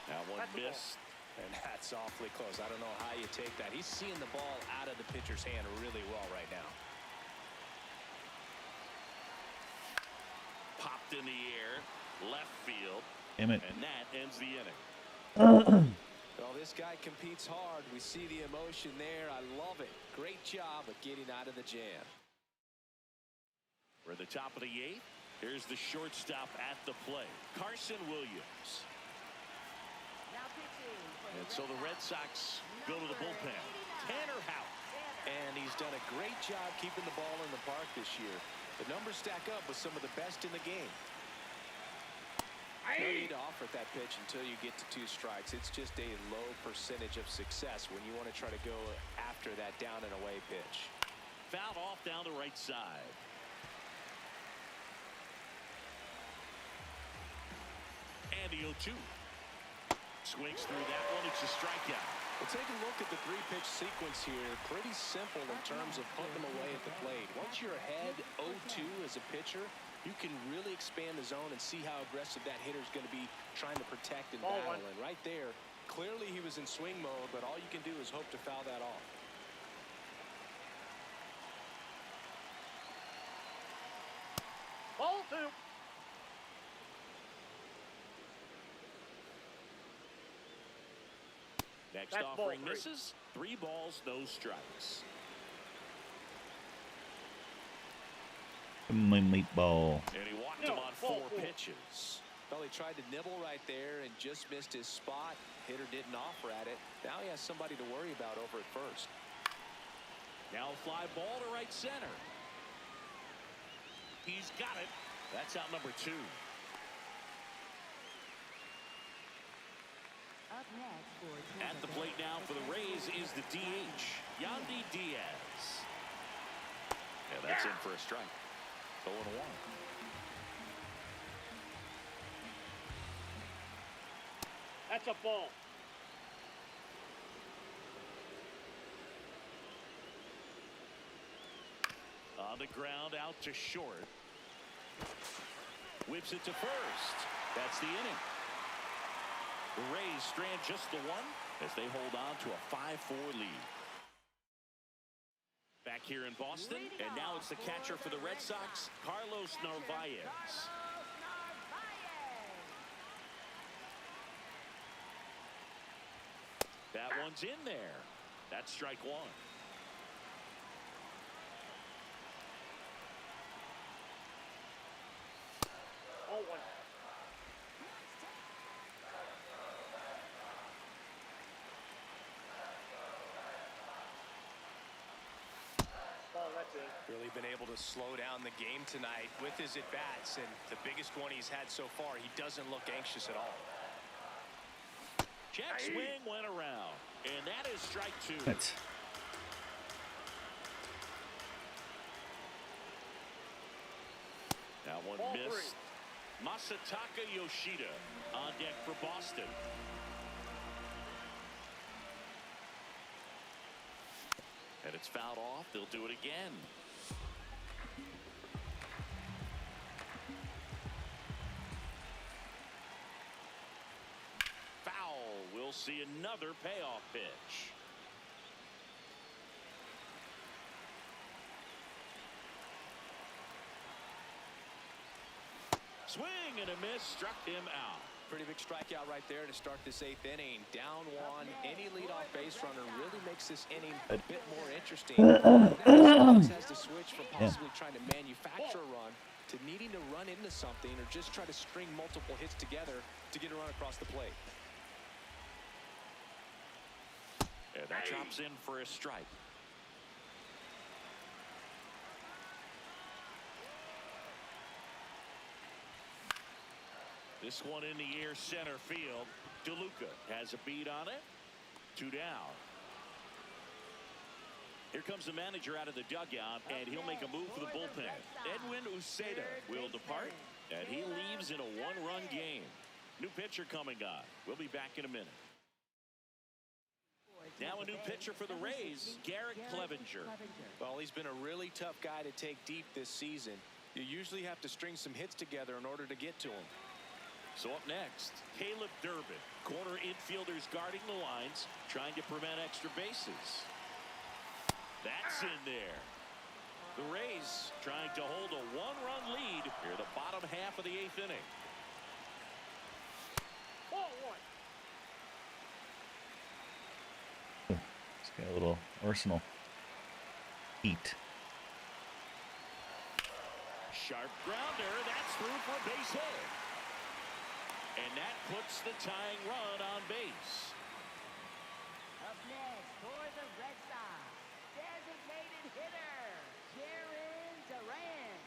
Speaker 2: That one
Speaker 4: That's a ball.
Speaker 2: missed.
Speaker 3: And that's awfully close. I don't know how you take that. He's seeing the ball out of the pitcher's hand really well right now.
Speaker 2: Popped in the air. Left field.
Speaker 1: Damn it.
Speaker 2: And that ends the inning.
Speaker 3: Well, this guy competes hard. We see the emotion there. I love it. Great job of getting out of the jam.
Speaker 2: We're at the top of the 8th. Here's the shortstop at the plate, Carson Williams.
Speaker 5: Now pitching for
Speaker 2: And so the Red Sox go to the bullpen. Tanner Houck.
Speaker 3: And he's done a great job keeping the ball in the park this year. The numbers stack up with some of the best in the game. No need to offer at that pitch until you get to 2 strikes. It's just a low percentage of success when you want to try to go after that down and away pitch.
Speaker 2: Fouled off down the right side. And the 0-2. Swings through that one. It's a strikeout.
Speaker 3: We'll take a look at the 3-pitch sequence here. Pretty simple in terms of putting them away at the plate. Once you're ahead 0-2 as a pitcher, you can really expand the zone and see how aggressive that hitter is going to be trying to protect and
Speaker 4: Ball
Speaker 3: battle.
Speaker 4: one.
Speaker 3: And right there, clearly he was in swing mode, but all you can do is hope to foul that off.
Speaker 4: Ball 2.
Speaker 2: Next
Speaker 4: That's ball
Speaker 2: offering
Speaker 4: three.
Speaker 2: misses. 3 balls, no strikes.
Speaker 1: My meatball.
Speaker 2: And he walked
Speaker 4: No,
Speaker 2: him on
Speaker 4: ball
Speaker 2: 4
Speaker 4: four.
Speaker 2: pitches.
Speaker 3: Well, he tried to nibble right there and just missed his spot. Hitter didn't offer at it. Now he has somebody to worry about over at first.
Speaker 2: Now a fly ball to right center. He's got it. That's out number 2.
Speaker 5: Up next for
Speaker 2: At the plate now for the Rays is the DH, Yandy Diaz. Yeah, that's in for a strike. 0-1.
Speaker 4: That's a ball.
Speaker 2: On the ground, out to short. Whips it to first. That's the inning. The Rays strand just the 1 as they hold on to a 5-4 lead. Back here in Boston, and now it's the catcher for the Red Sox, Carlos Narvaez. That one's in there. That's strike 1.
Speaker 4: Oh, one. Ball, that's it.
Speaker 3: Really been able to slow down the game tonight with his at-bats, and the biggest one he's had so far, he doesn't look anxious at all.
Speaker 2: Check swing went around, and that is strike 2.
Speaker 1: That's
Speaker 2: That one
Speaker 4: Ball
Speaker 2: missed. Masataka Yoshida on deck for Boston. And it's fouled off. They'll do it again. Foul. We'll see another payoff pitch. Swing and a miss, struck him out.
Speaker 3: Pretty big strikeout right there to start this 8th inning. Down 1, any leadoff base runner really makes this inning a bit more interesting. Now has to switch from possibly trying to manufacture a run to needing to run into something or just try to string multiple hits together to get a run across the plate.
Speaker 2: And that drops in for a strike. This one in the air center field. DeLuca has a beat on it. 2 down. Here comes the manager out of the dugout, and he'll make a move for the bullpen. Edwin Uceda will depart, and he leaves in a 1-run game. New pitcher coming on. We'll be back in a minute. Now a new pitcher for the Rays, Garrett Clevenger.
Speaker 3: Well, he's been a really tough guy to take deep this season. You usually have to string some hits together in order to get to him.
Speaker 2: So up next, Caleb Durbin, corner infielders guarding the lines, trying to prevent extra bases. That's in there. The Rays trying to hold a 1-run lead here the bottom half of the 8th inning.
Speaker 4: Ball, one.
Speaker 1: it's got a little arsenal. Heat.
Speaker 2: Sharp grounder, that's through for a base hit. And that puts the tying run on base.
Speaker 5: Up next for the Red Sox, designated hitter, Jaron Duran.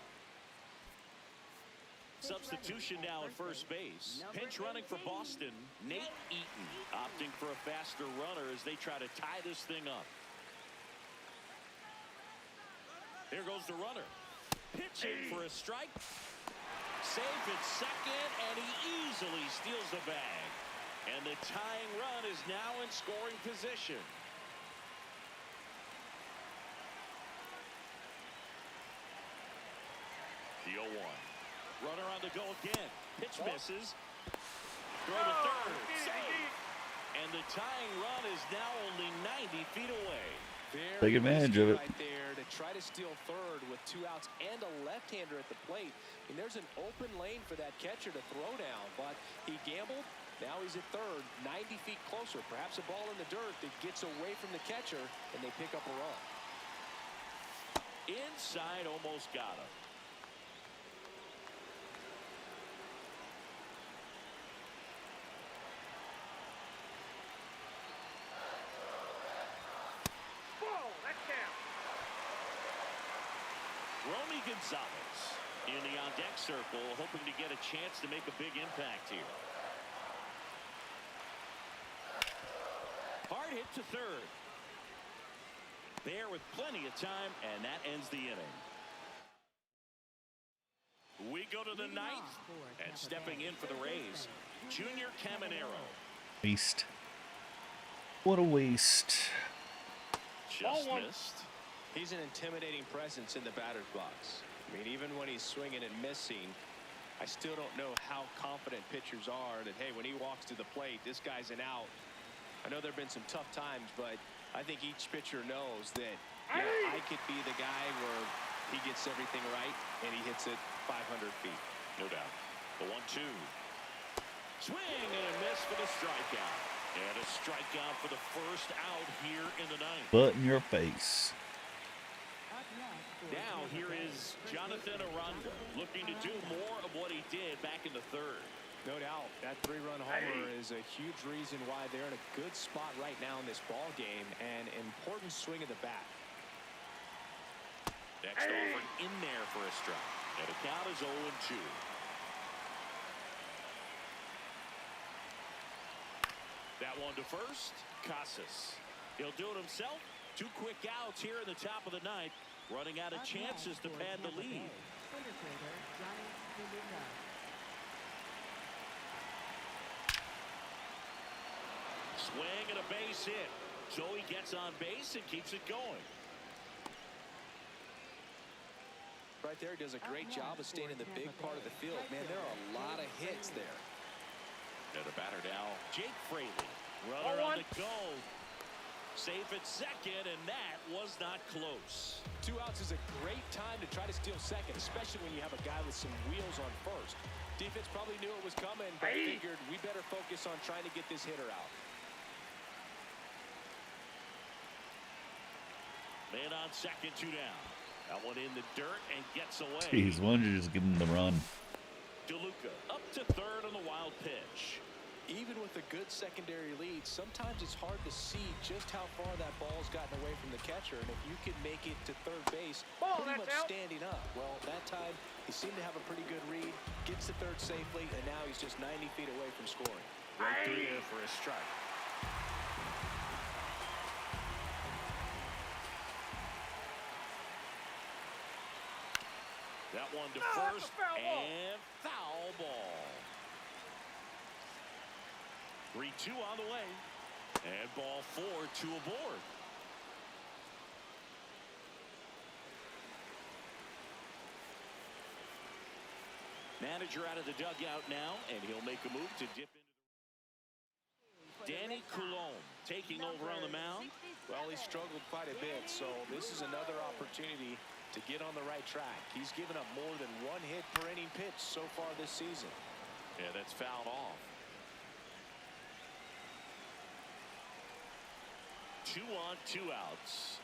Speaker 2: Substitution now at first base. Pinch running for Boston, Nate Eaton opting for a faster runner as they try to tie this thing up. There goes the runner. Pitching for a strike. Safe at second, and he easily steals the bag. And the tying run is now in scoring position. The 0-1. Runner on the go again. Pitch misses. Throw to third. Safe. And the tying run is now only 90 feet away.
Speaker 1: Take advantage of it.
Speaker 3: Right there to try to steal third with 2 outs and a left-hander at the plate. And there's an open lane for that catcher to throw down, but he gambled. Now he's at third, 90 feet closer. Perhaps a ball in the dirt that gets away from the catcher, and they pick up a run.
Speaker 2: Inside, almost got him.
Speaker 4: Ball, that's down.
Speaker 2: Romy Gonzalez in the on-deck circle, hoping to get a chance to make a big impact here. Hard hit to third. There with plenty of time, and that ends the inning. We go to the ninth, and stepping in for the Rays, Junior Caminero.
Speaker 1: Waste. What a waste.
Speaker 2: Just
Speaker 4: Ball one.
Speaker 2: missed.
Speaker 3: He's an intimidating presence in the batter's box. I mean, even when he's swinging and missing, I still don't know how confident pitchers are that, hey, when he walks to the plate, this guy's an out. I know there have been some tough times, but I think each pitcher knows that I could be the guy where he gets everything right and he hits it 500 feet.
Speaker 2: No doubt. The 1-2. Swing and a miss for the strikeout. And a strikeout for the first out here in the ninth.
Speaker 1: Butt in your face.
Speaker 2: Now here is Jonathan Aranda looking to do more of what he did back in the third.
Speaker 3: No doubt. That three-run homer is a huge reason why they're in a good spot right now in this ball game, and important swing of the bat.
Speaker 2: Next offered in there for a strike. And the count is 0-2. That one to first. Casas. He'll do it himself. 2 quick outs here in the top of the ninth. Running out of chances to pad the lead. Swing and a base hit. So he gets on base and keeps it going.
Speaker 3: Right there, does a great job of staying in the big part of the field. Man, there are a lot of hits there.
Speaker 2: And the batter now, Jake Fraley. Runner on the go. Safe at second, and that was not close.
Speaker 3: 2 outs is a great time to try to steal second, especially when you have a guy with some wheels on first. Defense probably knew it was coming, but figured we better focus on trying to get this hitter out.
Speaker 2: Man on second, 2 down. That one in the dirt and gets away.
Speaker 1: Jeez, why don't you just give him the run?
Speaker 2: DeLuca up to third on the wild pitch.
Speaker 3: Even with a good secondary lead, sometimes it's hard to see just how far that ball's gotten away from the catcher. And if you can make it to third base, pretty much standing up. Well, that time, he seemed to have a pretty good read, gets to third safely, and now he's just 90 feet away from scoring.
Speaker 2: Right through there for a strike. That one to first, and foul ball. 3-2 on the way. And ball 4, 2 aboard. Manager out of the dugout now, and he'll make a move to dip into the... Danny Coulombe taking over on the mound.
Speaker 3: Well, he struggled quite a bit, so this is another opportunity to get on the right track. He's given up more than 1 hit per inning pitch so far this season.
Speaker 2: Yeah, that's fouled off. 2 on, 2 outs.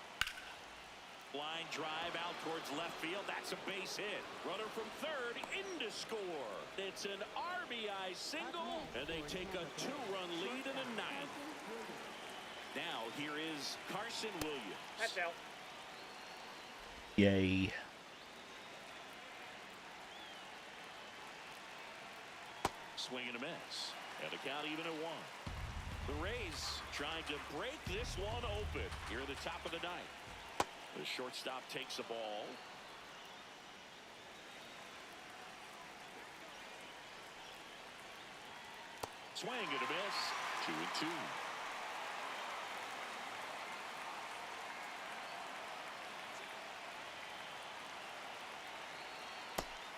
Speaker 2: Line drive out towards left field. That's a base hit. Runner from third in to score. It's an RBI single, and they take a 2-run lead in the ninth. Now here is Carson Williams.
Speaker 4: That's out.
Speaker 1: Yay.
Speaker 2: Swing and a miss. And the count even at 1. The Rays trying to break this one open here at the top of the ninth. The shortstop takes the ball. Swing and a miss. 2-2.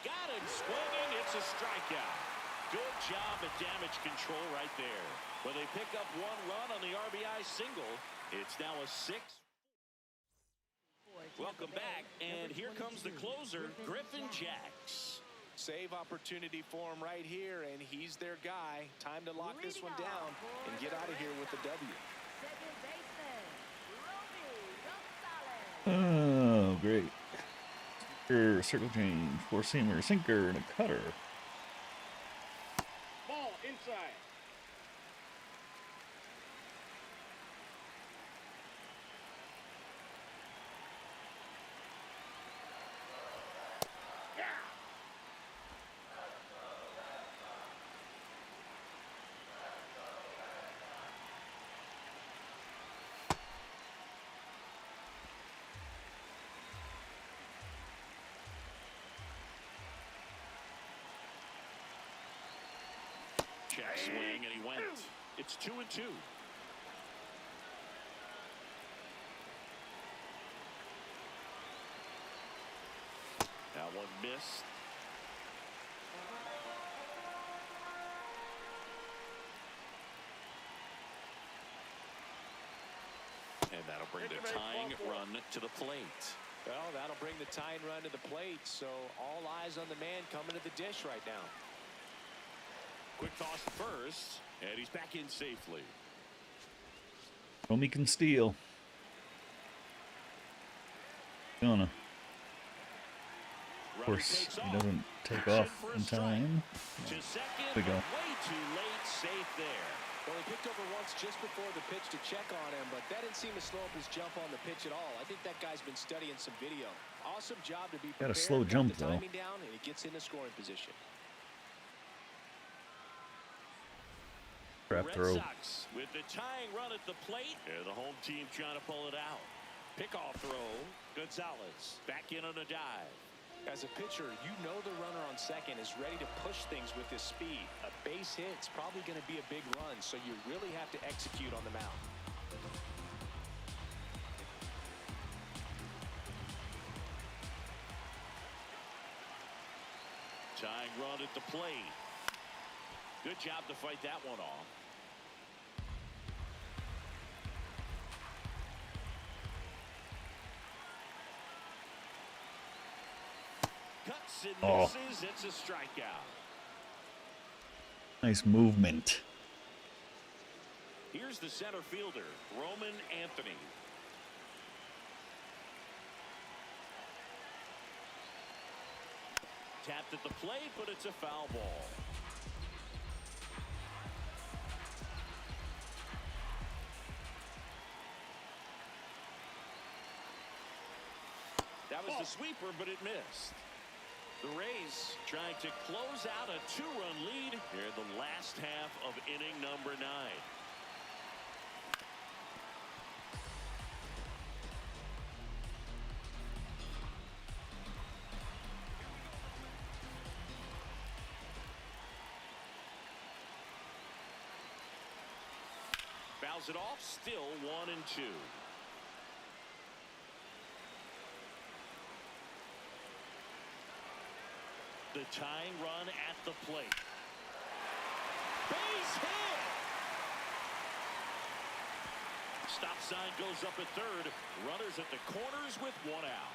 Speaker 2: Got him swinging. It's a strikeout. Good job at damage control right there. When they pick up 1 run on the RBI single, it's now a 6. Welcome back, and here comes the closer, Griffin Jacks.
Speaker 3: Save opportunity for him right here, and he's their guy. Time to lock this one down and get out of here with the W.
Speaker 5: Second baseman, Romy Gonzalez.
Speaker 1: Oh, great. Sinker, circle change, four-seamer, sinker, and a cutter.
Speaker 4: Ball inside.
Speaker 2: Check swing, and he went. It's 2-2. That one missed. And that'll bring the tying run to the plate.
Speaker 3: Well, that'll bring the tying run to the plate, so all eyes on the man coming to the dish right now.
Speaker 2: Quick toss to first, and he's back in safely.
Speaker 1: Romy can steal. Gonna. Of course, he doesn't take off in time.
Speaker 2: To second,
Speaker 1: We go.
Speaker 2: way too late, safe there.
Speaker 3: Well, he picked over once just before the pitch to check on him, but that didn't seem to slow up his jump on the pitch at all. I think that guy's been studying some video. Awesome job to be
Speaker 1: Got a
Speaker 3: prepared,
Speaker 1: slow
Speaker 3: got
Speaker 1: jump,
Speaker 3: the
Speaker 1: though.
Speaker 3: timing down, and he gets in the scoring position.
Speaker 1: Crap
Speaker 2: Red
Speaker 1: throw.
Speaker 2: Sox with the tying run at the plate. And the home team trying to pull it out. Pickoff throw. Gonzalez back in on a dive.
Speaker 3: As a pitcher, you know the runner on second is ready to push things with his speed. A base hit's probably going to be a big run, so you really have to execute on the mound.
Speaker 2: Tying run at the plate. Good job to fight that one off. Cuts and misses. It's a strikeout.
Speaker 1: Nice movement.
Speaker 2: Here's the center fielder, Roman Anthony. Tapped at the plate, but it's a foul ball. That was the sweeper, but it missed. The Rays trying to close out a two-run lead here in the last half of inning number 9. Fouls it off, still 1-2. The tying run at the plate. Base hit! Stop sign goes up at third. Runners at the corners with 1 out.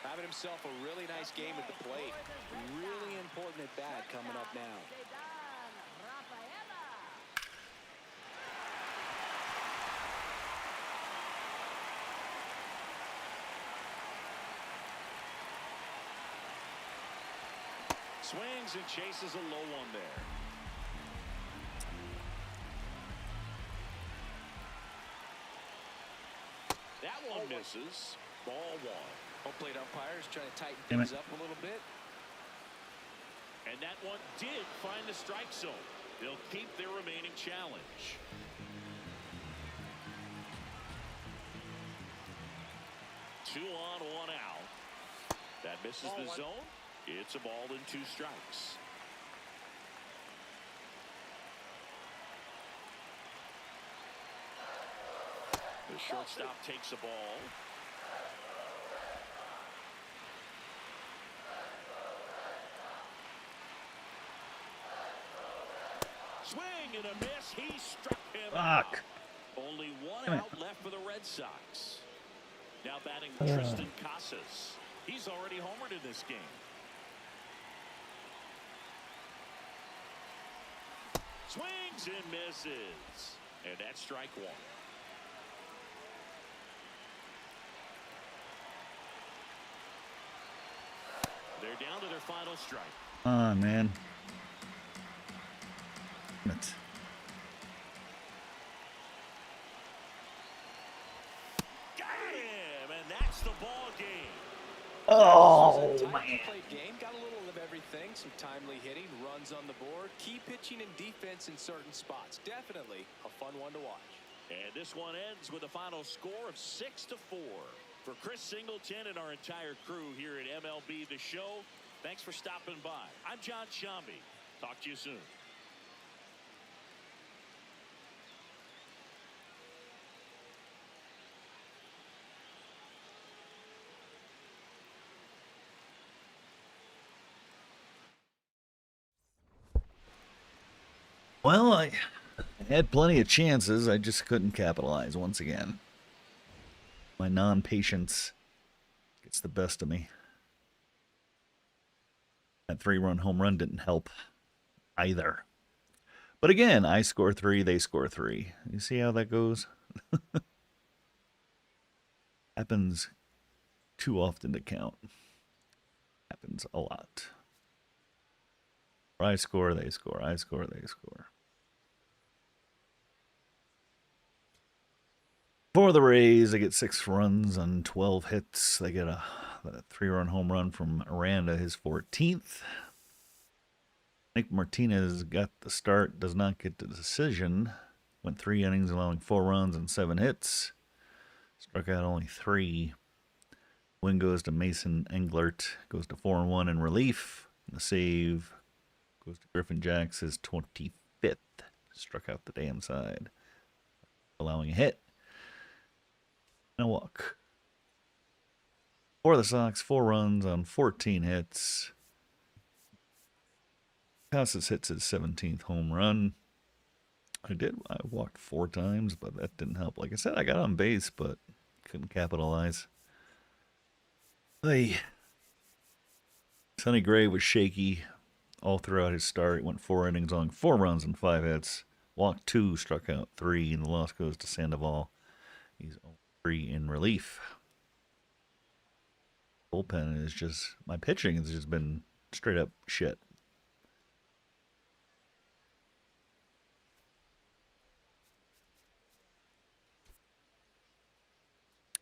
Speaker 3: Having himself a really nice game at the plate. Really important at bat coming up now.
Speaker 2: Swings and chases a low one there. That one misses. Ball 1.
Speaker 3: Home plate umpires trying to tighten
Speaker 1: Damn
Speaker 3: things
Speaker 1: it.
Speaker 3: up a little bit.
Speaker 2: And that one did find the strike zone. They'll keep their remaining challenge. Two on, 1 out. That misses the zone. It's a ball and 2 strikes. The shortstop takes a ball. Swing and a miss. He struck him out.
Speaker 1: Fuck.
Speaker 2: Only 1
Speaker 1: Come on.
Speaker 2: out left for the Red Sox. Now batting Tristan Casas. He's already homered in this game. Swings and misses. And that's strike one. They're down to their final strike.
Speaker 1: Ah, man. Damn it.
Speaker 2: Got him, and that's the ball game.
Speaker 1: Oh,
Speaker 3: This was a
Speaker 1: man.
Speaker 3: tightly played game. Got a little of everything. Some timely hitting, runs on the board, key pitching and defense in certain spots. Definitely a fun one to watch.
Speaker 2: And this one ends with a final score of 6-4. For Chris Singleton and our entire crew here at MLB The Show, thanks for stopping by. I'm John Shambi. Talk to you soon.
Speaker 1: Well, I had plenty of chances. I just couldn't capitalize once again. My non-patience gets the best of me. That 3-run home run didn't help either. But again, I score 3, they score 3. You see how that goes? Happens too often to count. Happens a lot. I score, they score. I score, they score. For the Rays, they get 6 runs on 12 hits. They get a 3-run home run from Aranda, his 14th. Nick Martinez got the start, does not get the decision. Went 3 innings, allowing 4 runs and 7 hits. Struck out only 3. Win goes to Mason Englert. Goes to 4-1 in relief. And the save goes to Griffin Jacks, his 25th. Struck out the damn side, allowing a hit and a walk. For the Sox, 4 runs on 14 hits. Casas hits his 17th home run. I walked 4 times, but that didn't help. Like I said, I got on base, but couldn't capitalize. Hey. Sonny Gray was shaky all throughout his start. He went 4 innings on 4 runs and 5 hits. Walked 2, struck out 3, and the loss goes to Sandoval. He's 3 in relief. Bullpen is just, my pitching has just been straight up shit.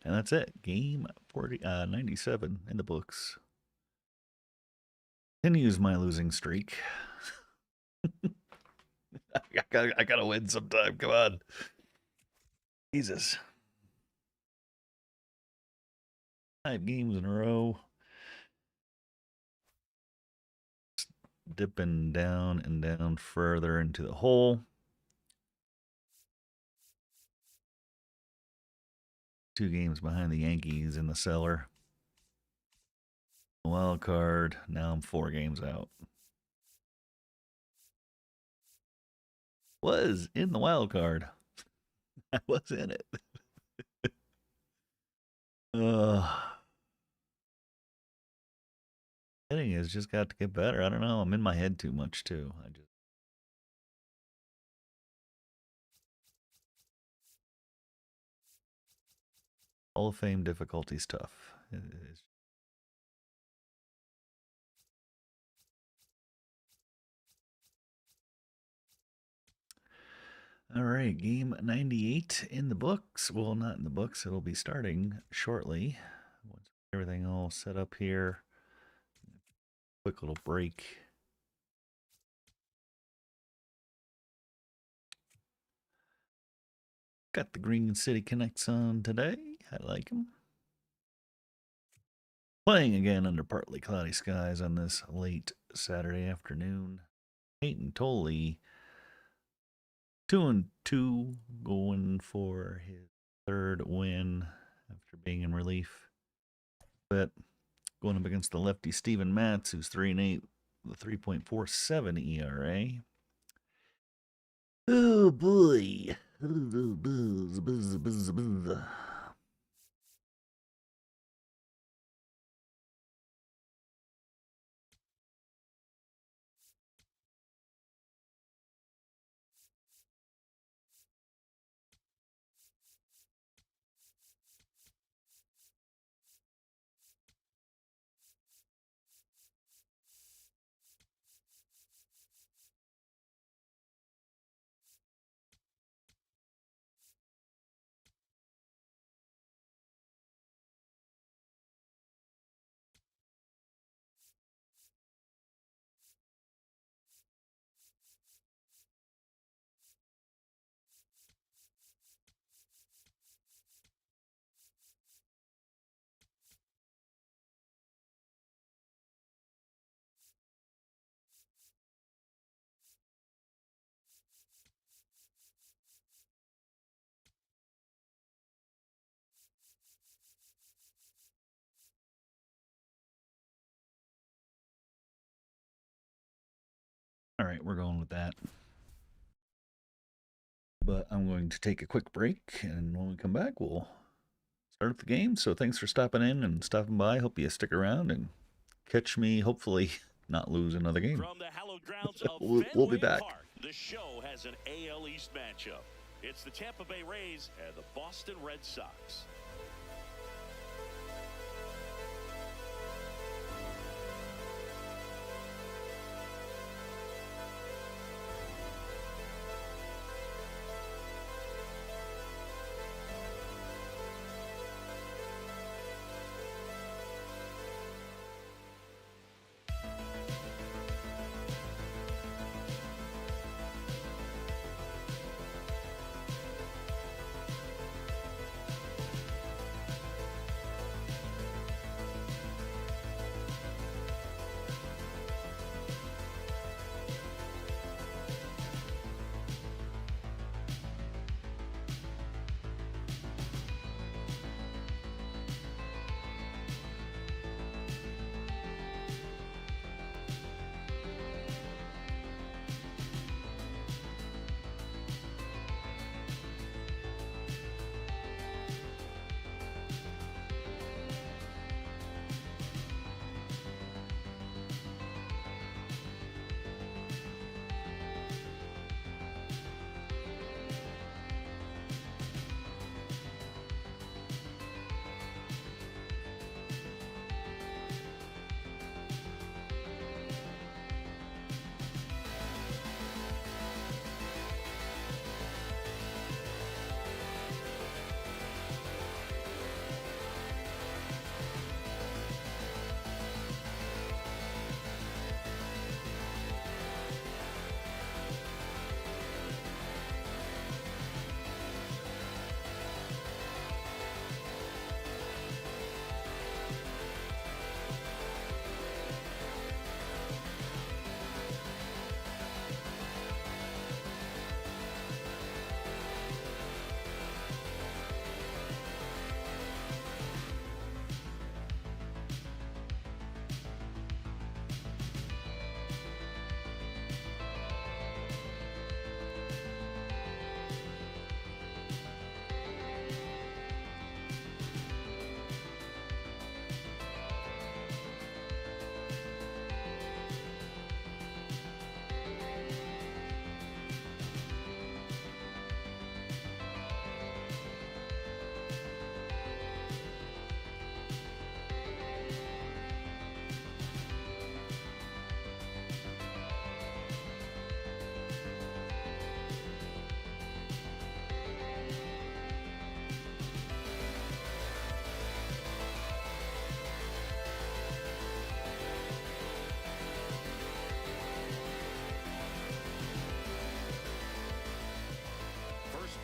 Speaker 1: And that's it. Game 97 in the books. Continues my losing streak. I gotta win sometime. Come on. Jesus. 5 games in a row. Dipping down and down further into the hole. 2 games behind the Yankees in the cellar. Wild card. Now I'm 4 games out. Was in the wild card. I was in it. Hitting has just got to get better. I don't know. I'm in my head too much too. Hall of Fame difficulty's tough. It is. All right, game 98 in the books. Well, not in the books. It'll be starting shortly. Once everything all set up here. Quick little break. Got the Green City Connects on today. I like them. Playing again under partly cloudy skies on this late Saturday afternoon. Peyton Tolley, 2-2, going for his 3rd win after being in relief. But going up against the lefty Steven Matz, who's 3-8 with a 3.47 ERA. Oh boy. we're going with that. But I'm going to take a quick break, and when we come back, we'll start the game. So thanks for stopping in and stopping by. Hope you stick around and catch me, hopefully not lose another game.
Speaker 2: From the hallowed grounds of
Speaker 1: We'll be back.
Speaker 2: Park, the show has an AL East matchup. It's the Tampa Bay Rays and the Boston Red Sox.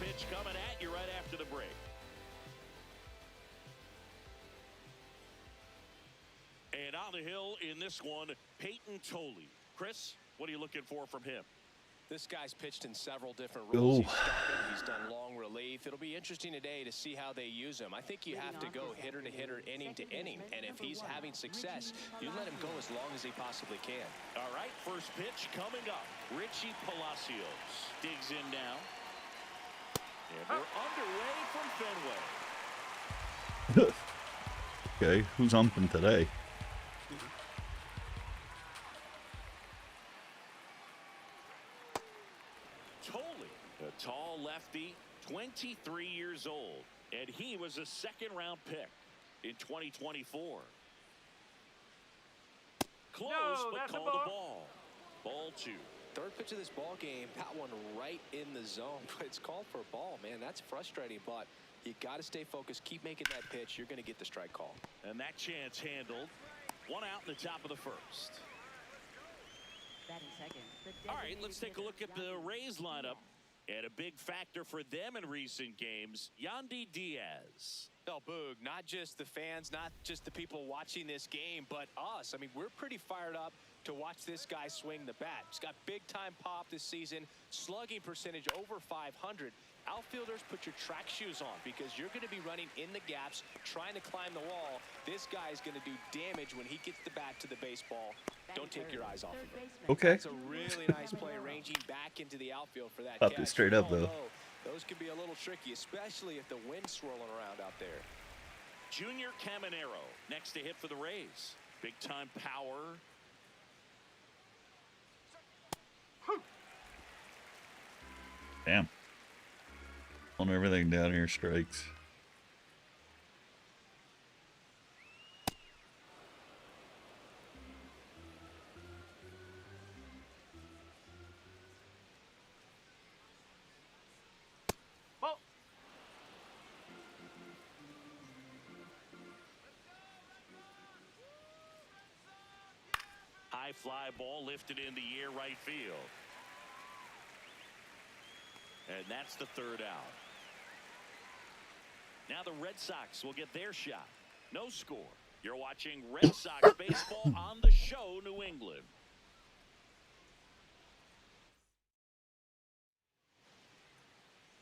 Speaker 2: Pitch coming at you right after the break. And on the hill in this one, Peyton Tolley. Chris, what are you looking for from him?
Speaker 3: This guy's pitched in several different roles. He's started, he's done long relief. It'll be interesting today to see how they use him. I think you have to go hitter to hitter, inning to inning. And if he's having success, you let him go as long as he possibly can.
Speaker 2: All right, first pitch coming up. Richie Palacios digs in now. And we're underway from Fenway.
Speaker 1: Okay, who's humping today?
Speaker 2: Tolley, a tall lefty, 23 years old, and he was a second-round pick in 2024. Close, but called the ball. Ball 2.
Speaker 3: Third pitch of this ball game, that one right in the zone, but it's called for a ball, man. That's frustrating, but you got to stay focused. Keep making that pitch. You're going to get the strike call.
Speaker 2: And that chance handled. One out in the top of the first. All right, let's take a look at the Rays lineup. And a big factor for them in recent games, Yandy Diaz.
Speaker 3: No, Boog, not just the fans, not just the people watching this game, but us. I mean, we're pretty fired up to watch this guy swing the bat. He's got big-time pop this season, slugging percentage over 500. Outfielders, put your track shoes on because you're going to be running in the gaps, trying to climb the wall. This guy is going to do damage when he gets the bat to the baseball. Don't take your eyes off of it.
Speaker 1: Okay.
Speaker 3: It's a really nice play ranging back into the outfield for that
Speaker 1: Popped
Speaker 3: catch.
Speaker 1: it straight up, though.
Speaker 3: Although those can be a little tricky, especially if the wind's swirling around out there.
Speaker 2: Junior Caminero next to hit for the Rays. Big time power.
Speaker 1: Damn. On everything down here strikes.
Speaker 4: Ball.
Speaker 2: High fly ball lifted in the air right field. And that's the third out. Now the Red Sox will get their shot. No score. You're watching Red Sox baseball on the show, New England.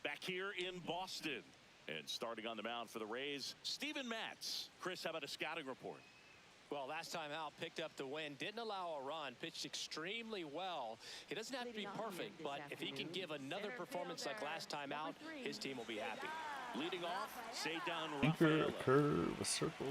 Speaker 2: Back here in Boston. And starting on the mound for the Rays, Steven Matz. Chris, how about a scouting report?
Speaker 3: Well, last time out, picked up the win, didn't allow a run, pitched extremely well. He doesn't have to be perfect, but if he can give another performance like last time out, his team will be happy.
Speaker 2: Leading off, Cedar
Speaker 1: Anchor, a
Speaker 2: Rafaela.
Speaker 1: curve, a circle.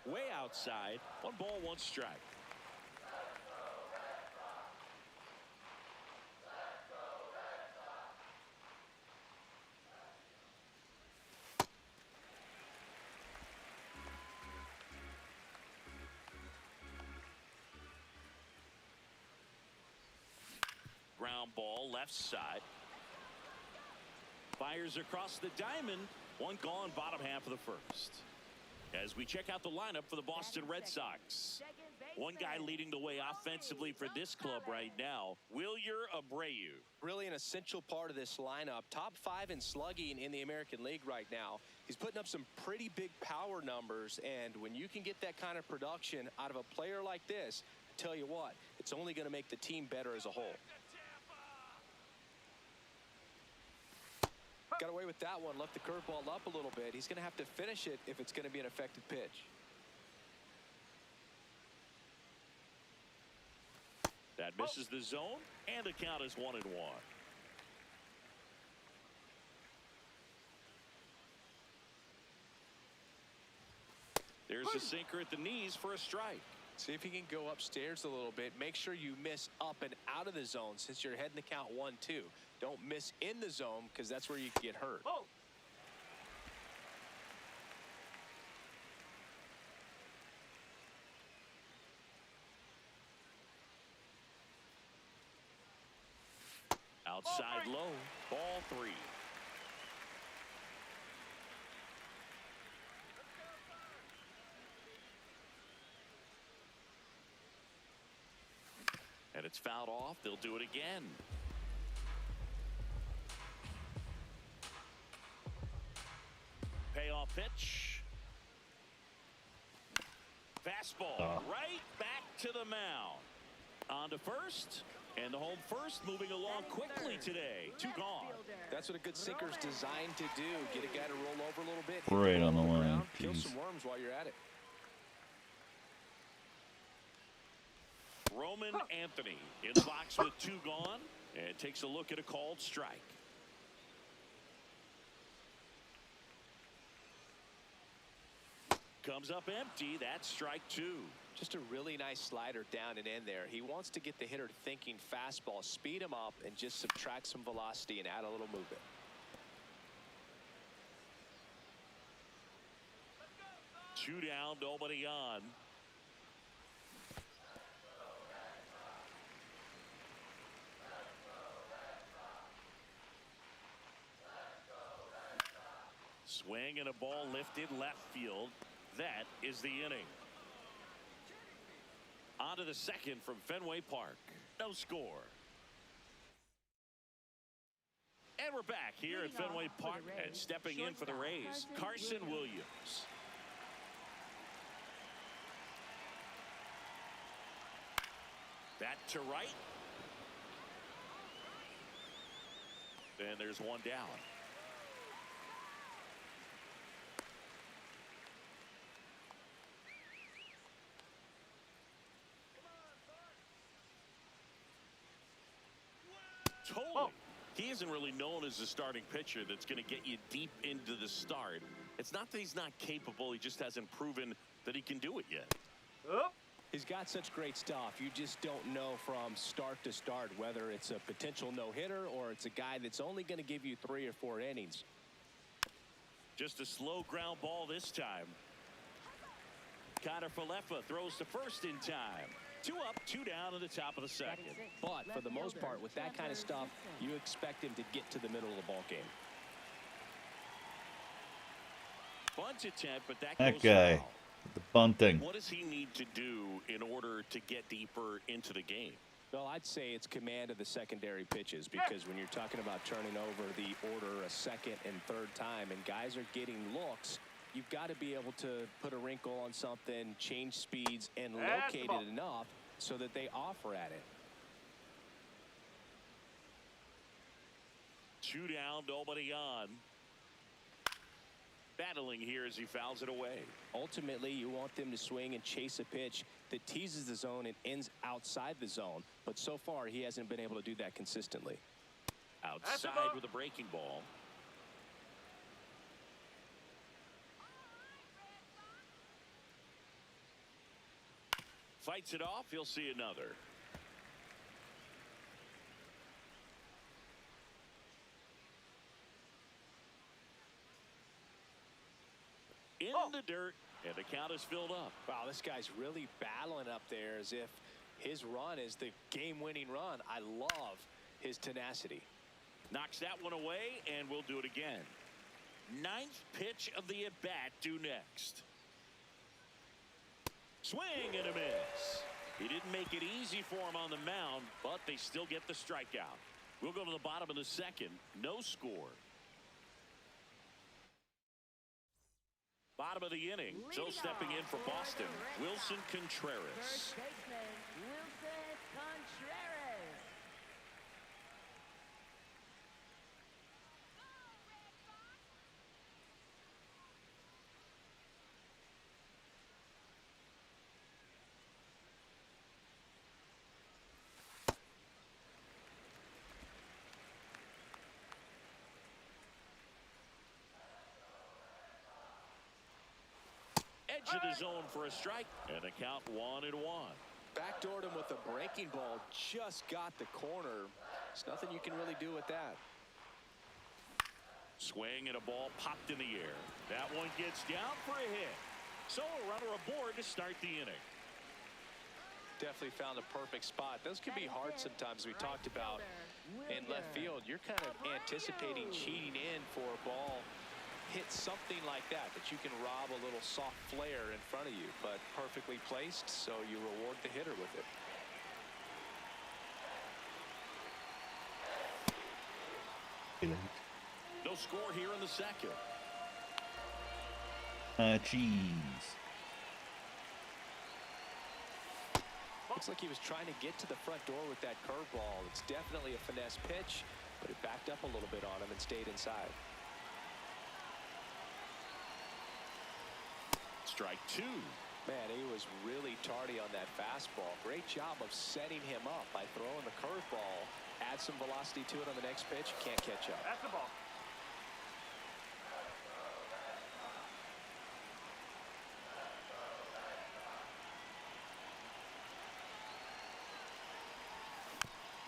Speaker 2: Way outside. 1 ball, 1 strike. Ground ball left side. Fires across the diamond. 1 gone, bottom half of the first. As we check out the lineup for the Boston Red Sox. One guy leading the way offensively for this club right now, Wilyer Abreu.
Speaker 3: Really an essential part of this lineup. Top 5 in slugging in the American League right now. He's putting up some pretty big power numbers, and when you can get that kind of production out of a player like this, I tell you what, it's only going to make the team better as a whole. Got away with that one, left the curveball up a little bit. He's going to have to finish it if it's going to be an effective pitch.
Speaker 2: That misses the zone, and the count is 1-1. There's a sinker at the knees for a strike.
Speaker 3: See if he can go upstairs a little bit. Make sure you miss up and out of the zone since you're heading the count 1-2. Don't miss in the zone because that's where you get hurt.
Speaker 4: Oh.
Speaker 2: Outside low, ball 3. And it's fouled off. They'll do it again. Payoff pitch. Fastball right back to the mound. On to first. And the home first moving along quickly today. 2 gone.
Speaker 3: That's what a good sinker's designed to do. Get a guy to roll over a little bit.
Speaker 1: Right on the line.
Speaker 3: Ground, kill
Speaker 1: Jeez.
Speaker 3: some worms while you're at it.
Speaker 2: Roman Anthony in the box with 2 gone. And takes a look at a called strike. Comes up empty. That's strike 2.
Speaker 3: Just a really nice slider down and in there. He wants to get the hitter thinking fastball, speed him up, and just subtract some velocity and add a little movement.
Speaker 2: Two down, nobody on. Swing and a ball lifted left field. That is the inning. On to the second from Fenway Park. No score. And we're back here at Fenway Park, and stepping in for the Rays, Carson Williams. That to right. And there's one down. Totally. He isn't really known as a starting pitcher that's going to get you deep into the start. It's not that he's not capable. He just hasn't proven that he can do it yet.
Speaker 4: Oh.
Speaker 3: He's got such great stuff. You just don't know from start to start whether it's a potential no-hitter or it's a guy that's only going to give you 3 or 4 innings.
Speaker 2: Just a slow ground ball this time. Falefa throws to first in time. 2 up, 2 down in the top of the second.
Speaker 3: But for the most part, with that kind of stuff, you expect him to get to the middle of the ball game.
Speaker 2: Bunt attempt, but that
Speaker 1: That
Speaker 2: goes
Speaker 1: guy.
Speaker 2: foul.
Speaker 1: The bunting.
Speaker 2: What does he need to do in order to get deeper into the game?
Speaker 3: Well, I'd say it's command of the secondary pitches, because when you're talking about turning over the order a second and third time and guys are getting looks, you've got to be able to put a wrinkle on something, change speeds, and locate it enough so that they offer at it.
Speaker 2: 2 down, nobody on. Battling here as he fouls it away.
Speaker 3: Ultimately, you want them to swing and chase a pitch that teases the zone and ends outside the zone. But so far, he hasn't been able to do that consistently.
Speaker 2: Outside with a breaking ball. Fights it off. He'll see another. In the dirt, and the count is filled up.
Speaker 3: Wow, this guy's really battling up there as if his run is the game-winning run. I love his tenacity.
Speaker 2: Knocks that one away, and we'll do it again. 9th pitch of the at-bat due next. Swing and a miss. He didn't make it easy for him on the mound, but they still get the strikeout. We'll go to the bottom of the second. No score. Bottom of the inning. So stepping in for Boston, Wilson Contreras.
Speaker 5: First baseman, Wilson Contreras.
Speaker 2: Edge of the zone for a strike, and the count 1-1.
Speaker 3: Backdoored him with a breaking ball. Just got the corner. There's nothing you can really do with that.
Speaker 2: Swing and a ball popped in the air. That one gets down for a hit. So a runner aboard to start the inning.
Speaker 3: Definitely found a perfect spot. Those can be hard sometimes. We talked about in left field. You're kind of anticipating cheating in for a ball. Hit something like that you can rob a little soft flare in front of you, but perfectly placed, so you reward the hitter with it.
Speaker 2: No score here in the second.
Speaker 1: Cheese.
Speaker 3: Looks like he was trying to get to the front door with that curveball. It's definitely a finesse pitch, but it backed up a little bit on him and stayed inside.
Speaker 2: Strike 2.
Speaker 3: Man, he was really tardy on that fastball. Great job of setting him up by throwing the curveball. Add some velocity to it on the next pitch. Can't catch up.
Speaker 4: That's the ball.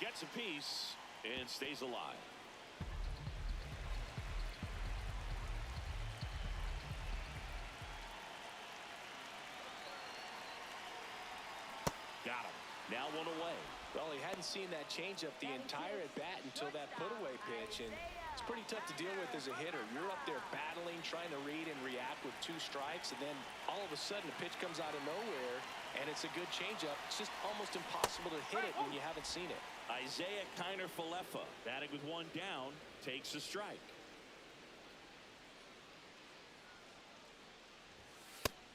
Speaker 2: Gets a piece and stays alive. Got him. Now 1 away.
Speaker 3: Well, he hadn't seen that changeup the entire at-bat until that put-away pitch, and it's pretty tough to deal with as a hitter. You're up there battling, trying to read and react with 2 strikes, and then all of a sudden a pitch comes out of nowhere, and it's a good changeup. It's just almost impossible to hit it when you haven't seen it.
Speaker 2: Isaiah Falefa, batting with 1 down, takes a strike.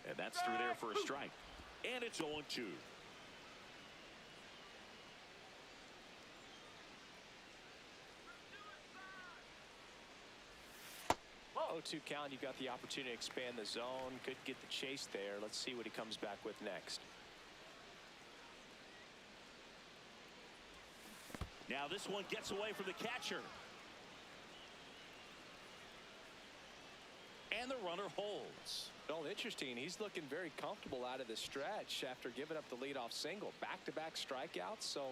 Speaker 2: And that's through there for a strike. And it's 0-2.
Speaker 3: 0-2 count. You've got the opportunity to expand the zone. Could get the chase there. Let's see what he comes back with next.
Speaker 2: Now this one gets away from the catcher. And the runner holds.
Speaker 3: Well, interesting. He's looking very comfortable out of the stretch after giving up the leadoff single. Back-to-back strikeouts, so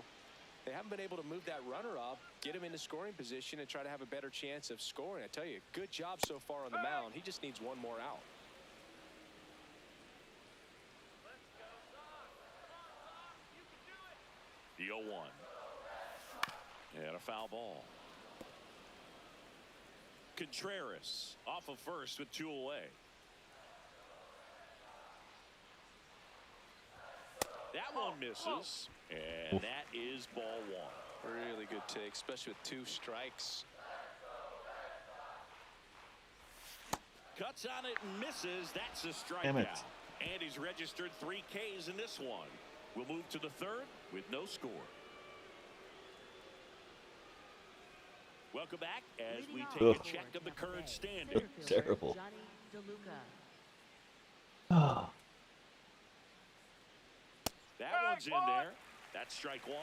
Speaker 3: they haven't been able to move that runner up, get him into scoring position, and try to have a better chance of scoring. I tell you, good job so far on the mound. He just needs one more out.
Speaker 2: The 0-1. And a foul ball. Contreras off of first with 2 away. That one misses. And that is ball 1.
Speaker 3: Really good take, especially with 2 strikes.
Speaker 2: Cuts on it and misses. That's a
Speaker 1: Damn it.
Speaker 2: strikeout. And he's registered 3 Ks in this one. We'll move to the 3rd with no score. Welcome back as we take
Speaker 1: Ugh.
Speaker 2: a check of the current standings.
Speaker 5: Center fielder,
Speaker 1: Terrible.
Speaker 5: Johnny DeLuca.
Speaker 1: Oh,
Speaker 2: That one's in there. That's strike 1.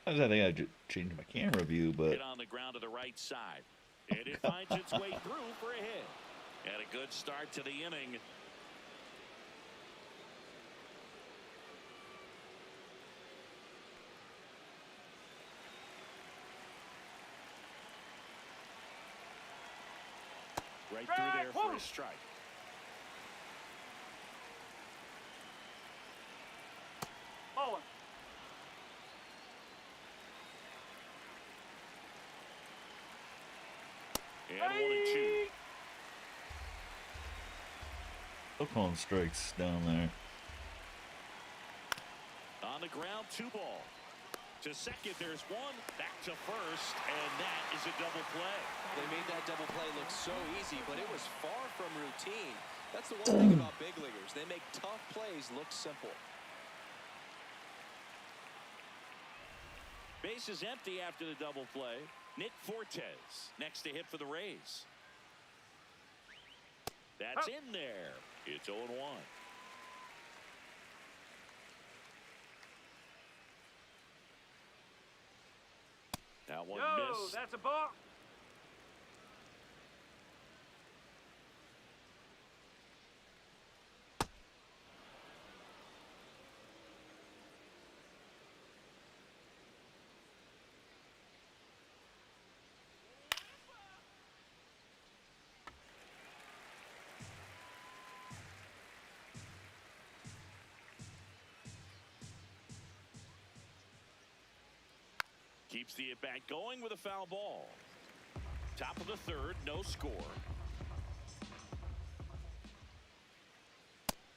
Speaker 1: I think I just changed my camera view, but
Speaker 2: Hit on the ground to the right side. And it finds its way through for a hit. And a good start to the inning. Right through there for a strike.
Speaker 4: Bowling.
Speaker 2: And 1-2.
Speaker 1: still calling strikes down there.
Speaker 2: On the ground, 2 ball. To second, there's 1. Back to first, and that is a double play.
Speaker 3: They made that double play look so easy, but it was far from routine. That's the one thing about big leaguers. They make tough plays look simple.
Speaker 2: Base is empty after the double play. Nick Fortes next to hit for the Rays. That's in there. It's 0-1. That one missed.
Speaker 4: That's a ball.
Speaker 2: Keeps the at-bat going with a foul ball. Top of the 3rd, no score.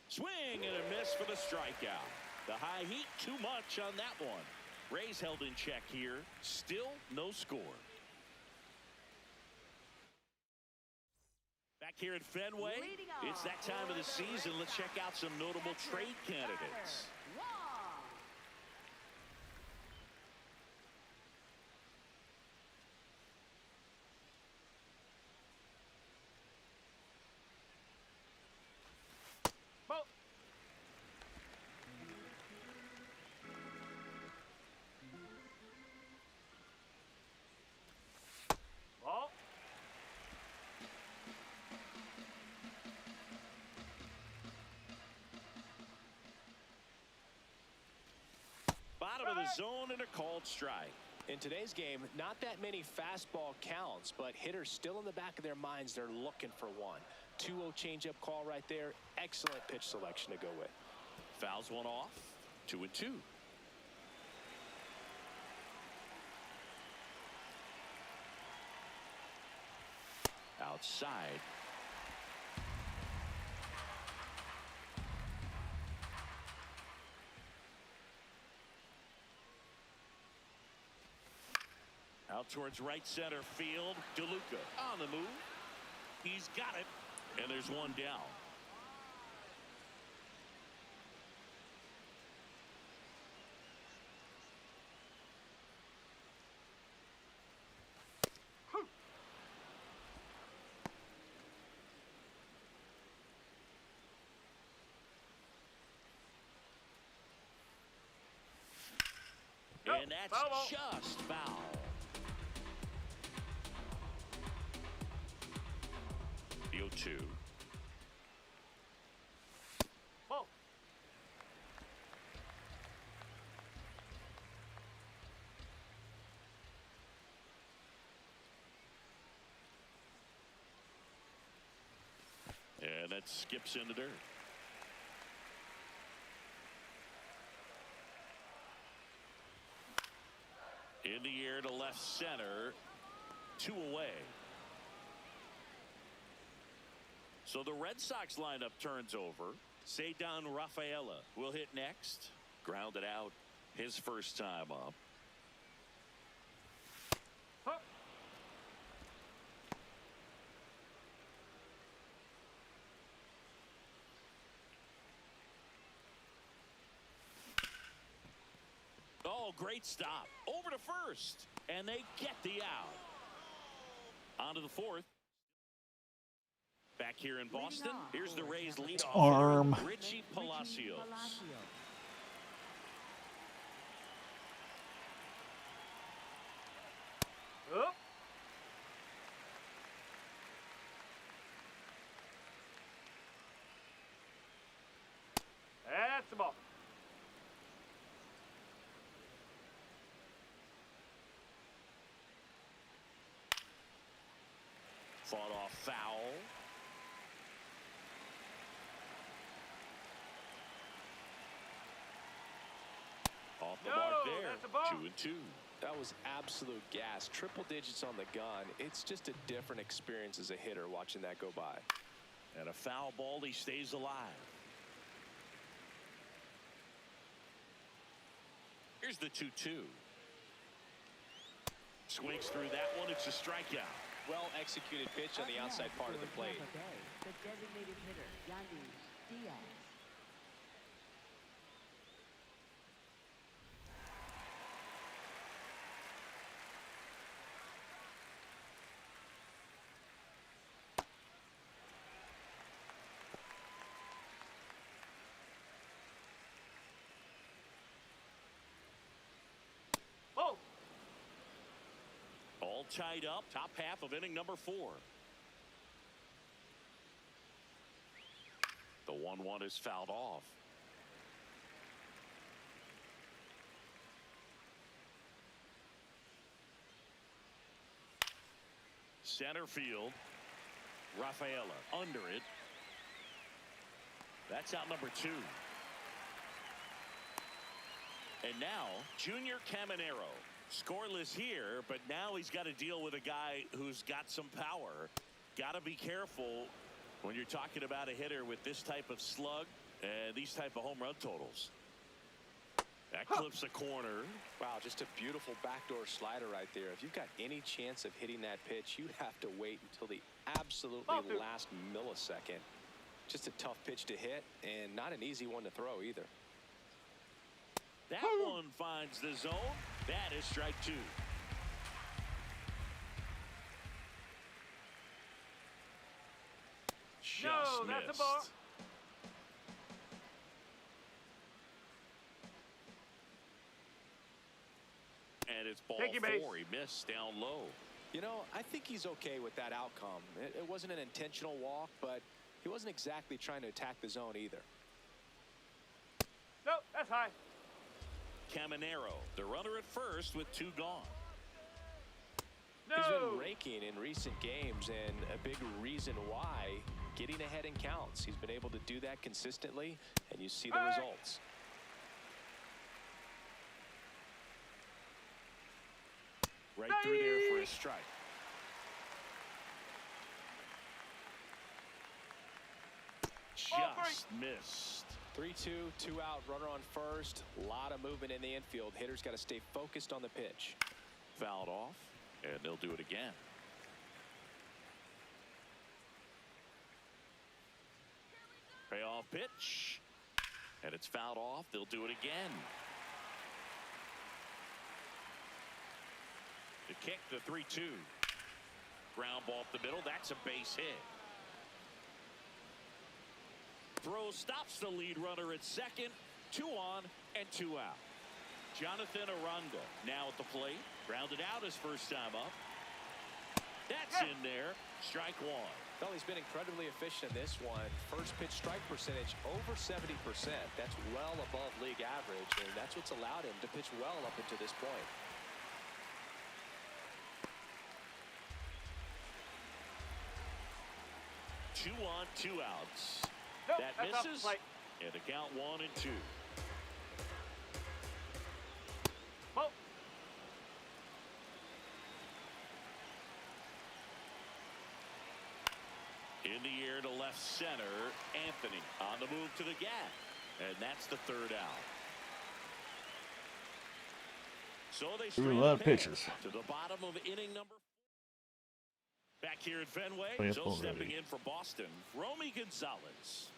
Speaker 2: Swing and a miss for the strikeout. The high heat, too much on that one. Rays held in check here. Still no score. Back here at Fenway, it's that time of the season. Let's check out some notable trade candidates.
Speaker 4: Ball.
Speaker 2: Bottom of the zone and a called strike.
Speaker 3: In today's game, not that many fastball counts, but hitters still in the back of their minds, they're looking for one. 2-0 changeup call right there. Excellent pitch selection to go with.
Speaker 2: Fouls one off. 2-2. Outside. Out towards right center field. DeLuca on the move. He's got it. And there's one down. And that's
Speaker 4: Foul ball.
Speaker 2: just foul. The 0-2.
Speaker 4: Ball.
Speaker 2: And that skips in the dirt. In the air to left center. 2 away. So the Red Sox lineup turns over. Cedar Rafaela will hit next. Grounded out his first time up.
Speaker 4: Huh.
Speaker 2: Oh, great stop. Over to first. And they get the out. On to the fourth. Back here in Boston, here's the Rays leadoff
Speaker 1: Arm.
Speaker 2: hitter, Richie Palacios.
Speaker 4: Up. That's the ball.
Speaker 2: Fought off foul. Off the
Speaker 4: No,
Speaker 2: mark there.
Speaker 4: that's a ball.
Speaker 2: 2-2.
Speaker 3: That was absolute gas. Triple digits on the gun. It's just a different experience as a hitter watching that go by.
Speaker 2: And a foul ball. He stays alive. Here's the 2-2. Swings through that one. It's a strikeout.
Speaker 3: Well executed pitch on the outside part of the plate.
Speaker 5: The designated hitter, Yandy Diaz.
Speaker 4: Ball.
Speaker 2: All tied up. Top half of inning number 4. The 1-1 is fouled off. Center field. Rafaela under it. That's out number 2. And now Junior Caminero. Scoreless here, but now he's got to deal with a guy who's got some power. Got to be careful when you're talking about a hitter with this type of slug and these type of home run totals. That clips a corner.
Speaker 3: Wow, just a beautiful backdoor slider right there. If you've got any chance of hitting that pitch, you have to wait until the absolutely last millisecond. Just a tough pitch to hit and not an easy one to throw either.
Speaker 2: That one finds the zone. That is strike 2. Just
Speaker 4: No, that's a
Speaker 2: missed.
Speaker 4: ball.
Speaker 2: And it's ball
Speaker 4: Take your base.
Speaker 2: 4. He missed down low.
Speaker 3: You know, I think he's okay with that outcome. It wasn't an intentional walk, but he wasn't exactly trying to attack the zone either.
Speaker 4: No, that's high.
Speaker 2: Caminero, the runner at first with 2 gone.
Speaker 4: No.
Speaker 3: He's been raking in recent games, and a big reason why, getting ahead in counts. He's been able to do that consistently, and you see the results.
Speaker 2: Right through there for a strike. Just missed.
Speaker 3: 3-2, 2 out, runner on first. A lot of movement in the infield. Hitters got to stay focused on the pitch.
Speaker 2: Fouled off, and they'll do it again. Payoff pitch, and it's fouled off. They'll do it again. The kick, the 3-2. Ground ball up the middle. That's a base hit. Throw stops the lead runner at second. 2 on and 2 out. Jonathan Aranda now at the plate. Grounded out his first time up. That's in there. Strike one.
Speaker 3: Well, he's been incredibly efficient in this one. First pitch strike percentage over 70%. That's well above league average, and that's what's allowed him to pitch well up until this point.
Speaker 2: Two on, 2 outs.
Speaker 4: Nope,
Speaker 2: That
Speaker 4: that's off the
Speaker 2: misses.
Speaker 4: plate.
Speaker 2: And the count 1-2.
Speaker 4: Ball.
Speaker 2: In the air to left center. Anthony on the move to the gap. And that's the third out. So they
Speaker 1: Threw a
Speaker 2: strand
Speaker 1: lot of
Speaker 2: pair
Speaker 1: pitches.
Speaker 2: to the bottom of inning number 4. Back here at Fenway.
Speaker 1: Oh, yeah,
Speaker 2: So
Speaker 1: already.
Speaker 2: stepping in for Boston, Romy Gonzalez.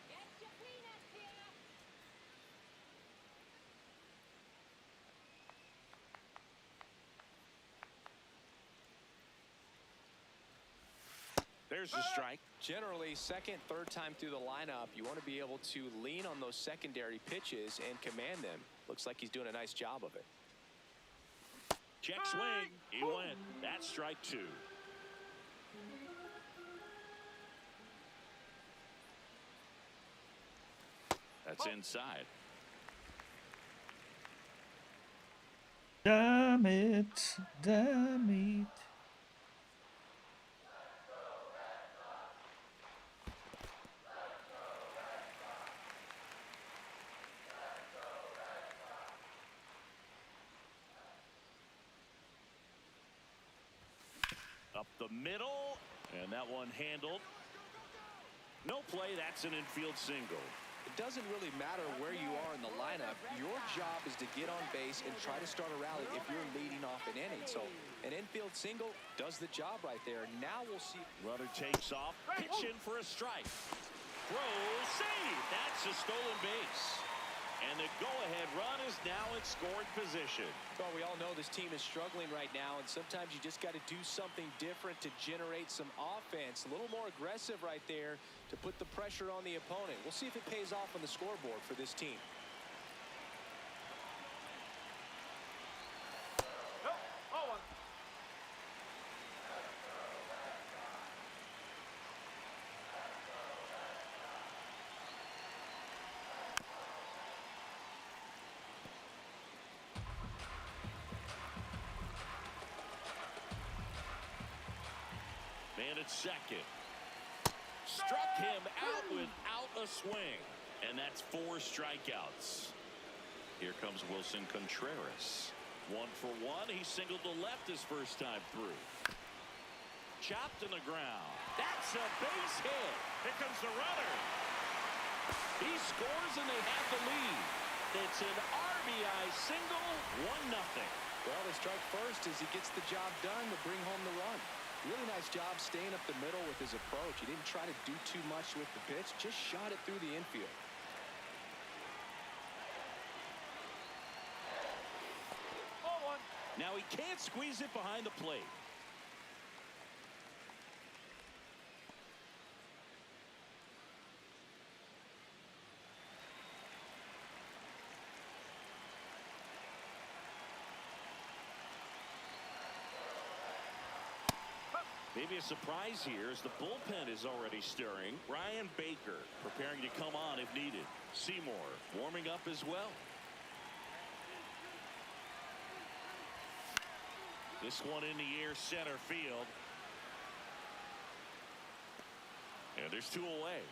Speaker 5: Get your peanuts here.
Speaker 2: There's the strike.
Speaker 3: Generally, second, third time through the lineup, you want to be able to lean on those secondary pitches and command them. Looks like he's doing a nice job of it.
Speaker 2: Check swing. He went. That's strike 2. That's inside.
Speaker 1: Damn it. Damn it.
Speaker 2: Up the middle. And that one handled. No play. That's an infield single.
Speaker 3: It doesn't really matter where you are in the lineup. Your job is to get on base and try to start a rally if you're leading off an inning. So an infield single does the job right there. Now we'll see.
Speaker 2: Runner takes off. Pitch in for a strike. Throw. Save. That's a stolen base. And the go-ahead run is now in scoring position.
Speaker 3: Well, we all know this team is struggling right now, and sometimes you just got to do something different to generate some offense. A little more aggressive right there to put the pressure on the opponent. We'll see if it pays off on the scoreboard for this team.
Speaker 4: Nope. Ball 1.
Speaker 2: Man at second. Struck him out without a swing. And that's 4 strikeouts. Here comes Wilson Contreras. 1 for 1. He singled to left his first time through. Chopped in the ground. That's a base hit. Here comes the runner. He scores and they have the lead. It's an RBI single, 1-0.
Speaker 3: Well, they strike first as he gets the job done to bring home the run. Really nice job staying up the middle with his approach. He didn't try to do too much with the pitch, just shot it through the infield.
Speaker 4: Ball 1.
Speaker 2: Now he can't squeeze it behind the plate. Maybe a surprise here as the bullpen is already stirring. Ryan Baker preparing to come on if needed. Seymour warming up as well. This one in the air center field. And there's 2 away.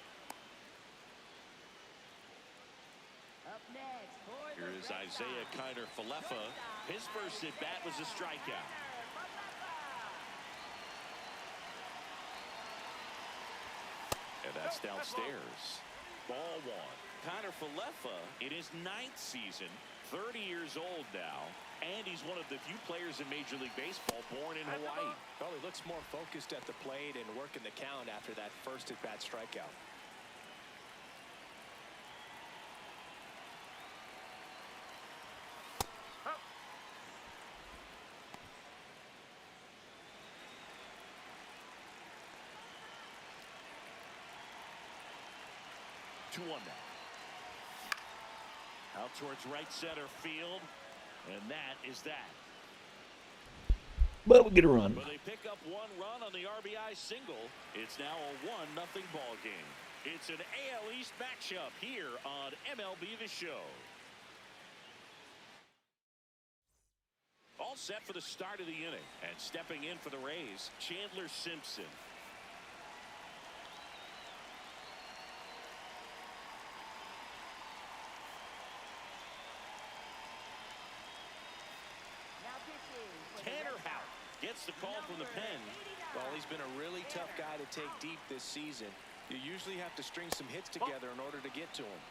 Speaker 5: Up next for the
Speaker 2: Here is
Speaker 5: Red
Speaker 2: Isaiah
Speaker 5: Sox.
Speaker 2: Kiner-Falefa. His first at bat was a strikeout. And that's downstairs. Ball 1. Kiner-Falefa in his 9th season, 30 years old now, and he's one of the few players in Major League Baseball born in Hawaii.
Speaker 3: Well, he looks more focused at the plate and working the count after that first at-bat strikeout.
Speaker 2: Out towards right center field. And that is that.
Speaker 1: But we get a run.
Speaker 2: But they pick up one run on the RBI single. It's now a 1-0 ball game. It's an AL East matchup here on MLB The Show. All set for the start of the inning. And stepping in for the Rays, Chandler Simpson.
Speaker 5: Now pitching for the
Speaker 2: Tanner
Speaker 5: Red Sox,
Speaker 2: Houck gets the call from the pen.
Speaker 3: Well, he's been a really tough guy to take deep this season. You usually have to string some hits together in order to get to him.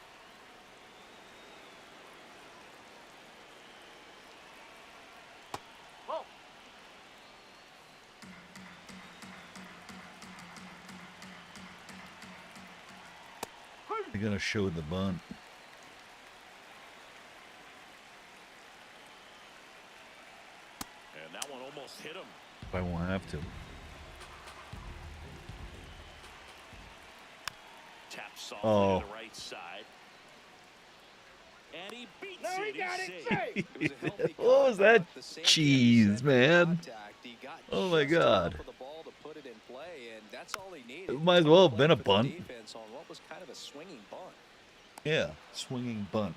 Speaker 4: Ball.
Speaker 1: They're gonna show the bunt.
Speaker 2: And that one almost hit him.
Speaker 1: I won't have to.
Speaker 2: Taps softly
Speaker 1: Oh.
Speaker 2: to the right side. And he beats
Speaker 4: No, he
Speaker 2: it.
Speaker 4: got
Speaker 2: He's
Speaker 4: it
Speaker 2: safe.
Speaker 4: safe.
Speaker 3: It was a healthy
Speaker 1: What was
Speaker 3: contact,
Speaker 1: that
Speaker 3: the same
Speaker 1: cheese,
Speaker 3: thing,
Speaker 1: man?
Speaker 3: contact. He got
Speaker 1: Oh my
Speaker 3: just enough
Speaker 1: God.
Speaker 3: of the ball to put it in play, and that's all he needed.
Speaker 1: It might as well have been a
Speaker 3: Play for the
Speaker 1: bunt.
Speaker 3: defense on what was kind of a swinging bunt.
Speaker 1: Yeah, swinging bunt.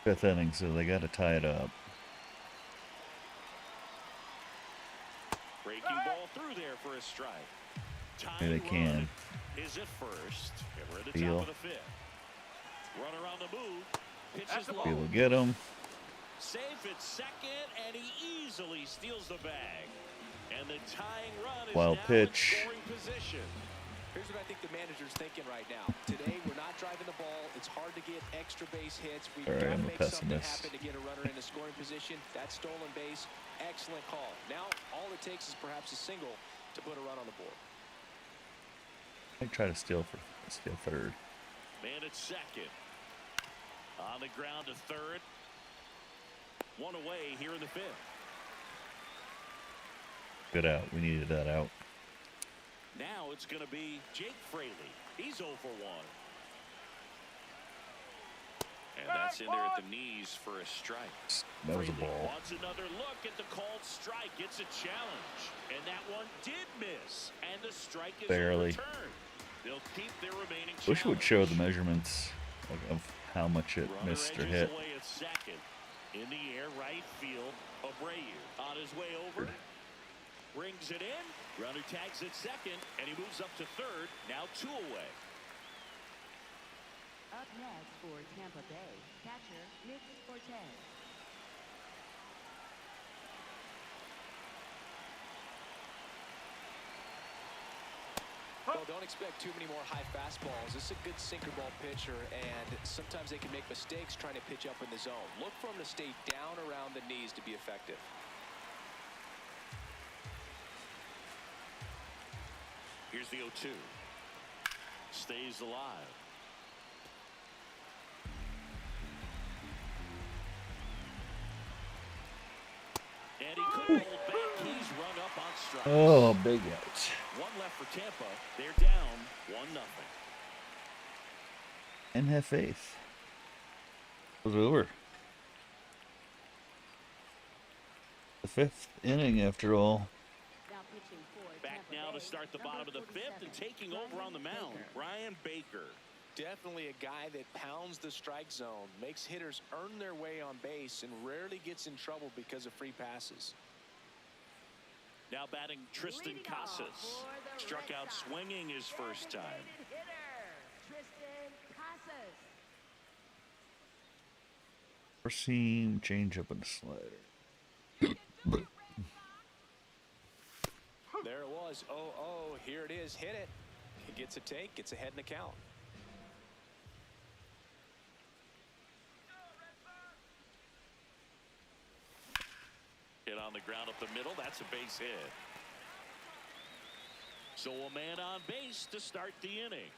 Speaker 1: Fifth inning, so they got to tie it up.
Speaker 2: Breaking ball through there for a strike.
Speaker 1: Yeah, they
Speaker 2: Tying
Speaker 1: can.
Speaker 2: run is at first. And we're at the
Speaker 1: Feel.
Speaker 2: top of the fifth. Runner on the move. Pitches
Speaker 4: That's a
Speaker 2: low.
Speaker 4: ball.
Speaker 1: We'll get him.
Speaker 2: Safe at second, and he easily steals the bag. And the tying run is
Speaker 1: Wild
Speaker 2: now
Speaker 1: pitch.
Speaker 2: in scoring position.
Speaker 3: Here's what I think the manager's thinking right now. Today, we're not driving the ball. It's hard to get extra base hits. We've
Speaker 1: All right,
Speaker 3: got to
Speaker 1: I'm a
Speaker 3: make something
Speaker 1: pessimist.
Speaker 3: happen to get a runner in a scoring position. That stolen base, excellent call. Now, all it takes is perhaps a single to put a run on the board.
Speaker 1: I try to steal third.
Speaker 2: Man at second. On the ground to third. One away here in the fifth.
Speaker 1: Good out. We needed that out.
Speaker 2: Now it's going to be Jake Fraley. He's 0 for 1. And that's in there at the knees for a strike.
Speaker 1: That was a
Speaker 2: Fraley
Speaker 1: ball.
Speaker 2: wants another look at the called strike. It's a challenge. And that one did miss. And the strike is
Speaker 1: Barely.
Speaker 2: overturned. They'll keep their remaining
Speaker 1: Wish it would show the
Speaker 2: challenge.
Speaker 1: measurements of how much it
Speaker 2: Runner
Speaker 1: missed or
Speaker 2: edges
Speaker 1: hit.
Speaker 2: away at second. In the air, right field. Abreu on his way over. Brings it in. Runner tags at second, and he moves up to third. Now 2 away.
Speaker 5: up next for Tampa Bay, catcher Nick Cortez.
Speaker 3: Well, don't expect too many more high fastballs. This is a good sinker ball pitcher, and sometimes they can make mistakes trying to pitch up in the zone. Look for him to stay down around the knees to be effective.
Speaker 2: Here's the 0-2. Stays alive. And he couldn't hold back. He's run up on strikes.
Speaker 1: Oh, big out.
Speaker 2: One left for Tampa. They're down 1-0.
Speaker 1: And have faith. It was over. The fifth inning, after all.
Speaker 5: Now pitching for
Speaker 2: Back
Speaker 5: Tampa
Speaker 2: now
Speaker 5: Bay,
Speaker 2: to start the
Speaker 5: number
Speaker 2: bottom of the fifth
Speaker 5: 47,
Speaker 2: and taking over on the mound,
Speaker 5: Baker.
Speaker 2: Brian Baker.
Speaker 3: Definitely a guy that pounds the strike zone, makes hitters earn their way on base, and rarely gets in trouble because of free passes.
Speaker 2: Now batting Tristan
Speaker 5: Leading off
Speaker 2: Casas.
Speaker 5: for the
Speaker 2: Struck
Speaker 5: Red
Speaker 2: out
Speaker 5: Sox,
Speaker 2: swinging his first time.
Speaker 5: designated hitter, Tristan Casas.
Speaker 1: First seam, change up and slider.
Speaker 3: There it was. Oh, here it is. Hit it. He gets a take, gets ahead in the count.
Speaker 2: Hit on the ground up the middle. That's a base hit. So a man on base to start the inning.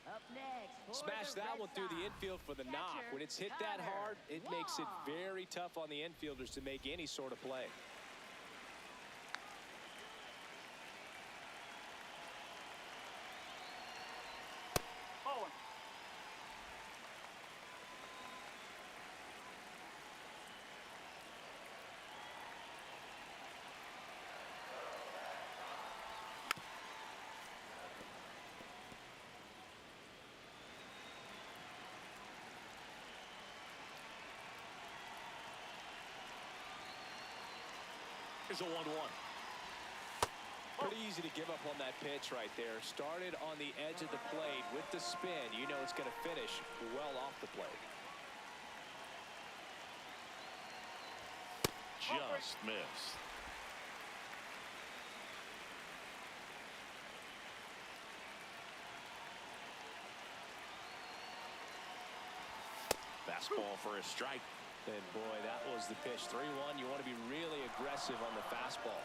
Speaker 5: Up next, for
Speaker 3: Smash
Speaker 5: the
Speaker 3: that
Speaker 5: Red
Speaker 3: one through the
Speaker 5: Sox,
Speaker 3: infield for the knock.
Speaker 5: catcher,
Speaker 3: When it's hit that
Speaker 5: Connor
Speaker 3: hard, it makes it
Speaker 5: Law.
Speaker 3: very tough on the infielders to make any sort of play.
Speaker 4: Ball one.
Speaker 2: Here's a 1-1.
Speaker 3: Pretty easy to give up on that pitch right there. Started on the edge of the plate with the spin. You know it's going to finish well off the plate.
Speaker 2: Just missed. Fastball for a strike.
Speaker 3: And boy, that was the pitch. 3-1. You want to be really aggressive on the fastball.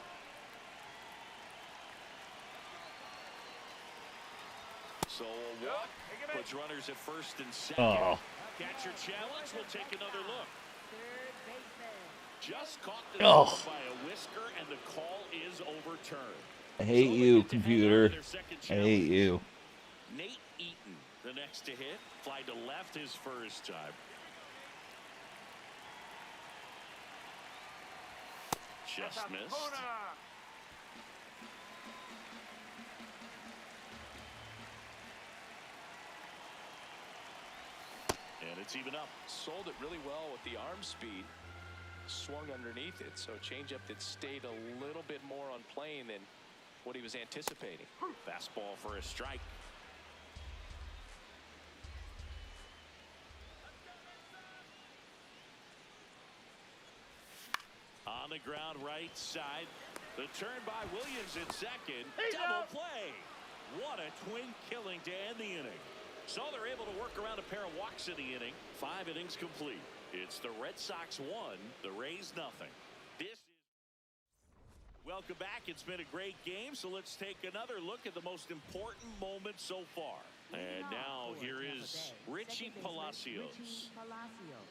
Speaker 2: So a walk puts runners at first and second.
Speaker 1: Oh.
Speaker 2: Catcher challenge. We'll take another look.
Speaker 5: Third baseman.
Speaker 2: Just caught the
Speaker 1: Oh.
Speaker 2: zone by a whisker, and the call is overturned.
Speaker 1: I hate
Speaker 2: So they
Speaker 1: you,
Speaker 2: get to hang on to
Speaker 1: computer.
Speaker 2: their second
Speaker 1: I hate
Speaker 2: challenge.
Speaker 1: you.
Speaker 2: Nate Eaton, the next to hit. Fly to left his first time. Just missed.
Speaker 4: Corner.
Speaker 2: And it's even up.
Speaker 3: Sold it really well with the arm speed. Swung underneath it. So changeup that stayed a little bit more on plane than what he was anticipating.
Speaker 2: Fastball for a strike. On the ground right side. The turn by Williams in second. Double play. What a twin killing to end the inning. So they're able to work around a pair of walks in the inning. 5 innings complete. It's the Red Sox 1, the Rays nothing. This is welcome back. It's been a great game, so let's take another look at the most important moment so far. And now here is Richie Palacios.
Speaker 5: Richie Palacios.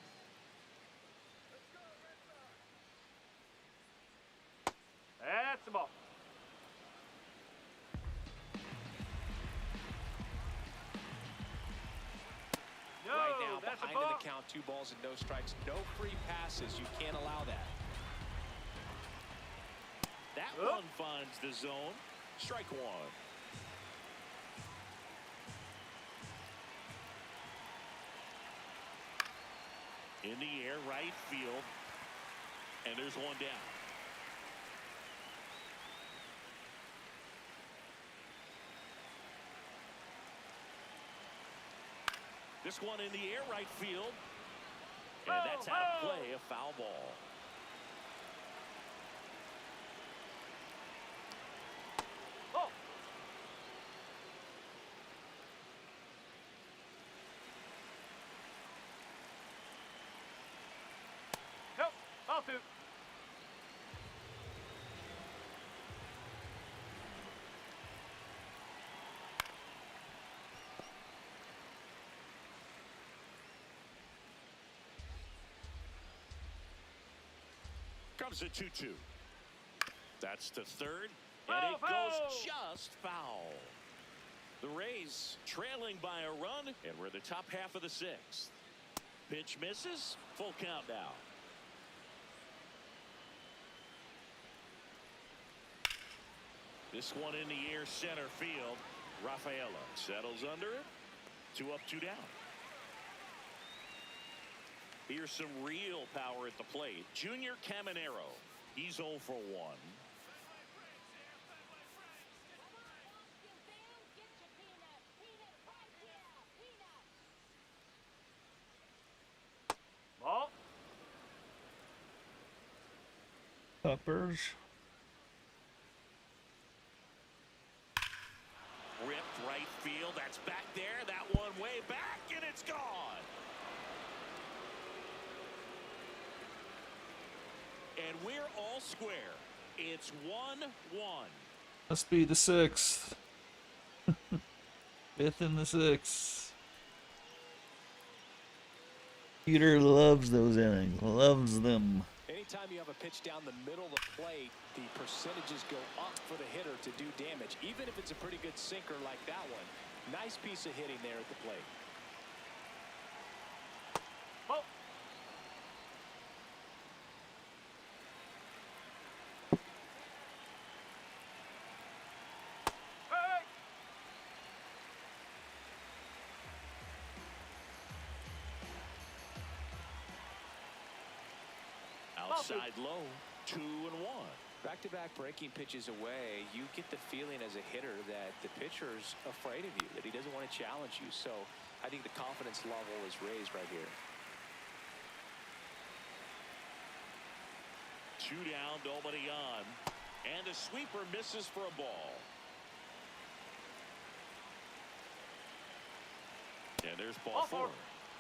Speaker 4: That's the ball. No,
Speaker 3: Right now,
Speaker 4: that's a
Speaker 3: behind
Speaker 4: ball.
Speaker 3: in the count, 2 balls and no strikes. No free passes. You can't allow that.
Speaker 2: That
Speaker 4: Oh.
Speaker 2: one finds the zone. Strike 1. In the air, right field. And there's one down. This one in the air, right field. And that's out of play, a foul ball.
Speaker 4: Oh. Nope. Ball 2.
Speaker 2: Comes a 2-2. That's the third, and it goes just foul. The Rays trailing by a run, and we're the top half of the 6th. Pitch misses, full count now. This one in the air, center field. Rafaela settles under it. 2 up, 2 down. Here's some real power at the plate. Junior Caminero. He's 0 for 1.
Speaker 4: Ball.
Speaker 1: Peppers.
Speaker 2: Ripped right field. That's back there. That one way back, and it's gone. And we're all square. It's 1-1.
Speaker 1: Must be the 6th. 5th and the 6th. Peter loves those innings. Loves them.
Speaker 3: Anytime you have a pitch down the middle of the plate, the percentages go up for the hitter to do damage, even if it's a pretty good sinker like that one. Nice piece of hitting there at the plate.
Speaker 4: Ball. Hey!
Speaker 2: Outside low, 2-1.
Speaker 3: Back-to-back breaking pitches away, you get the feeling as a hitter that the pitcher's afraid of you, that he doesn't want to challenge you. So I think the confidence level is raised right here.
Speaker 2: 2 down, nobody on. And the sweeper misses for a ball. And there's ball 4.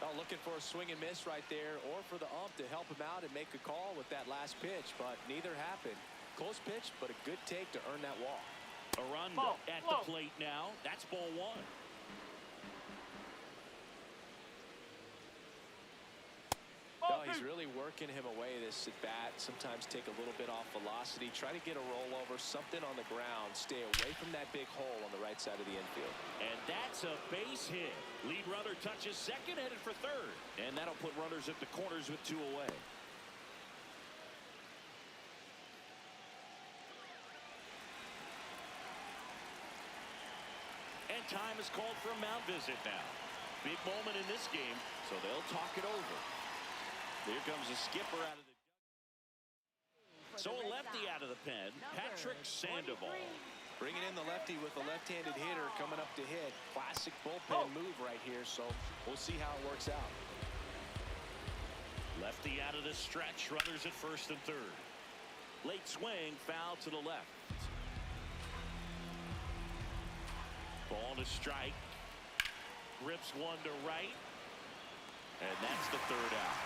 Speaker 3: Well, looking for a swing and miss right there, or for the ump to help him out and make a call with that last pitch, but neither happened. Close pitch, but a good take to earn that walk.
Speaker 2: Aranda at the plate now. That's ball 1.
Speaker 3: No, he's really working him away this at bat. Sometimes take a little bit off velocity, try to get a rollover, something on the ground, stay away from that big hole on the right side of the infield.
Speaker 2: And that's a base hit. Lead runner touches second, headed for third. And that'll put runners at the corners with 2 away. And time is called for a mound visit now. Big moment in this game, so they'll talk it over. Here comes a skipper out of the... So a lefty out of the pen, Patrick Sandoval.
Speaker 3: Bringing in the lefty with a left-handed hitter coming up to hit. Classic bullpen move right here, so we'll see how it works out.
Speaker 2: Lefty out of the stretch, runners at first and third. Late swing, foul to the left. Ball to strike. Rips one to right. And that's the third out.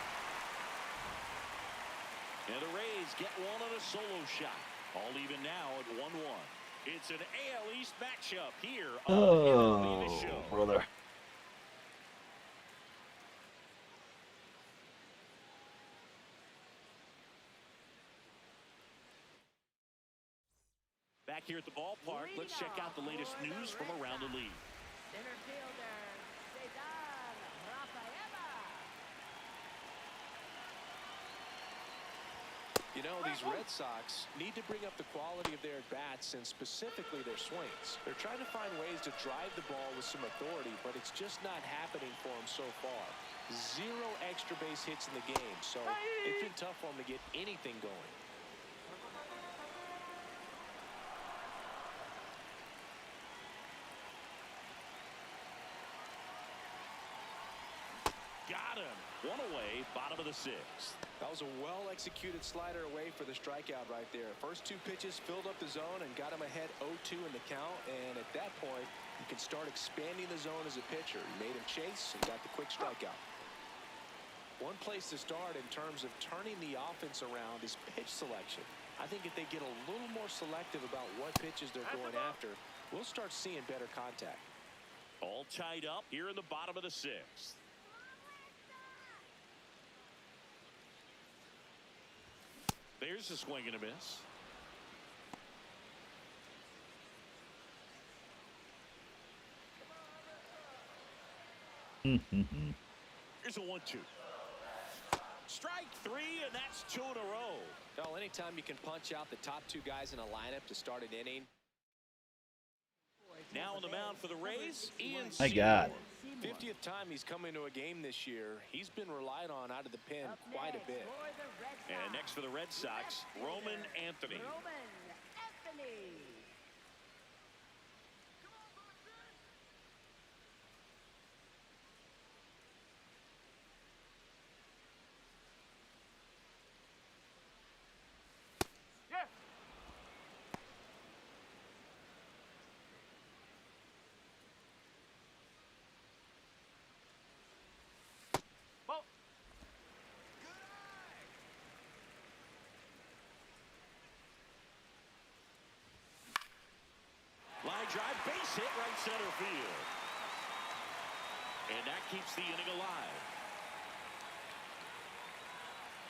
Speaker 2: And the Rays get one on a solo shot. All even now at 1-1. It's an AL East matchup here on MLB The Show.
Speaker 1: Brother.
Speaker 2: Back here at the ballpark, let's check out the latest news from around the league.
Speaker 5: Center fielder, Cesar Rafaela.
Speaker 3: You know, these Red Sox need to bring up the quality of their at-bats and specifically their swings. They're trying to find ways to drive the ball with some authority, but it's just not happening for them so far. 0 extra base hits in the game, so it's been tough for them to get anything going.
Speaker 2: Got him. One away, bottom of the 6th.
Speaker 3: That was a well-executed slider away for the strikeout right there. First 2 pitches filled up the zone and got him ahead 0-2 in the count. And at that point, you can start expanding the zone as a pitcher. You made him chase and got the quick strikeout. One place to start in terms of turning the offense around is pitch selection. I think if they get a little more selective about what pitches they're going after, we'll start seeing better contact.
Speaker 2: All tied up here in the bottom of the 6th. There's a swing and a miss. Here's a 1-2. Strike 3, and that's 2 in a row.
Speaker 3: Well, anytime you can punch out the top 2 guys in a lineup to start an inning.
Speaker 2: Now on the mound for the Rays, Ian
Speaker 1: My God.
Speaker 3: 50th time he's come into a game this year. He's been relied on out of the pen quite a bit.
Speaker 2: And next for the Red Sox, Roman Anthony.
Speaker 5: Roman Anthony.
Speaker 4: Yes. Ball.
Speaker 2: Line drive, base hit, right center field. And that keeps the inning alive.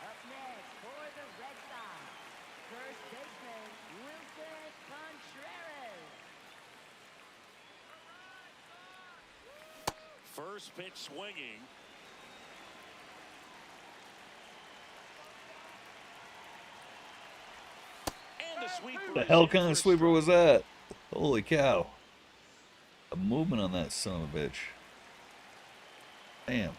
Speaker 5: Up next for the Red Sox, first baseman Wilson Contreras.
Speaker 2: First pitch swinging. And the sweeper.
Speaker 1: The hell kind of sweeper was that? Holy cow. A movement on that son of a bitch. Damn.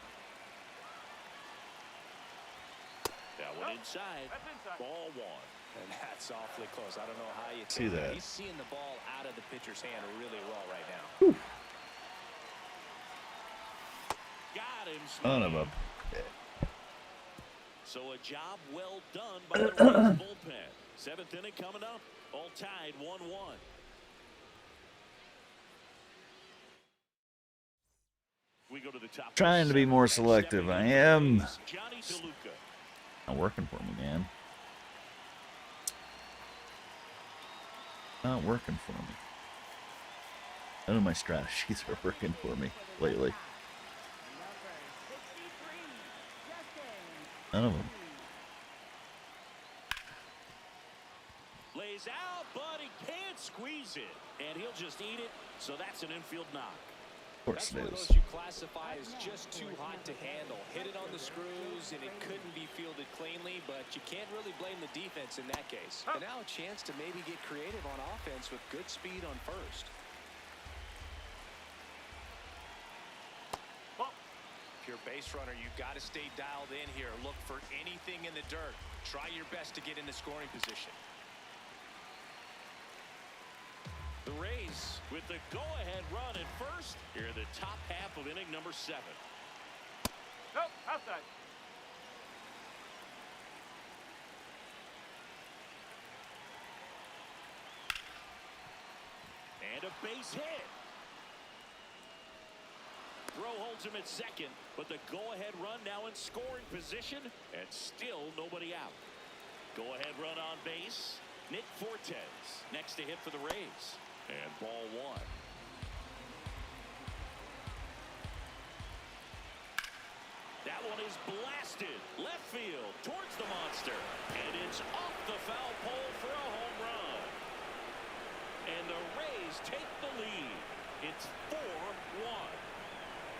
Speaker 2: That one inside.
Speaker 4: That's inside.
Speaker 2: Ball one.
Speaker 3: And that's awfully close. I don't know how you
Speaker 1: See
Speaker 3: take
Speaker 1: that.
Speaker 3: He's seeing the ball out of the pitcher's hand really well right now.
Speaker 1: Whew.
Speaker 2: Got him.
Speaker 1: Son of a.
Speaker 2: So a job well done by the Rays bullpen. Seventh inning coming up. All tied 1-1. We go to the top.
Speaker 1: Trying to be more selective. I am.
Speaker 2: Johnny DeLuca.
Speaker 1: Not working for me, man. Not working for me. None of my strategies are working for me lately.
Speaker 5: Number 63, Justin.
Speaker 1: None of them.
Speaker 2: Lays out, but he can't squeeze it. And he'll just eat it. So that's an infield knock.
Speaker 1: Of course
Speaker 3: That's one
Speaker 1: it
Speaker 3: of
Speaker 1: is.
Speaker 3: those you classify as just too hot to handle. Hit it on the screws, and it couldn't be fielded cleanly, but you can't really blame the defense in that case. And now a chance to maybe get creative on offense with good speed on first. If you're a base runner, you've got to stay dialed in here. Look for anything in the dirt. Try your best to get into scoring position.
Speaker 2: The Rays with the go-ahead run at first here in the top half of inning number 7.
Speaker 4: Nope, outside.
Speaker 2: And a base hit. Throw holds him at second, but the go-ahead run now in scoring position, and still nobody out. Go-ahead run on base. Nick Fortes next to hit for the Rays. And ball one. That one is blasted left field towards the monster, and it's off the foul pole for a home run. And the Rays take the lead. It's 4-1.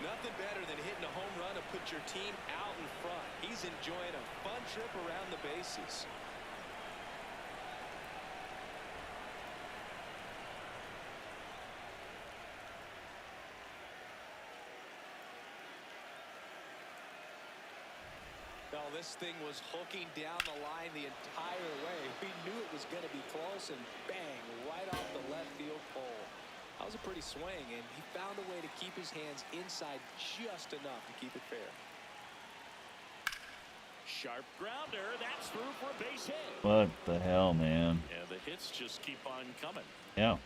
Speaker 3: Nothing better than hitting a home run to put your team out in front. He's enjoying a fun trip around the bases. Well, this thing was hooking down the line the entire way. We knew it was going to be close, and bang, right off the left field pole. That was a pretty swing, and he found a way to keep his hands inside just enough to keep it fair.
Speaker 2: Sharp grounder. That's through for a base hit.
Speaker 1: What the hell, man?
Speaker 2: And the hits just keep on coming.
Speaker 1: Yeah.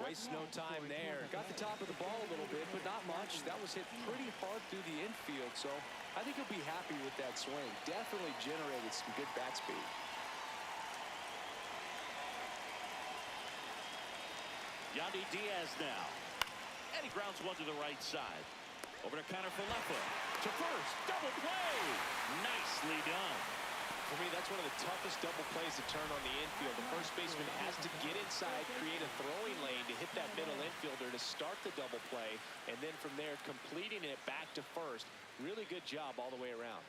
Speaker 3: Waste no time there. Got the top of the ball a little bit, but not much. That was hit pretty hard through the infield, so I think he'll be happy with that swing. Definitely generated some good bat speed.
Speaker 2: Yandy Diaz now. And he grounds one to the right side. Over to Connor Falefa. To first. Double play. Nicely done.
Speaker 3: For me, that's one of the toughest double plays to turn on the infield. The first baseman has to get inside, create a throwing lane to hit that middle infielder to start the double play, and then from there, completing it back to first. Really good job all the way around.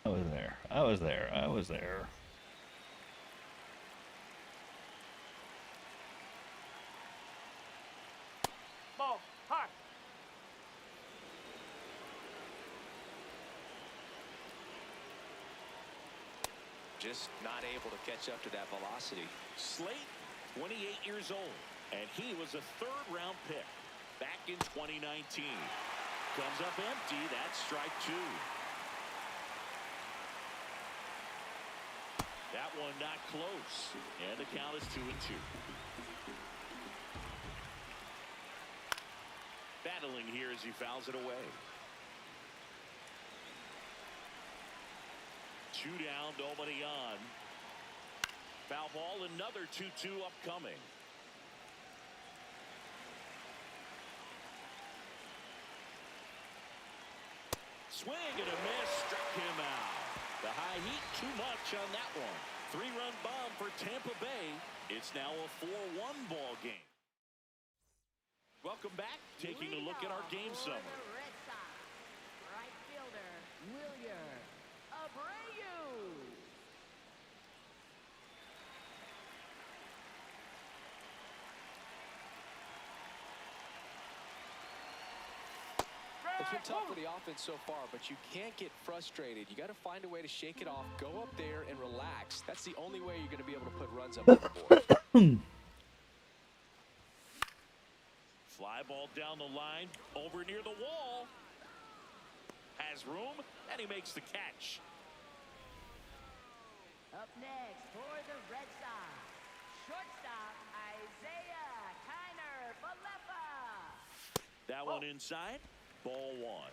Speaker 1: I was there. I was there. I was there.
Speaker 4: Ball, high.
Speaker 3: Just not able to catch up to that velocity.
Speaker 2: Slate, 28 years old. And he was a third-round pick back in 2019. Comes up empty. That's strike 2. That one not close. And the count is 2-2. Battling here as he fouls it away. 2 down, nobody on. Foul ball, another 2-2 upcoming. Swing and a miss, struck him out. The high heat, too much on that one. 3-run bomb for Tampa Bay. It's now a 4-1 ball game. Welcome back. Taking a look at our game summary.
Speaker 5: Red Sox. Right fielder, Wilyer Abreu.
Speaker 3: It's been tough for the offense so far, but you can't get frustrated. You got to find a way to shake it off, go up there and relax. That's the only way you're going to be able to put runs up on the board.
Speaker 2: Fly ball down the line, over near the wall. Has room, and he makes the catch.
Speaker 5: Up next for the Red Sox, shortstop Isaiah Kiner-Falefa.
Speaker 2: That one inside, ball 1.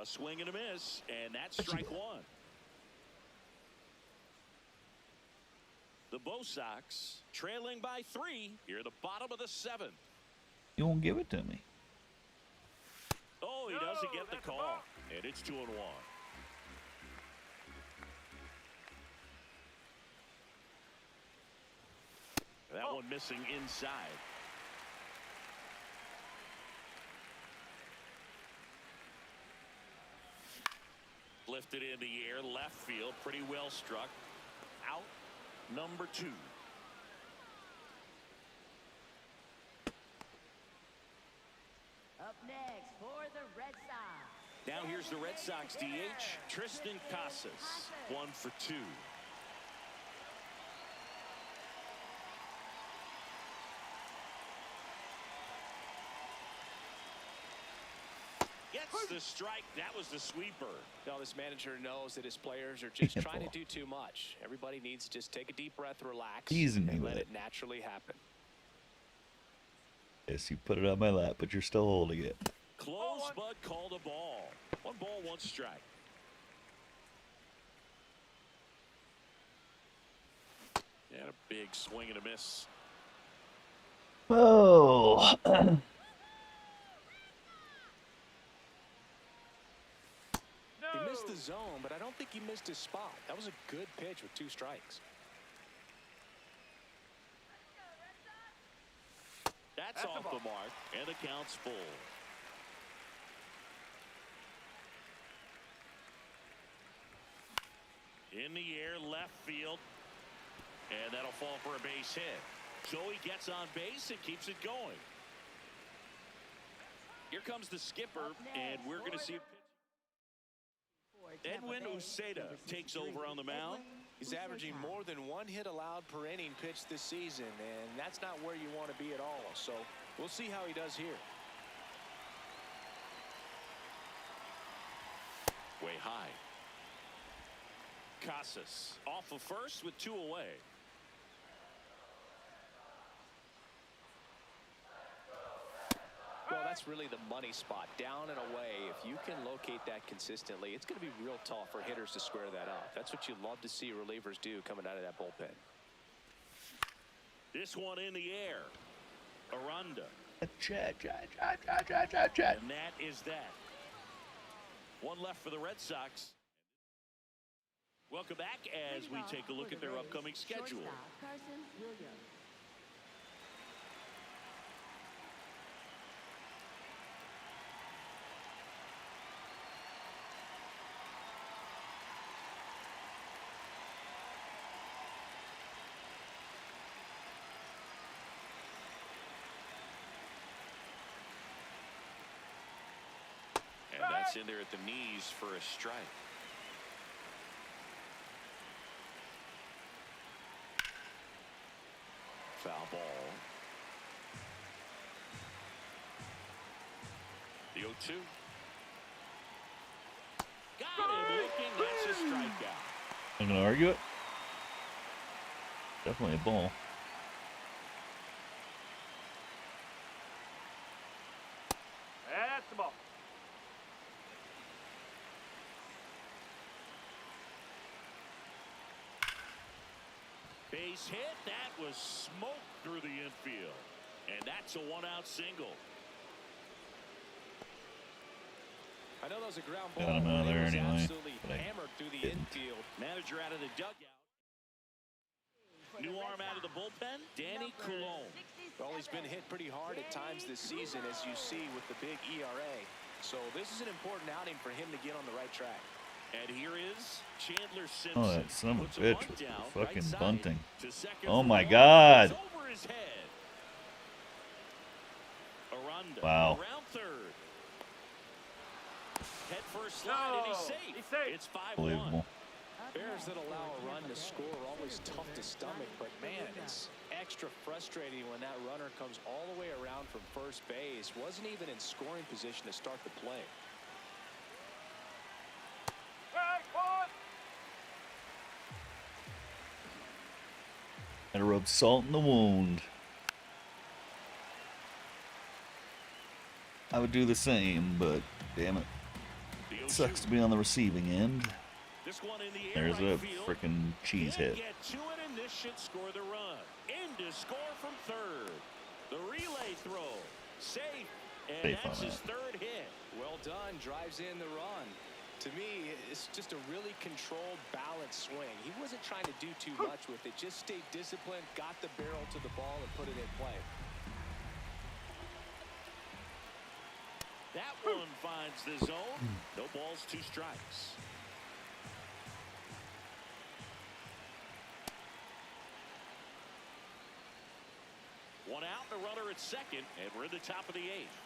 Speaker 2: A swing and a miss, and that's strike 1. The Bo Sox trailing by 3 here at the bottom of the 7th.
Speaker 1: You won't give it to me.
Speaker 2: Oh, he doesn't get the call, and it's 2-1. That one missing inside. Lifted in the air, left field, pretty well struck. Out, number 2.
Speaker 5: Up next for the Red Sox.
Speaker 2: Now here's the Red Sox DH, Tristan Casas, 1 for 2. Gets the strike. That was the sweeper.
Speaker 3: Now this manager knows that his players are just trying to do too much. Everybody needs to just take a deep breath, relax,
Speaker 1: Teasing me
Speaker 3: and
Speaker 1: with
Speaker 3: let
Speaker 1: it.
Speaker 3: it naturally happen.
Speaker 1: Yes, you put it on my lap, but you're still holding it.
Speaker 2: Close, but called a ball. 1 ball, 1 strike. And a big swing and a miss.
Speaker 1: Oh.
Speaker 3: He missed the zone, but I don't think he missed his spot. That was a good pitch with 2 strikes.
Speaker 2: That's off the mark, and the count's full. In the air, left field, and that'll fall for a base hit. So he gets on base and keeps it going. Here comes the skipper, and we're going to see Edwin Uceda takes over on the mound.
Speaker 3: He's averaging more than 1 hit allowed per inning pitched this season, and that's not where you want to be at all. So we'll see how he does here.
Speaker 2: Way high. Casas off of first with 2 away.
Speaker 3: Well, that's really the money spot, down and away. If you can locate that consistently, it's going to be real tough for hitters to square that up. That's what you love to see relievers do coming out of that bullpen.
Speaker 2: This one in the air. Aranda.
Speaker 1: Chat.
Speaker 2: And that is that. 1 left for the Red Sox. Welcome back as we take a look at their upcoming schedule.
Speaker 5: Carson Williams.
Speaker 2: And that's in there at the knees for a strike. Foul ball. The 0-2. Got him looking. That's a strikeout.
Speaker 1: I'm gonna argue it. Definitely a ball.
Speaker 2: base hit. That was smoke through the infield. And that's a one-out single.
Speaker 3: I know that was a ground
Speaker 1: Got
Speaker 3: ball.
Speaker 1: him out of
Speaker 3: but it
Speaker 1: there
Speaker 3: was
Speaker 1: anyway,
Speaker 3: absolutely
Speaker 1: but I
Speaker 3: hammered through the
Speaker 1: didn't.
Speaker 3: infield.
Speaker 2: Manager out of the dugout. New arm out of the bullpen, Danny Coulomb.
Speaker 3: Well, he's been hit pretty hard at times this season, as you see with the big ERA. So this is an important outing for him to get on the right track.
Speaker 2: And here is Chandler Simpson.
Speaker 1: Oh, that son of a
Speaker 2: Puts
Speaker 1: bitch
Speaker 2: bunt
Speaker 1: with the
Speaker 2: down,
Speaker 1: fucking
Speaker 2: right side
Speaker 1: bunting.
Speaker 2: to second
Speaker 1: Oh
Speaker 2: for
Speaker 1: my
Speaker 2: one.
Speaker 1: God.
Speaker 2: It's over his head. Aranda
Speaker 1: Wow.
Speaker 2: around third. Head first slide, and he's
Speaker 4: No,
Speaker 2: safe.
Speaker 4: he's safe.
Speaker 2: It's 5-1.
Speaker 1: Unbelievable.
Speaker 3: Bears that allow a run to score are always tough to stomach, but man, it's extra frustrating when that runner comes all the way around from first base. Wasn't even in scoring position to start the play.
Speaker 4: Hey, boy!
Speaker 1: Gotta rub salt in the wound. I would do the same, but damn it.
Speaker 2: The 0-2.
Speaker 1: Sucks to be on the receiving end.
Speaker 2: This one in the air
Speaker 1: There's
Speaker 2: right
Speaker 1: a
Speaker 2: field.
Speaker 1: freaking cheese
Speaker 2: Can't
Speaker 1: hit.
Speaker 2: get to it, and this should score the run. In to score from third. The relay throw. Safe. And
Speaker 1: Safe
Speaker 2: that's
Speaker 1: on
Speaker 2: his third hit.
Speaker 3: Well done, drives in the run. To me, it's just a really controlled, balanced swing. He wasn't trying to do too much with it. Just stayed disciplined, got the barrel to the ball, and put it in play.
Speaker 2: That one finds the zone. No balls, 2 strikes. One out, and a runner at second, and we're in the top of the 8th.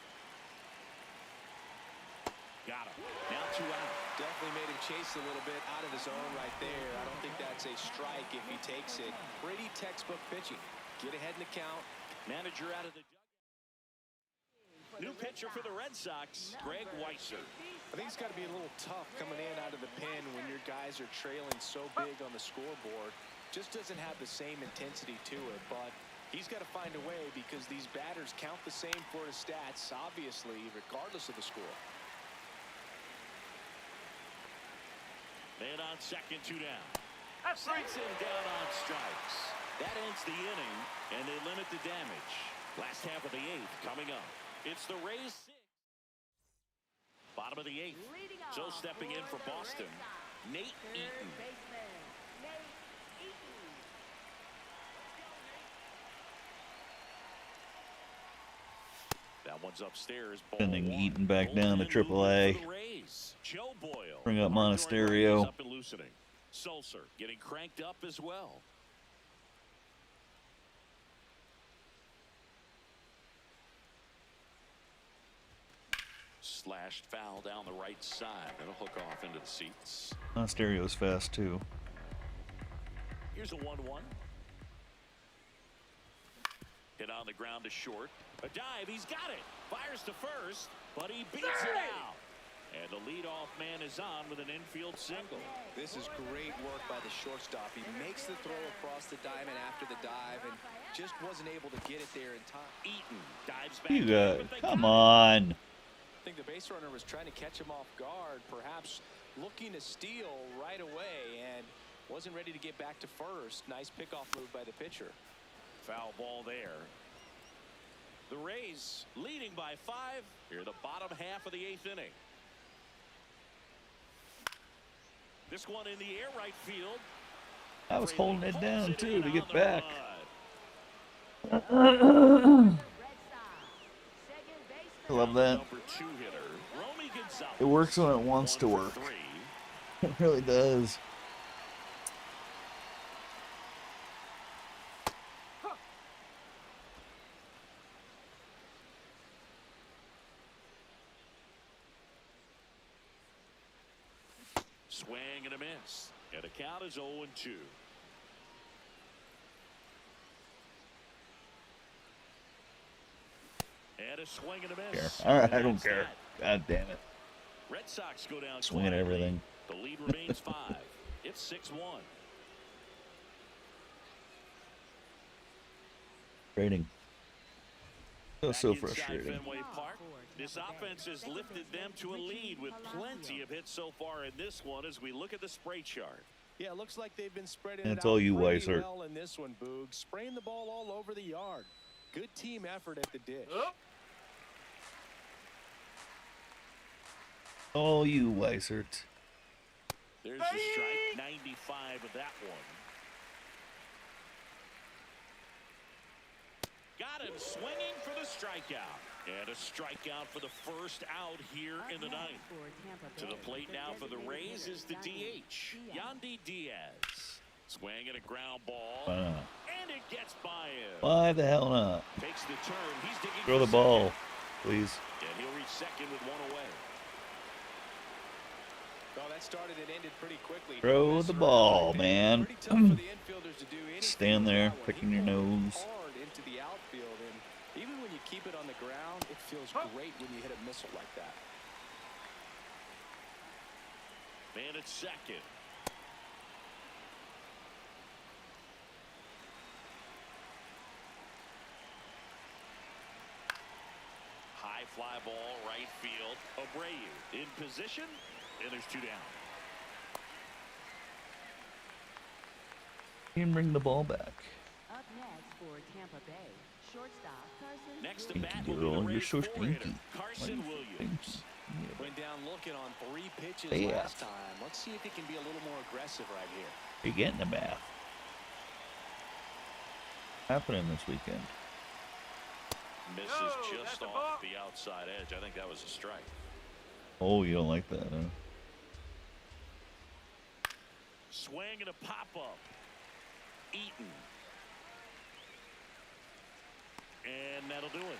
Speaker 2: Got him. Now 2 out.
Speaker 3: Definitely made him chase a little bit out of the zone right there. I don't think that's a strike if he takes it. Pretty textbook pitching. Get ahead in the count.
Speaker 2: Manager out of the dugout. New pitcher for the Red Sox, Greg Weisser.
Speaker 3: I think it's got to be a little tough coming in out of the pen when your guys are trailing so big on the scoreboard. Just doesn't have the same intensity to it, but he's got to find a way because these batters count the same for his stats, obviously, regardless of the score.
Speaker 2: Man on second, 2 down.
Speaker 4: That's right.
Speaker 2: Strikes him down on strikes. That ends the inning, and they limit the damage. Last half of the 8th coming up. It's the Rays 6. Bottom of the 8th. So stepping in for Boston, Nate Eaton. That one's upstairs. Ball
Speaker 1: Sending
Speaker 2: 1.
Speaker 1: Eaton back down to
Speaker 2: Bullpen
Speaker 1: AAA.
Speaker 2: for the Rays. Joe Boyle.
Speaker 1: Bring up
Speaker 2: Hard throwing
Speaker 1: Monasterio.
Speaker 2: up and loosening. Sulcer getting cranked up as well. Slashed foul down the right side. That'll hook off into the seats.
Speaker 1: Stereo's fast too.
Speaker 2: Here's a 1-1. Hit on the ground to short. A dive. He's got it. Fires to first, but he beats it out. And the leadoff man is on with an infield single.
Speaker 3: This is great work by the shortstop. He makes the throw across the diamond after the dive and just wasn't able to get it there in time.
Speaker 2: Eaton dives back.
Speaker 1: You
Speaker 2: in,
Speaker 1: got,
Speaker 2: but they
Speaker 1: come
Speaker 2: got
Speaker 1: on.
Speaker 3: I think the base runner was trying to catch him off guard, perhaps looking to steal right away, and wasn't ready to get back to first. Nice pickoff move by the pitcher.
Speaker 2: it. Foul ball there. The Rays leading by 5 here the bottom half of the 8th inning. This one in the air right field.
Speaker 1: I was holding it down
Speaker 2: Holds
Speaker 1: too
Speaker 2: in
Speaker 1: to
Speaker 2: on
Speaker 1: get
Speaker 2: the
Speaker 1: back.
Speaker 2: run.
Speaker 1: I love that.
Speaker 2: Number 2 hitter, Romy Gonzalez.
Speaker 1: It works when it wants to
Speaker 2: 1
Speaker 1: work.
Speaker 2: for 3.
Speaker 1: It really does.
Speaker 2: Swing and a miss. And the count is 0-2. And a swing and a
Speaker 1: Care.
Speaker 2: miss.
Speaker 1: All right, I
Speaker 2: And
Speaker 1: don't
Speaker 2: that's
Speaker 1: care.
Speaker 2: that.
Speaker 1: God damn it.
Speaker 2: Red Sox go down
Speaker 1: Swing at
Speaker 2: quietly.
Speaker 1: everything.
Speaker 2: The lead remains 5. It's 6-1.
Speaker 1: Frustrating. So
Speaker 2: Back inside
Speaker 1: frustrating.
Speaker 2: Fenway Park. This offense has lifted them to a lead with plenty of hits so far in this one as we look at the spray chart.
Speaker 3: Yeah, it looks like they've been spreading
Speaker 1: And
Speaker 3: it
Speaker 1: it's
Speaker 3: out
Speaker 1: all you,
Speaker 3: pretty
Speaker 1: Weissert.
Speaker 3: well in this one, Boog. Spraying the ball all over the yard. Good team effort at the dish.
Speaker 4: Up.
Speaker 1: All you, Weissert.
Speaker 2: There's the strike, 95 of that one. Got him swinging for the strikeout. And a strikeout for the first out here in the ninth. To the plate now for the Rays is the DH, Yandy Diaz. Swinging a ground ball.
Speaker 1: Why not?
Speaker 2: And it gets by him.
Speaker 1: Why the hell not?
Speaker 2: Takes the turn. He's digging
Speaker 1: Throw
Speaker 2: for
Speaker 1: the ball,
Speaker 2: second.
Speaker 1: please.
Speaker 2: And he'll reach second with one away.
Speaker 3: Well, that started and ended pretty quickly.
Speaker 1: Throw the ball, man.
Speaker 3: Pretty tough for the infielders to do anything
Speaker 1: Stand
Speaker 3: with
Speaker 1: there,
Speaker 3: that one.
Speaker 1: picking
Speaker 3: He
Speaker 1: your
Speaker 3: rolled
Speaker 1: nose.
Speaker 3: hard into the outfield, and even when you keep it on the ground, it feels great when you hit a missile like that.
Speaker 2: Man at second. High fly ball, right field. Abreu in position, and there's two down.
Speaker 1: You can bring the ball back.
Speaker 5: Up next for Tampa Bay, shortstop Carson.
Speaker 2: Next to
Speaker 1: Stinky
Speaker 2: bat will be
Speaker 1: girl,
Speaker 2: the
Speaker 1: you're
Speaker 2: Rays
Speaker 1: so
Speaker 2: four-hitter,
Speaker 1: stinky.
Speaker 2: Carson Williams.
Speaker 3: Went down looking on 3 pitches
Speaker 1: Yeah.
Speaker 3: last time. Let's see if he can be a little more aggressive right here.
Speaker 1: You're getting the bath. Happening this weekend.
Speaker 2: Misses
Speaker 4: No,
Speaker 2: just
Speaker 4: that's a
Speaker 2: off
Speaker 4: ball.
Speaker 2: the outside edge. I think that was a strike.
Speaker 1: Oh, you don't like that, huh?
Speaker 2: Swing and a pop-up. Eaton. And that'll do it.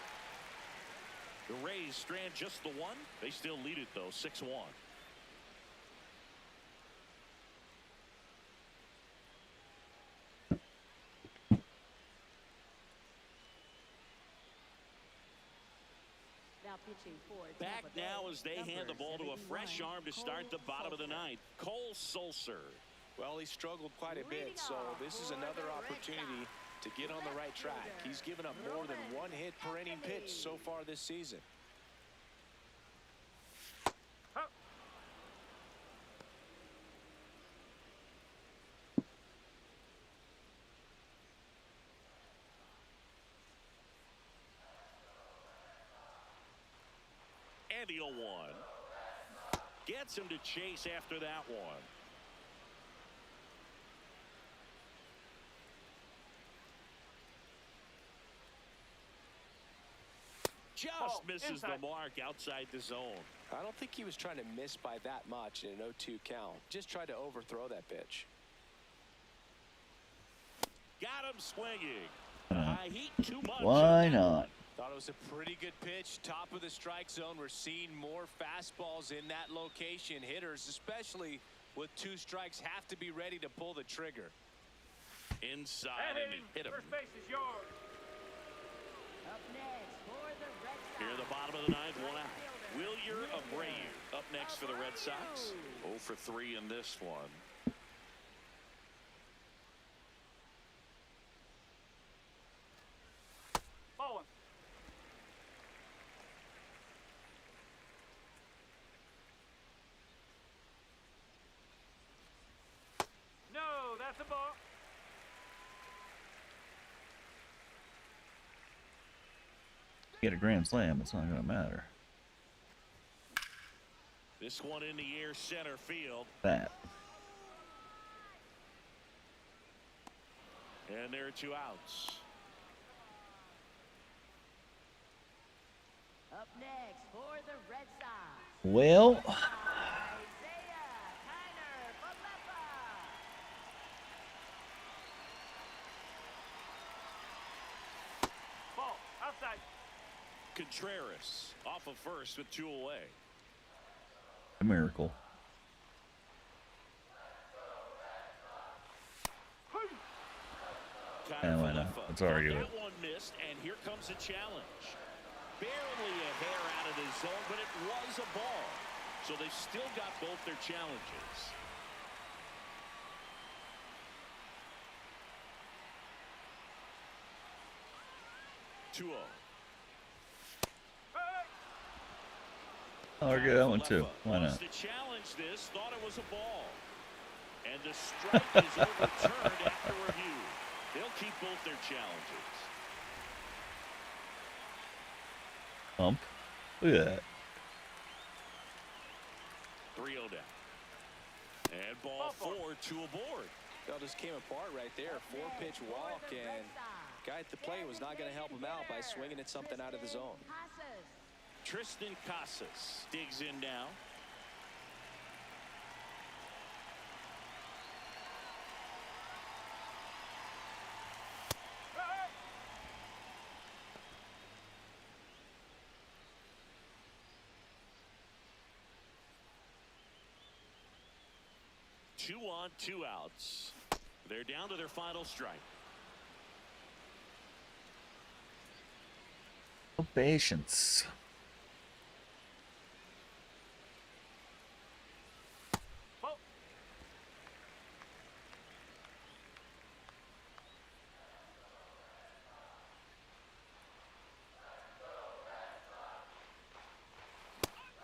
Speaker 2: The Rays strand just the one. They still lead it, though, 6-1.
Speaker 5: Now pitching for
Speaker 2: Back
Speaker 5: Tampa Bay,
Speaker 2: now as they hand the ball to a
Speaker 5: 71,
Speaker 2: fresh arm to start the bottom of the ninth. Cole Sulser.
Speaker 3: Well, he struggled quite a bit, so this is another opportunity to get on the right track. He's given up more than 1 hit per inning pitch so far this season.
Speaker 2: And the 0-1. Gets him to chase after that one. Just misses the mark outside the zone.
Speaker 3: I don't think he was trying to miss by that much in an 0-2 count. Just tried to overthrow that pitch.
Speaker 2: Got him swinging. High heat, too much.
Speaker 1: Why not?
Speaker 3: Thought it was a pretty good pitch. Top of the strike zone. We're seeing more fastballs in that location. Hitters, especially with 2 strikes, have to be ready to pull the trigger.
Speaker 2: Inside, and it hit him.
Speaker 4: First base is yours.
Speaker 5: Up next for the Red Sox.
Speaker 2: Here at the bottom of the ninth, 1 out. Wilyer Abreu up next for the Red Sox. 0 for 3 in this one.
Speaker 4: Ball one. No, that's a ball.
Speaker 1: Get a grand slam, it's not going to matter.
Speaker 2: This one in the air, center field.
Speaker 1: That.
Speaker 2: And there are 2 outs.
Speaker 5: Up next for the Red Sox.
Speaker 1: Well,
Speaker 5: Isaiah Kiner Falefa.
Speaker 4: Ball outside.
Speaker 2: Contreras off of first with 2 away.
Speaker 1: a miracle.
Speaker 2: Kiner
Speaker 1: why not?
Speaker 2: Falefa.
Speaker 1: Let's argue
Speaker 2: That
Speaker 1: it.
Speaker 2: one missed, and here comes a challenge. Barely a hair out of the zone, but it was a ball. So they've still got both their challenges. Two-0.
Speaker 1: I'll argue that one too.
Speaker 2: Falefa
Speaker 1: Why
Speaker 2: wants
Speaker 1: not?
Speaker 2: to challenge this, thought it was a ball. And the strike is overturned after review. They'll keep both their challenges.
Speaker 1: Pump. Look at that.
Speaker 2: 3-0 down. And ball 4, 2 aboard.
Speaker 3: That just came apart right there. 4-pitch walk, and guy at the plate was not going to help him out by swinging at something out of the zone.
Speaker 2: Tristan Casas digs in now. Two on, 2 outs. They're down to their final strike.
Speaker 1: Oh, patience.
Speaker 4: Ball.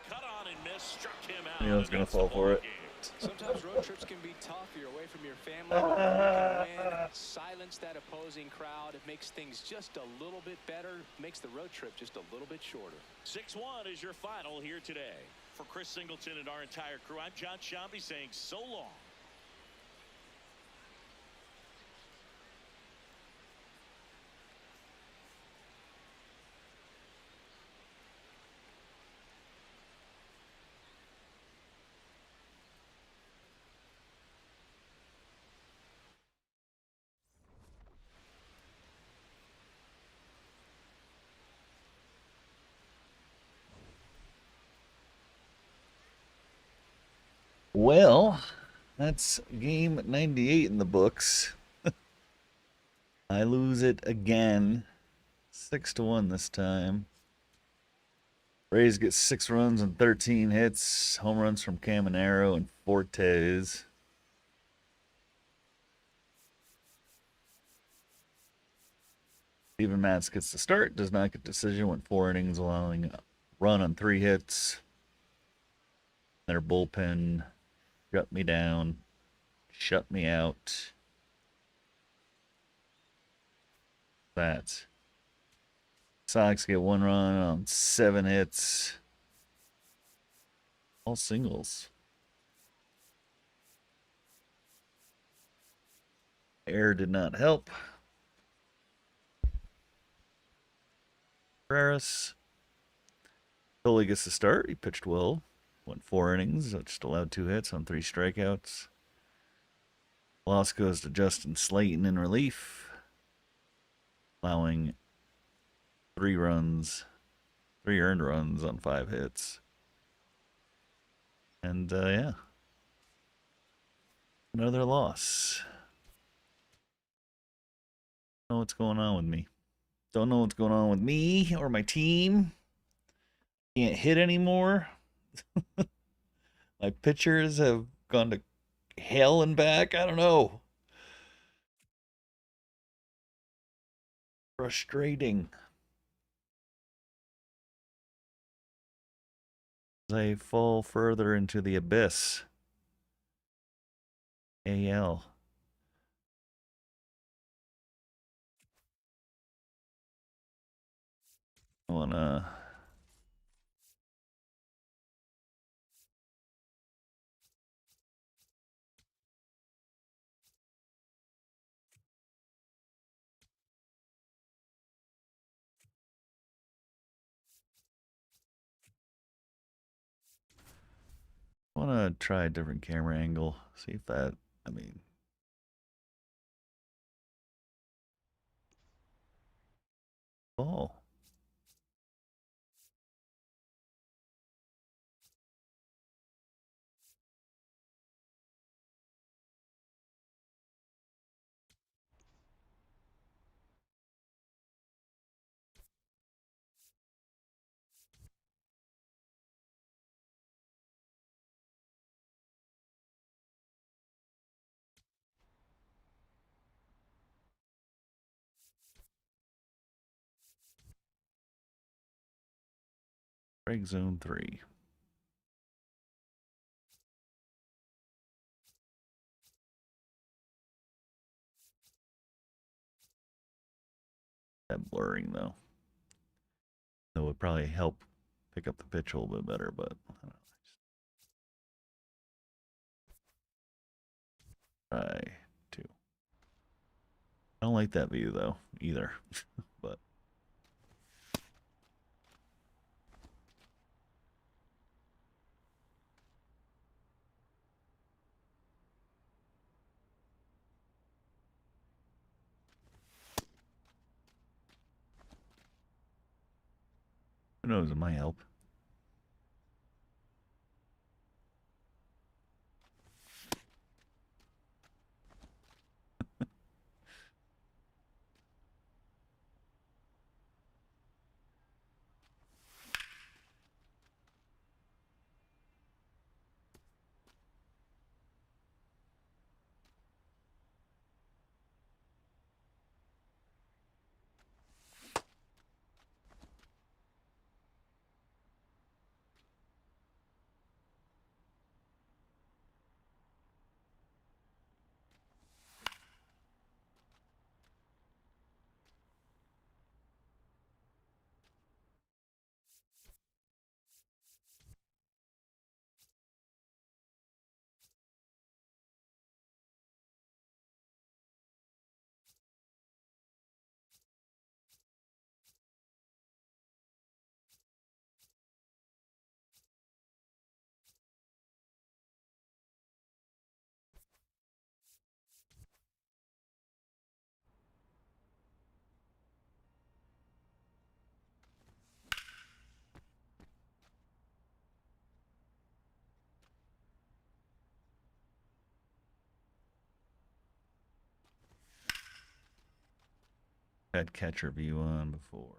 Speaker 2: Cut on and miss, struck him out.
Speaker 1: I knew I was
Speaker 2: and
Speaker 1: gonna
Speaker 2: that's the
Speaker 1: fall
Speaker 2: ball
Speaker 1: for it.
Speaker 2: game.
Speaker 3: Sometimes road trips can be tough. You're away from your family. You can win, silence that opposing crowd. It makes things just a little bit better. Makes the road trip just a little bit shorter.
Speaker 2: 6-1 is your final here today. For Chris Singleton and our entire crew, I'm John Shambi saying so long.
Speaker 1: Well, that's game 98 in the books. I lose it again. 6-1 this time. Rays get 6 runs and 13 hits. Home runs from Caminero and Fortes. Steven Matz gets the start. Does not get decision. Went 4 innings, allowing a run on 3 hits. Their bullpen shut me down. Shut me out. That. Sox get 1 run on 7 hits. All singles. Air did not help. Ferris. Totally gets the start. He pitched well. Went 4 innings. Just allowed 2 hits on 3 strikeouts. Loss goes to Justin Slayton in relief, allowing 3 runs, 3 earned runs on 5 hits. And, yeah. Another loss. Don't know what's going on with me. Don't know what's going on with me or my team. Can't hit anymore. My pitchers have gone to hell and back. I don't know. Frustrating. They fall further into the abyss. AL. I wanna try a different camera angle. See if that, I mean, oh. Break zone 3. That blurring though. That would probably help pick up the pitch a little bit better, but I don't know. Try to. I don't like that view though either, but. Who knows? It might help. Had catcher view on before.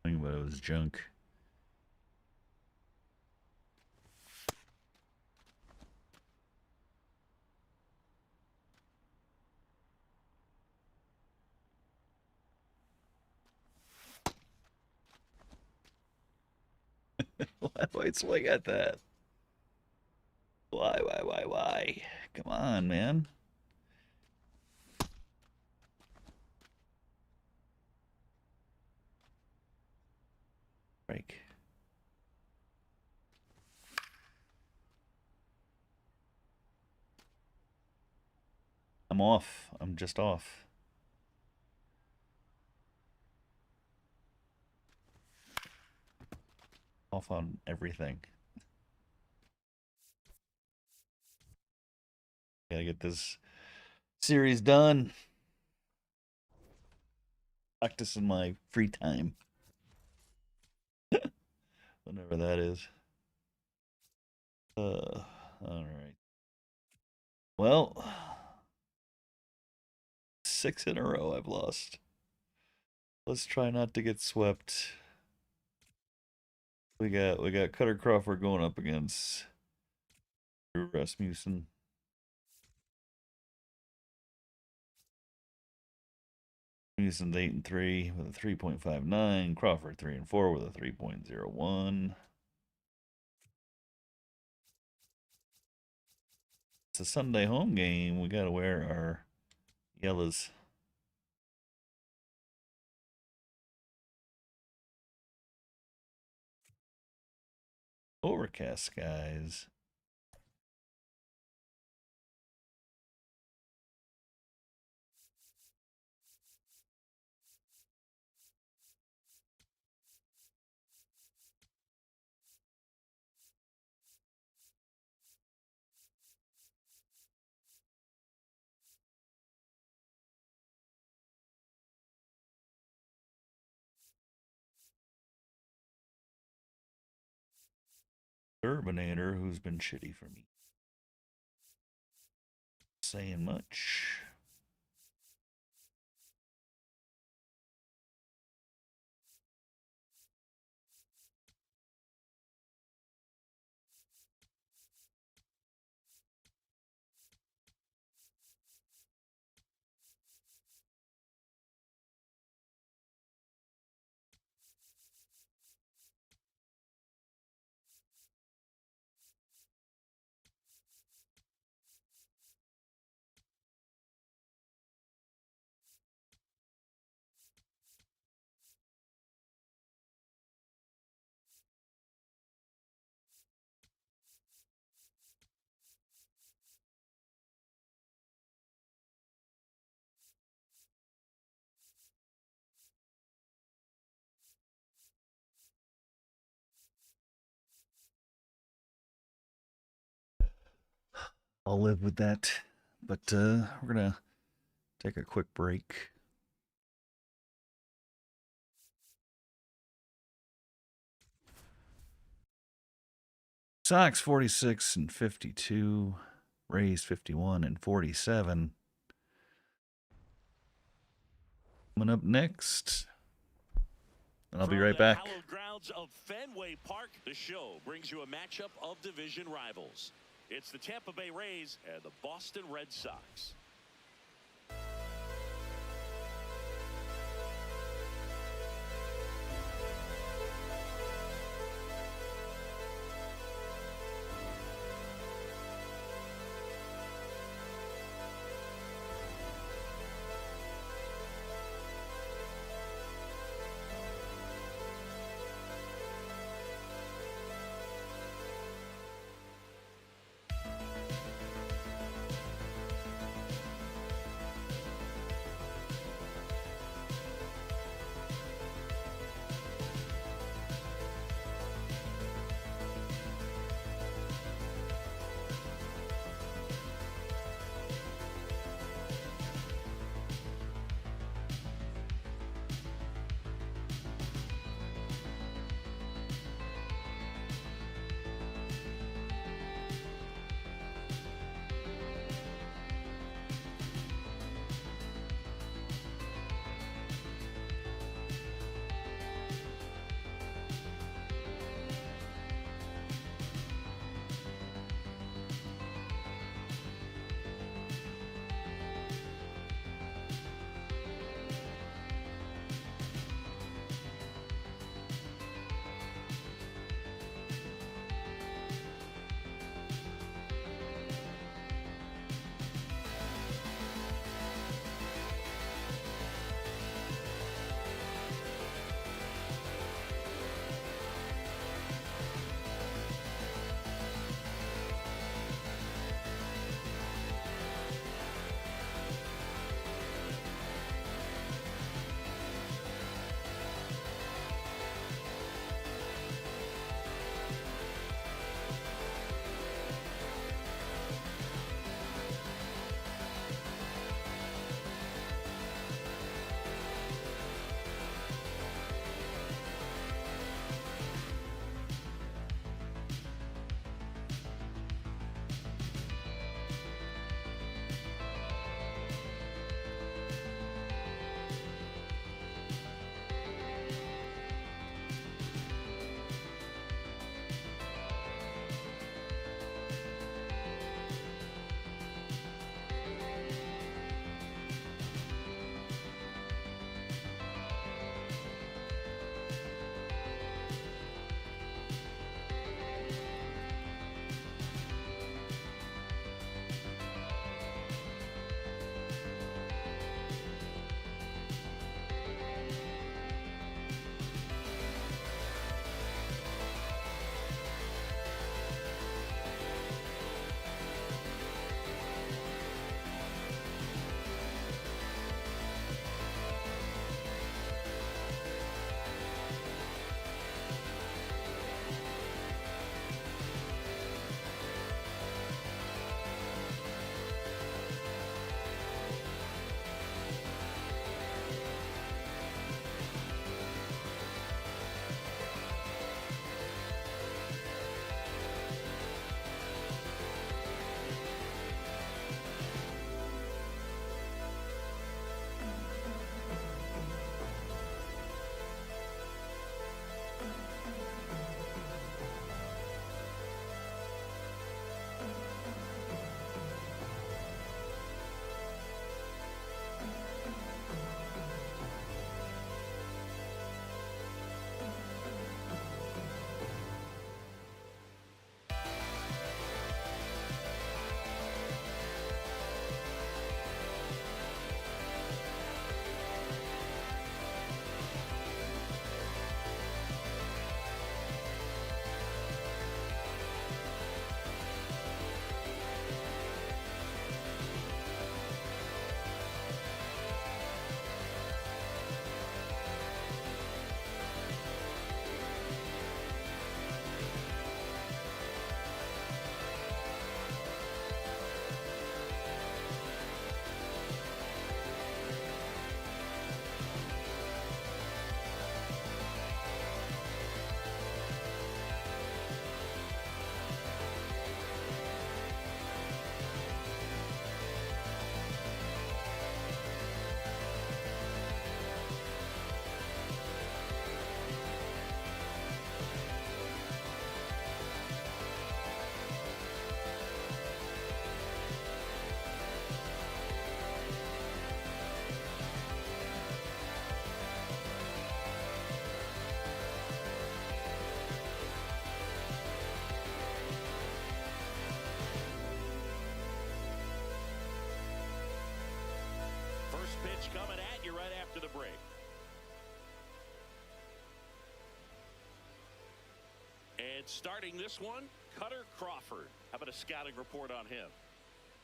Speaker 1: But it was junk. Why do I swing at that? Why? Come on, man. Break. I'm off. I'm just off. Off on everything. Gotta get this series done. Practice in my free time. Whenever that is. Alright. Well, 6 in a row I've lost. Let's try not to get swept. We got Cutter Crawford going up against Drew Rasmussen. Rasmussen's 8-3 with a 3.59. Crawford 3-4 with a 3.01. It's a Sunday home game. We gotta wear our yellows. Overcast skies. Urbanator, who's been shitty for me. Saying much. I'll live with that. But we're gonna take a quick break. Sox 46 and 52, Rays 51 and 47. Coming up next. And I'll be right back.
Speaker 2: From the hallowed grounds of Fenway Park, the show brings you a matchup of division rivals. It's the Tampa Bay Rays and the Boston Red Sox. right after the break. And starting this one, Cutter Crawford. How about a scouting report on him?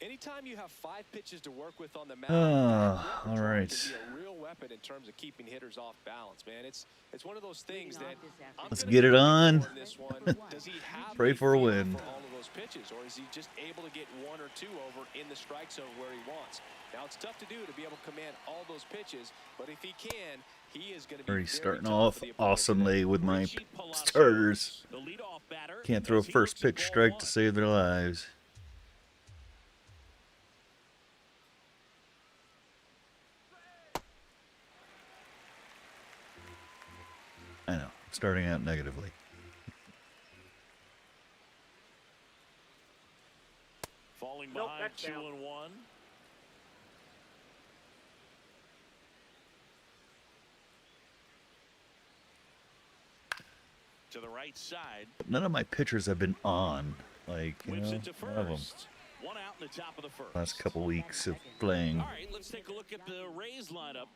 Speaker 3: Anytime you have 5 pitches to work with on the mound,
Speaker 1: Ah, all right.
Speaker 3: can be a real weapon in terms of keeping hitters off balance, man. It's one of those things that I'm
Speaker 1: Let's
Speaker 3: gonna
Speaker 1: get
Speaker 3: be
Speaker 1: it
Speaker 3: looking
Speaker 1: on.
Speaker 3: for in this one. Does he have
Speaker 1: Pray for a
Speaker 3: feel
Speaker 1: win.
Speaker 3: for all of those pitches, or is he just able to get 1 or 2 over in the strike zone where he wants? Now it's tough to do to be able to command all those pitches, but if he can, he is going to be
Speaker 1: Already
Speaker 3: very
Speaker 1: starting
Speaker 3: tough
Speaker 1: off
Speaker 3: for the opponent
Speaker 1: awesomely
Speaker 3: today.
Speaker 1: with my
Speaker 2: Richie Palacios,
Speaker 1: starters.
Speaker 2: the leadoff batter,
Speaker 1: Can't throw a
Speaker 2: as he
Speaker 1: first
Speaker 2: looks at
Speaker 1: pitch
Speaker 2: ball
Speaker 1: strike
Speaker 2: one.
Speaker 1: to save their lives. I know, starting out negatively.
Speaker 2: Falling
Speaker 4: Nope,
Speaker 2: behind
Speaker 4: that's down.
Speaker 2: 2-1. To the right side.
Speaker 1: None of my pitchers have been on. Like, you
Speaker 2: Whips
Speaker 1: know,
Speaker 2: it to
Speaker 1: none of them.
Speaker 2: first. 1 out in the top of the first.
Speaker 1: Last couple weeks of playing.
Speaker 2: All right, let's take a look at the Rays lineup.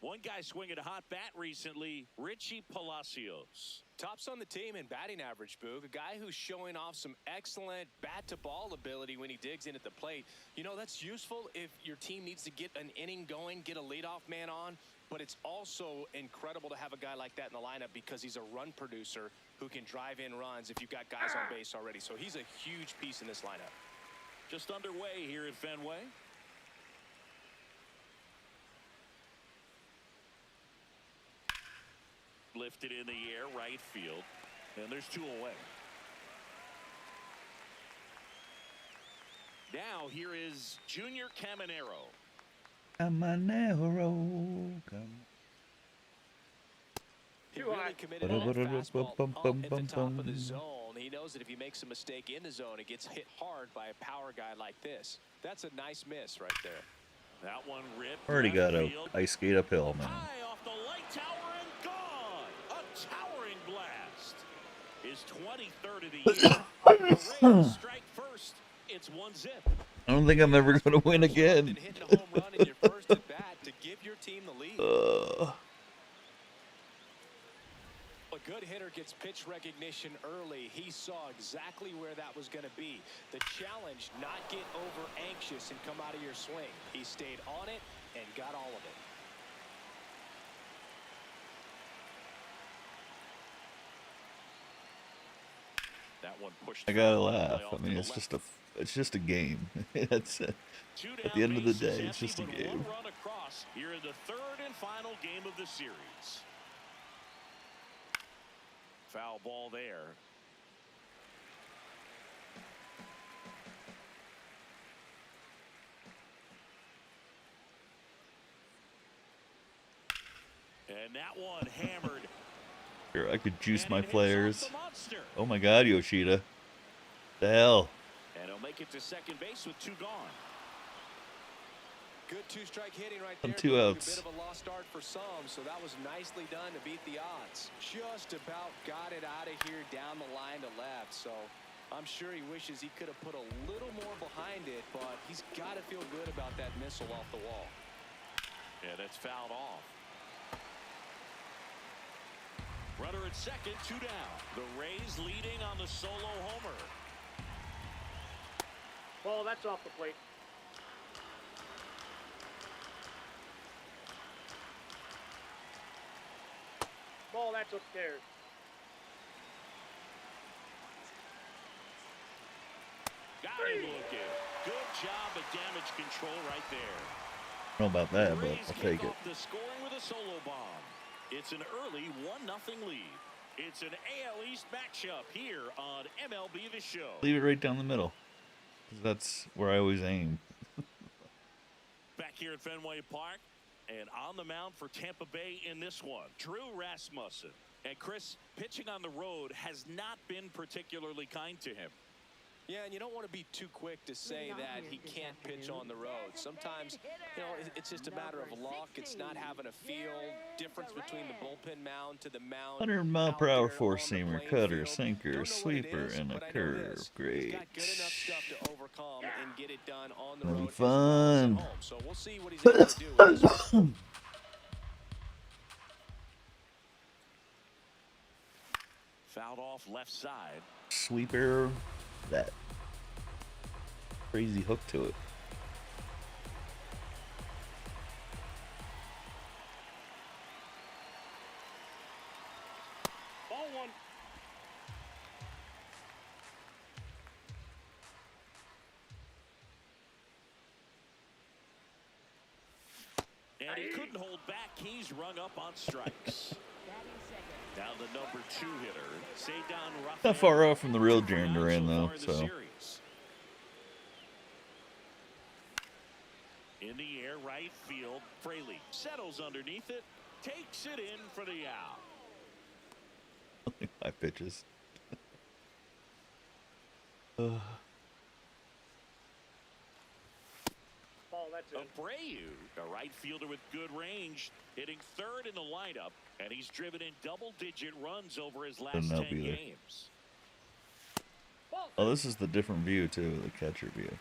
Speaker 2: One guy swinging a hot bat recently, Richie Palacios.
Speaker 3: Tops on the team in batting average, Boog. A guy who's showing off some excellent bat-to-ball ability when he digs in at the plate. You know, that's useful if your team needs to get an inning going, get a leadoff man on. But it's also incredible to have a guy like that in the lineup because he's a run producer who can drive in runs if you've got guys on base already. So he's a huge piece in this lineup.
Speaker 2: Just underway here at Fenway. Lifted in the air, right field. And there's 2 away. Now here is Junior Caminero.
Speaker 1: Caminero, come.
Speaker 3: He
Speaker 4: Too
Speaker 3: really
Speaker 4: high.
Speaker 3: committed that fastball up at the top of the zone. He knows that if he makes a mistake in the zone, it gets hit hard by a power guy like this. That's a nice miss right there.
Speaker 2: That one ripped.
Speaker 1: Already
Speaker 2: left
Speaker 1: got a
Speaker 2: field.
Speaker 1: ice skate uphill, man.
Speaker 2: High off the light tower and gone. A towering blast. His 23rd of the year. The Rays strike first. It's 1-0.
Speaker 1: I don't think I'm ever going to win again.
Speaker 3: And hitting a home run in your first at bat to give your team the lead. A good hitter gets pitch recognition early. He saw exactly where that was going to be. The challenge, not get over anxious and come out of your swing. He stayed on it and got all of it.
Speaker 2: That one pushed.
Speaker 1: I gotta
Speaker 2: foul all the way
Speaker 1: laugh.
Speaker 2: off
Speaker 1: I
Speaker 2: to
Speaker 1: mean,
Speaker 2: the
Speaker 1: it's just a game. That's it.
Speaker 2: Two
Speaker 1: At
Speaker 2: down
Speaker 1: the end of the
Speaker 2: bases
Speaker 1: day, it's
Speaker 2: empty,
Speaker 1: just a
Speaker 2: but
Speaker 1: game.
Speaker 2: one run across here in the 3rd and final game of the series. Foul ball there. And that one hammered.
Speaker 1: Here, I could juice
Speaker 2: And
Speaker 1: my
Speaker 2: it hits off
Speaker 1: players.
Speaker 2: the monster.
Speaker 1: Oh my God, Yoshida. The hell?
Speaker 2: And he'll make it to second base with 2 gone.
Speaker 3: Good 2-strike hitting right
Speaker 1: On
Speaker 3: there.
Speaker 1: 2
Speaker 3: Boog.
Speaker 1: outs.
Speaker 3: A bit of a lost start for some, so that was nicely done to beat the odds. Just about got it out of here down the line to left, so I'm sure he wishes he could have put a little more behind it, but he's got to feel good about that missile off the wall.
Speaker 2: And it's fouled off. Runner at second, 2 down. The Rays leading on the solo homer.
Speaker 4: Ball, that's off the plate. Ball, that's upstairs.
Speaker 2: Got him looking. Good job of damage control right there.
Speaker 1: I don't know about that,
Speaker 2: The
Speaker 1: but
Speaker 2: Rays
Speaker 1: I'll
Speaker 2: kick
Speaker 1: take it.
Speaker 2: off the scoring with a solo bomb. It's an early 1-0 lead. It's an AL East matchup here on MLB The Show.
Speaker 1: Leave it right down the middle. 'Cause that's where I always aim.
Speaker 2: Back here at Fenway Park, and on the mound for Tampa Bay in this one, Drew Rasmussen. And Chris, pitching on the road has not been particularly kind to him.
Speaker 3: Yeah, and you don't want to be too quick to say that he can't pitch on the road. Sometimes, you know, it's just a matter of luck. It's not having a feel. Difference between the bullpen mound to the mound.
Speaker 1: 100-mile-per-hour
Speaker 3: out there
Speaker 1: four-seamer,
Speaker 3: on the playing
Speaker 1: cutter,
Speaker 3: field.
Speaker 1: sinker,
Speaker 3: Don't know what it
Speaker 1: sweeper,
Speaker 3: is,
Speaker 1: and a
Speaker 3: but I know
Speaker 1: curve.
Speaker 3: this.
Speaker 1: Great.
Speaker 3: He's got good enough stuff to overcome and get it done on the
Speaker 1: That'll be
Speaker 3: road as well as at
Speaker 1: fun.
Speaker 3: home. So we'll see what he's able to do.
Speaker 2: Fouled off left side.
Speaker 1: Sweeper, that crazy hook to it.
Speaker 4: Ball one.
Speaker 2: And he couldn't hold back. He's rung up on strikes. Now the number 2 hitter, Cedar Rafael.
Speaker 1: Not far off from the real
Speaker 2: 2 for
Speaker 1: Jaron
Speaker 2: 9
Speaker 1: Duran,
Speaker 2: so
Speaker 1: though,
Speaker 2: far in the
Speaker 1: so.
Speaker 2: series. In the air, right field. Fraley settles underneath it, takes it in for the out.
Speaker 1: Only 5 pitches.
Speaker 4: Ball, that's it.
Speaker 2: Abreu, a right fielder with good range, hitting 3rd in the lineup, and he's driven in double-digit runs over his last
Speaker 1: Couldn't
Speaker 2: 10
Speaker 1: help either.
Speaker 2: games.
Speaker 4: Ball.
Speaker 1: Oh, this is the different view, too, the catcher view.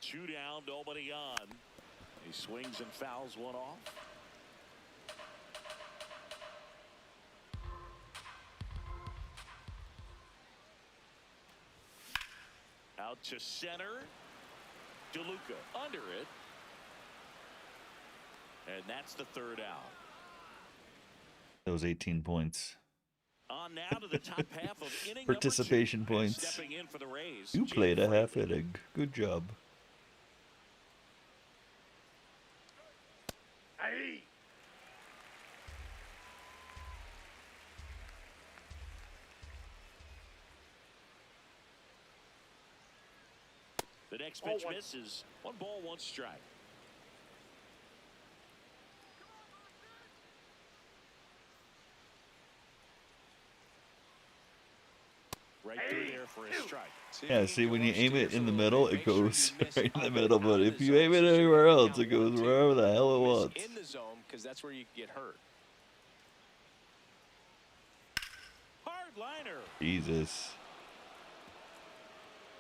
Speaker 2: Two down, nobody on. He swings and fouls one off. Out to center. DeLuca under it. And that's the 3rd out.
Speaker 1: That was 18 points.
Speaker 2: On now to the top half of inning
Speaker 1: Participation
Speaker 2: number 2. And
Speaker 1: points.
Speaker 2: stepping in for the Rays.
Speaker 1: You
Speaker 2: Jake
Speaker 1: played a half
Speaker 2: Fraley.
Speaker 1: inning. Good job.
Speaker 4: Hey.
Speaker 2: The next
Speaker 4: Ball
Speaker 2: pitch
Speaker 4: one.
Speaker 2: misses. 1 ball, 1 strike. Right through there for a strike.
Speaker 1: Yeah, see, when you aim it in the middle, it goes
Speaker 3: Make sure you
Speaker 1: right in the
Speaker 3: miss
Speaker 1: middle.
Speaker 3: out
Speaker 1: But
Speaker 3: of
Speaker 1: if
Speaker 3: the
Speaker 1: you
Speaker 3: zone
Speaker 1: aim it
Speaker 3: so you
Speaker 1: anywhere
Speaker 3: can
Speaker 1: else,
Speaker 3: count
Speaker 1: it goes
Speaker 3: 1, 2.
Speaker 1: wherever the hell it
Speaker 3: Miss
Speaker 1: wants.
Speaker 3: in the zone because that's where you get hurt.
Speaker 2: Hard liner.
Speaker 1: Jesus.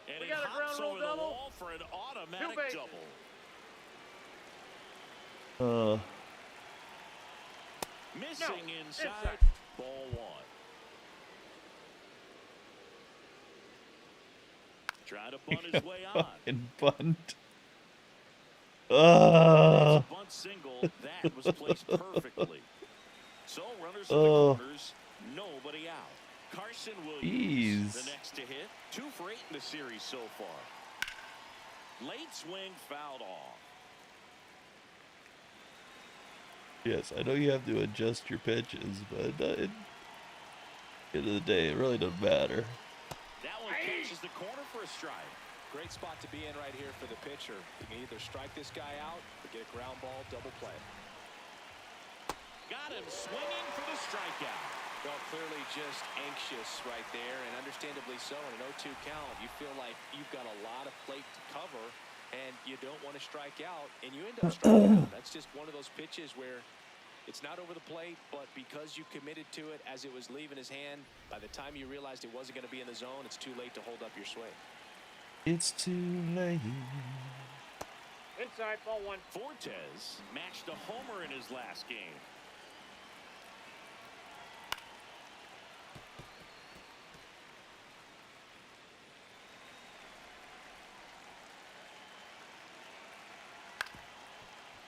Speaker 2: And
Speaker 4: We
Speaker 2: he
Speaker 4: got a
Speaker 2: hops
Speaker 4: ground rule
Speaker 2: over the
Speaker 4: double.
Speaker 2: wall for an automatic
Speaker 4: Two bases.
Speaker 2: double.
Speaker 1: Uh,
Speaker 2: Missing inside.
Speaker 4: inside.
Speaker 2: Ball 1. Trying to bunt his way on.
Speaker 1: fucking bunt.
Speaker 2: It's a bunt single. That was placed perfectly. So runners in the corners. Nobody out. Carson Williams,
Speaker 1: Jeez.
Speaker 2: the next to hit. 2 for 8 in the series so far. Late swing fouled off.
Speaker 1: Yes, I know you have to adjust your pitches, but at the end of the day, it really doesn't matter.
Speaker 2: That one catches the corner for a strike.
Speaker 3: Great spot to be in right here for the pitcher. You can either strike this guy out or get a ground ball double play.
Speaker 2: Got him swinging for the strikeout.
Speaker 3: Well, clearly just anxious right there, and understandably so. In an 0-2 count, you feel like you've got a lot of plate to cover, and you don't want to strike out, and you end up striking out. That's just one of those pitches where it's not over the plate, but because you committed to it as it was leaving his hand, by the time you realized it wasn't going to be in the zone, it's too late to hold up your swing.
Speaker 1: It's too late.
Speaker 4: Inside, ball 1.
Speaker 2: Fortes matched a homer in his last game.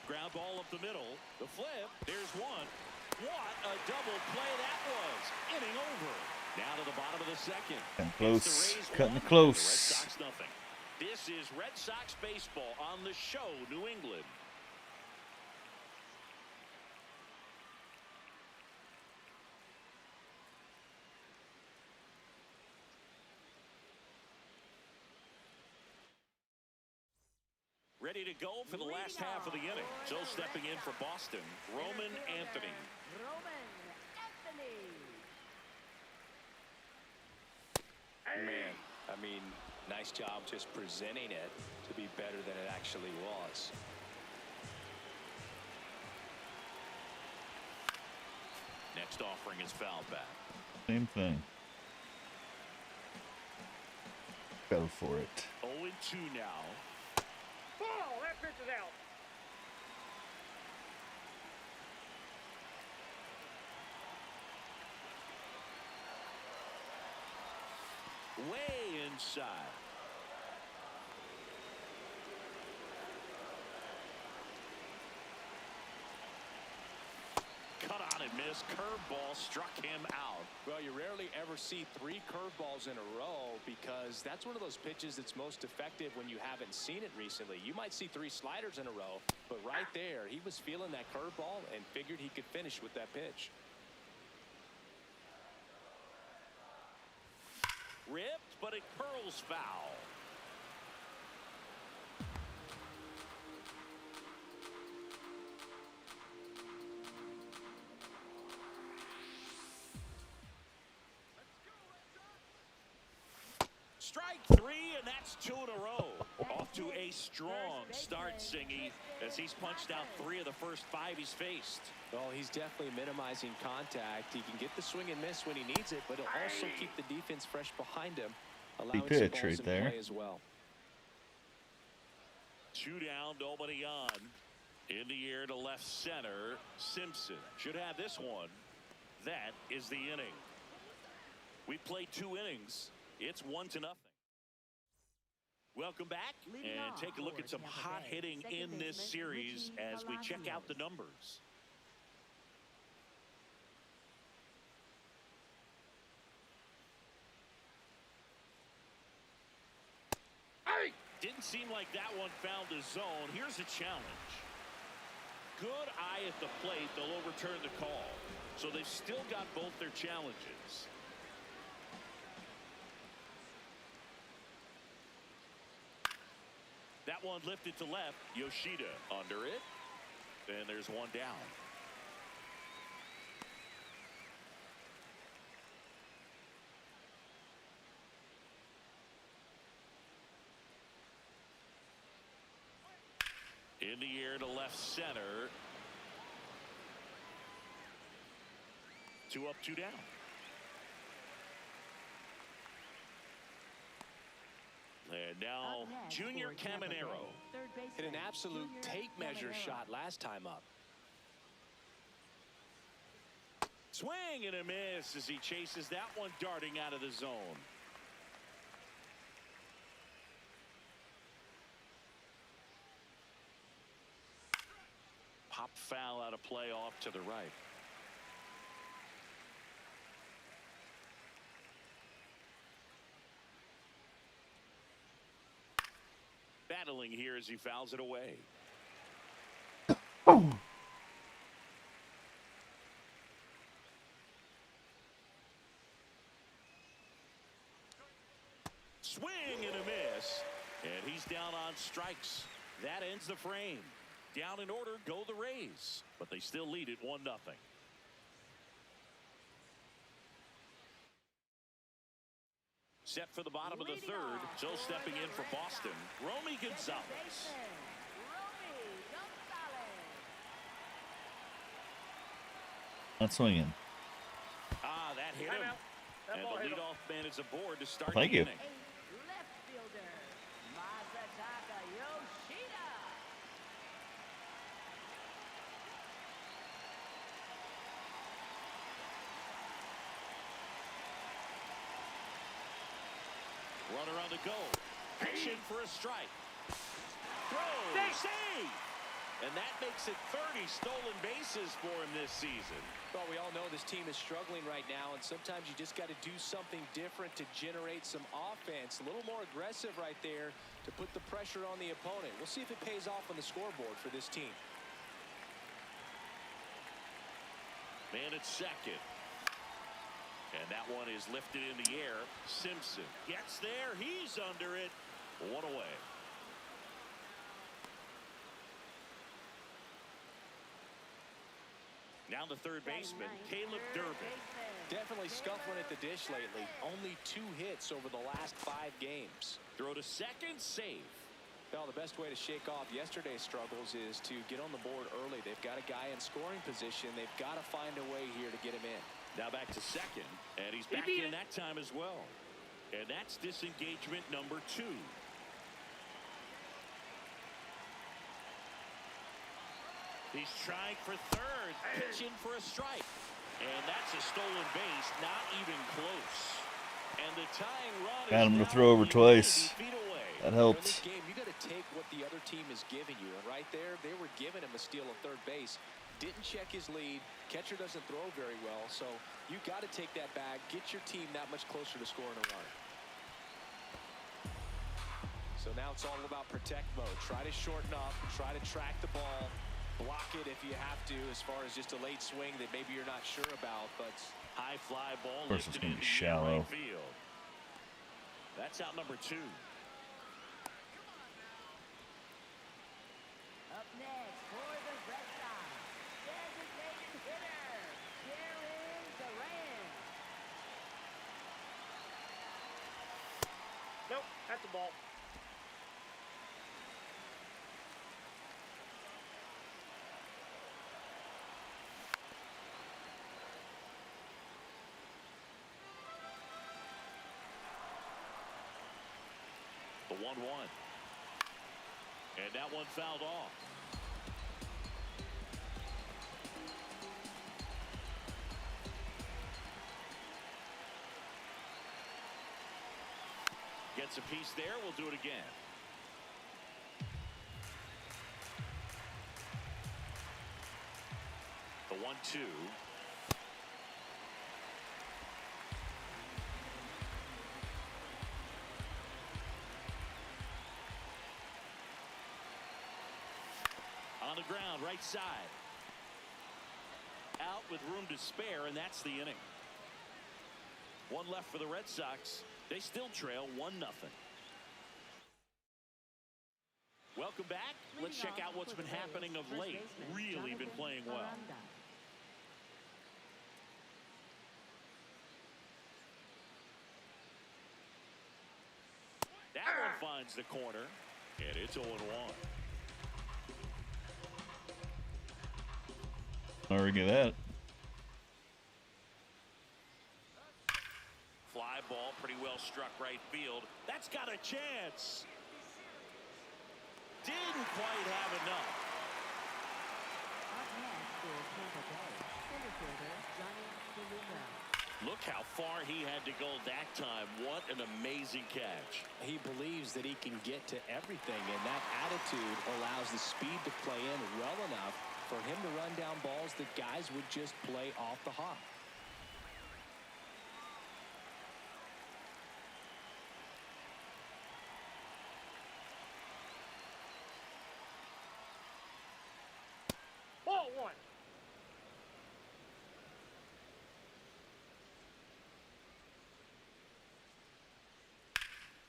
Speaker 2: Ground ball up the middle. The flip. There's one. What a double play that was. Inning over. Now to the bottom of the 2nd.
Speaker 1: Cutting
Speaker 2: It's
Speaker 1: close.
Speaker 2: the Rays
Speaker 1: Cutting
Speaker 2: 1,
Speaker 1: close.
Speaker 2: the Red Sox nothing. This is Red Sox baseball on the show, New England. Ready to go for the last half of the inning. So stepping in for Boston, Roman Anthony.
Speaker 5: Roman Anthony.
Speaker 3: Man, I mean, nice job just presenting it to be better than it actually was.
Speaker 2: Next offering is foul back.
Speaker 1: Same thing. Go for it.
Speaker 2: 0-2 now.
Speaker 4: Ball, that pitch bases out.
Speaker 2: Way inside. Cut on and miss. Curveball struck him out.
Speaker 3: Well, you rarely ever see 3 curveballs in a row because that's one of those pitches that's most effective when you haven't seen it recently. You might see 3 sliders in a row, but right there, he was feeling that curveball and figured he could finish with that pitch.
Speaker 2: Ripped, but it curls foul. Strike 3, and that's 2 in a row. Off to a strong start, Singy, as he's punched out 3 of the first 5 he's faced.
Speaker 3: Well, he's definitely minimizing contact. He can get the swing and miss when he needs it, but he'll also keep the defense fresh behind him, allowing some
Speaker 1: pitch
Speaker 3: balls
Speaker 1: right
Speaker 3: in
Speaker 1: there.
Speaker 3: play as well.
Speaker 2: 2 down, nobody on. In the air to left center. Simpson should have this one. That is the inning. We played 2 innings. It's 1-0. Welcome back and take a look at some hot hitting in this series as we check out the numbers. Didn't seem like that one found the zone. Here's a challenge. Good eye at the plate. They'll overturn the call. So they've still got both their challenges. That one lifted to left. Yoshida under it. And there's 1 down. In the air to left center. 2 up, 2 down. And now Junior Caminero.
Speaker 3: Hit an absolute tape measure shot last time up.
Speaker 2: Swing and a miss as he chases that one darting out of the zone. Pop foul out of play off to the right. Battling here as he fouls it away. Swing and a miss. And he's down on strikes. That ends the frame. Down in order go the Rays, but they still lead it 1-0. Set for the bottom of the 3rd. So stepping in for Boston, Romy Gonzalez.
Speaker 1: Not swinging.
Speaker 2: Ah, that hit him.
Speaker 4: That
Speaker 2: And
Speaker 4: ball
Speaker 2: the
Speaker 4: hit him.
Speaker 2: leadoff man is aboard to start
Speaker 1: Thank
Speaker 2: the
Speaker 1: you.
Speaker 2: inning.
Speaker 5: Left fielder, Masataka Yoshida.
Speaker 2: Runner on the go. Pitching for a strike. Throw. Save. And that makes it 30 stolen bases for him this season.
Speaker 3: Well, we all know this team is struggling right now, and sometimes you just got to do something different to generate some offense. A little more aggressive right there to put the pressure on the opponent. We'll see if it pays off on the scoreboard for this team.
Speaker 2: Man at second. And that one is lifted in the air. Simpson gets there. He's under it. 1 away. Now the third baseman, Caleb Durbin.
Speaker 3: Definitely scuffling at the dish lately. Only 2 hits over the last 5 games.
Speaker 2: Throw to second, save.
Speaker 3: Well, the best way to shake off yesterday's struggles is to get on the board early. They've got a guy in scoring position. They've got to find a way here to get him in.
Speaker 2: Now back to second, and he's back in that time as well. And that's disengagement number 2. He's trying for third, pitching for a strike. And that's a stolen base, not even close. And the tying run
Speaker 1: Got him
Speaker 2: is
Speaker 1: to
Speaker 2: now
Speaker 1: throw over
Speaker 2: only
Speaker 1: twice.
Speaker 2: 90 feet away.
Speaker 1: That
Speaker 3: In
Speaker 1: helped.
Speaker 3: this game, you got to take what the other team is giving you. And right there, they were giving him a steal of third base. Didn't check his lead. Catcher doesn't throw very well. So you got to take that back. Get your team that much closer to scoring a run. So now it's all about protect mode. Try to shorten up. Try to track the ball. Block it if you have to, as far as just a late swing that maybe you're not sure about. But
Speaker 2: High fly ball
Speaker 1: Of course, it's
Speaker 2: lifted
Speaker 1: gonna be
Speaker 2: into the
Speaker 1: shallow.
Speaker 2: right field. That's out number 2.
Speaker 5: Up next for the Red Sox, designated hitter, Darren Duran.
Speaker 4: Nope, that's the ball.
Speaker 2: The 1-1. And that one fouled off. Gets a piece there. We'll do it again. The 1-2. On the ground, right side. Out with room to spare, and that's the inning. One left for the Red Sox. They still trail 1-0. Welcome back. Let's check out what's been happening of late. Really been playing well. That one finds the corner, and it's 0-1.
Speaker 1: Already get that.
Speaker 2: Fly ball, pretty well struck right field. That's got a chance. Didn't quite have enough.
Speaker 5: Up next is Tampa Bay, center fielder Johnny Deluna.
Speaker 2: Look how far he had to go that time. What an amazing catch.
Speaker 3: he believes that he can get to everything, and that attitude allows the speed to play in well enough for him to run down balls that guys would just play off the hop.
Speaker 4: Ball 1.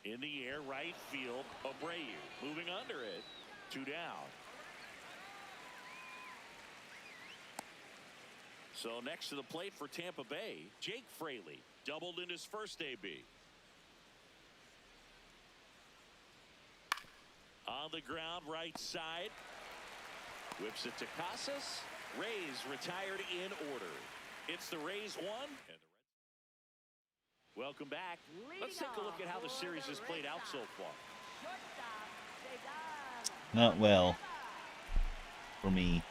Speaker 2: In the air, right field, Abreu moving under it. 2 down. So next to the plate for Tampa Bay, Jake Fraley doubled in his first AB. On the ground, right side. Whips it to Casas. Rays retired in order. It's the Rays 1. And the Welcome back. Let's take a look at how the series has played out so far.
Speaker 5: Shortstop, Cesar.
Speaker 1: Not well. For me.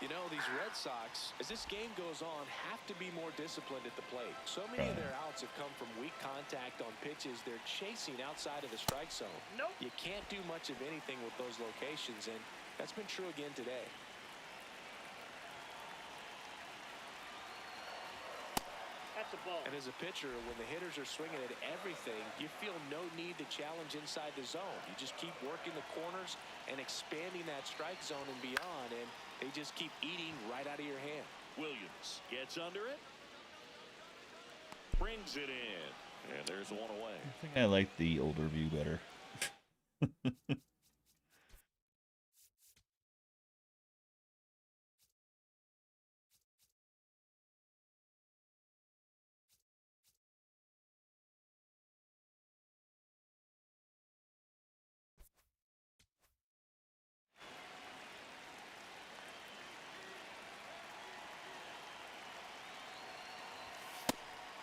Speaker 3: You know, these Red Sox, as this game goes on, have to be more disciplined at the plate. So many of their outs have come from weak contact on pitches they're chasing outside of the strike zone.
Speaker 4: Nope.
Speaker 3: You can't do much of anything with those locations, and that's been true again today.
Speaker 4: That's a ball.
Speaker 3: And as a pitcher, when the hitters are swinging at everything, you feel no need to challenge inside the zone. You just keep working the corners and expanding that strike zone and beyond, and they just keep eating right out of your hand.
Speaker 2: Williams gets under it. Brings it in. And there's one away.
Speaker 1: I think I like the older view better.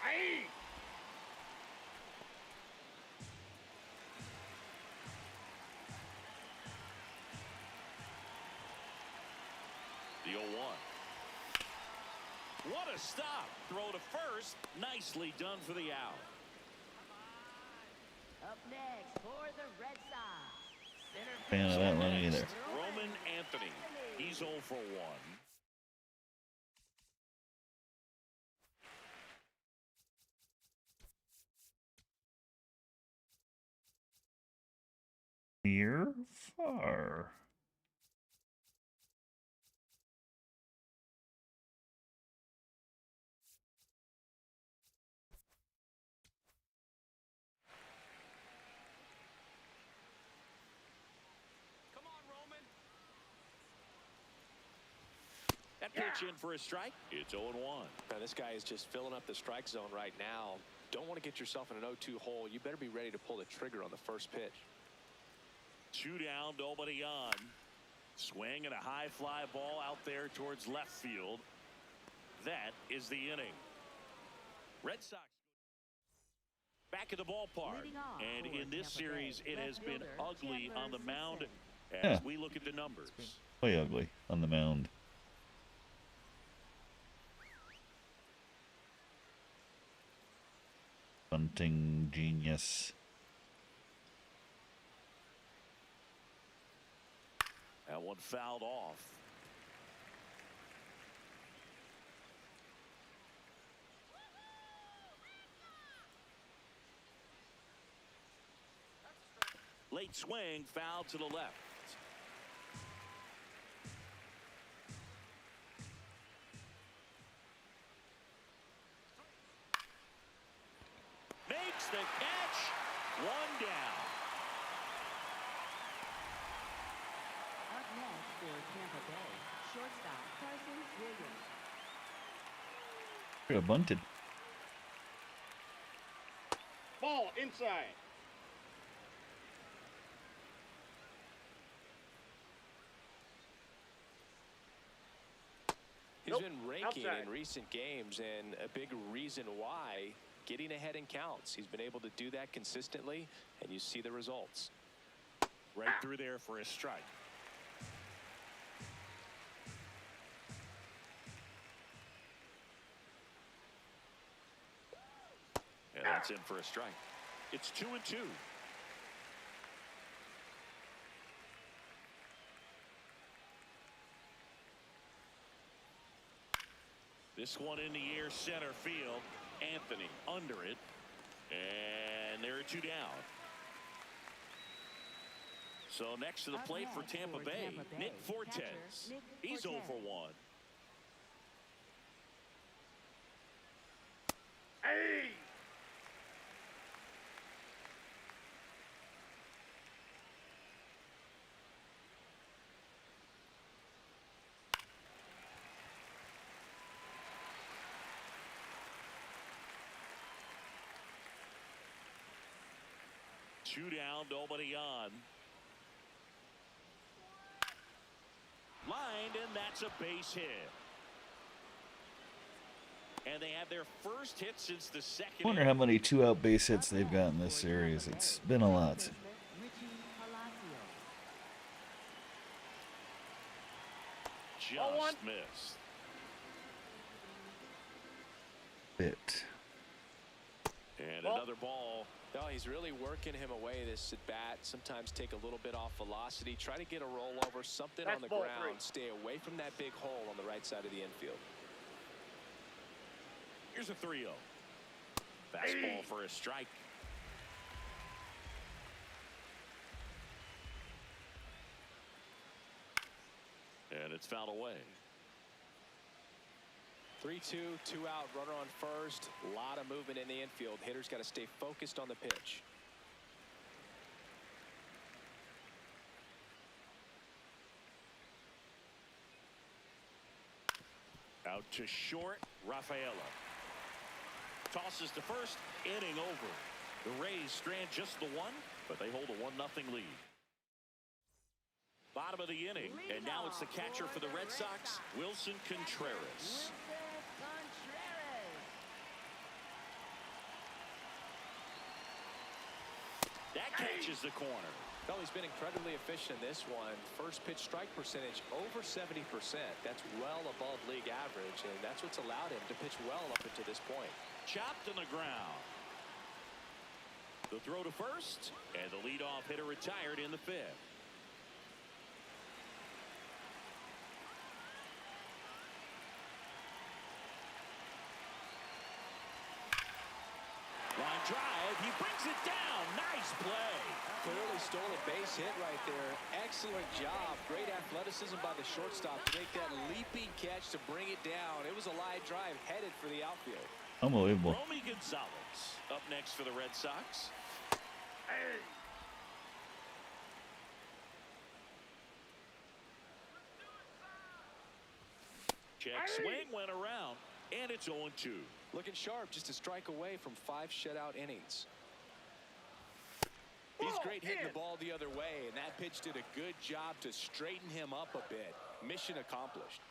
Speaker 4: Aye.
Speaker 2: The 0-1. What a stop. Throw to first. Nicely done for the out.
Speaker 5: Up next for the Red Sox. Center
Speaker 1: Fan of that one either.
Speaker 2: Roman Anthony. He's 0 for 1.
Speaker 1: Near, far.
Speaker 3: Come on, Roman.
Speaker 2: That pitch in for a strike. It's 0-1.
Speaker 3: Now, this guy is just filling up the strike zone right now. Don't want to get yourself in an 0-2 hole. You better be ready to pull the trigger on the first pitch.
Speaker 2: 2 down, nobody on. Swing and a high fly ball out there towards left field. That is the inning. Red Sox back at the ballpark. And in this series, it has been ugly on the mound as we look at the numbers.
Speaker 1: Way ugly on the mound. Bunting genius.
Speaker 2: That one fouled off. Late swing, foul to the left. Makes the catch. 1 down.
Speaker 5: Up next for Tampa Bay, shortstop Carson Williams.
Speaker 1: Could have bunted.
Speaker 4: Ball inside.
Speaker 3: He's been raking
Speaker 4: outside.
Speaker 3: in recent games, and a big reason why, getting ahead in counts. He's been able to do that consistently, and you see the results.
Speaker 2: Right through there for a strike. And that's in for a strike. It's 2-2. This one in the air, center field. Anthony under it. And there are 2 down. So next to the
Speaker 5: Up
Speaker 2: plate for
Speaker 5: next
Speaker 2: Tampa
Speaker 5: for
Speaker 2: Bay,
Speaker 5: Tampa Bay,
Speaker 2: Nick Fortes.
Speaker 5: catcher Nick
Speaker 2: He's 0 for
Speaker 5: Fortes.
Speaker 2: 1.
Speaker 4: Hey!
Speaker 2: Two down, nobody on. Lined, and that's a base hit. And they have their first hit since the second.
Speaker 1: I wonder how many 2-out base hits they've got in this series. It's been a lot.
Speaker 5: Richie Palacio.
Speaker 2: Just missed.
Speaker 1: Bit.
Speaker 2: And another ball.
Speaker 3: No, he's really working him away this at bat. Sometimes take a little bit off velocity. Try to get a rollover, something
Speaker 4: That's
Speaker 3: on the
Speaker 4: ball
Speaker 3: ground.
Speaker 4: 3.
Speaker 3: Stay away from that big hole on the right side of the infield.
Speaker 2: Here's a 3-0. Fastball for a strike. And it's fouled away.
Speaker 3: 3-2, 2 out, runner on first. A lot of movement in the infield. Hitter's got to stay focused on the pitch.
Speaker 2: Out to short, Rafaela. Tosses to first, inning over. The Rays strand just the 1, but they hold a 1-0 lead. Bottom of the inning, and now it's the catcher for the Red Sox, Wilson Contreras.
Speaker 5: Wilson Contreras.
Speaker 2: That catches the corner.
Speaker 3: Well, he's been incredibly efficient in this one. First pitch strike percentage over 70%. That's well above league average, and that's what's allowed him to pitch well up until this point.
Speaker 2: Chopped on the ground. The throw to first, and the leadoff hitter retired in the fifth. Line drive, he brings it down. Nice play.
Speaker 3: Clearly stole a base hit right there. Excellent job. Great athleticism by the shortstop to make that leaping catch to bring it down. It was a line drive headed for the outfield.
Speaker 1: Unbelievable.
Speaker 2: Romy Gonzalez up next for the Red Sox.
Speaker 4: Hey.
Speaker 2: Check swing went around, and it's 0-2.
Speaker 3: Looking sharp, just a strike away from 5 shutout innings. He's great hitting the ball the other way, and that pitch did a good job to straighten him up a bit. Mission accomplished.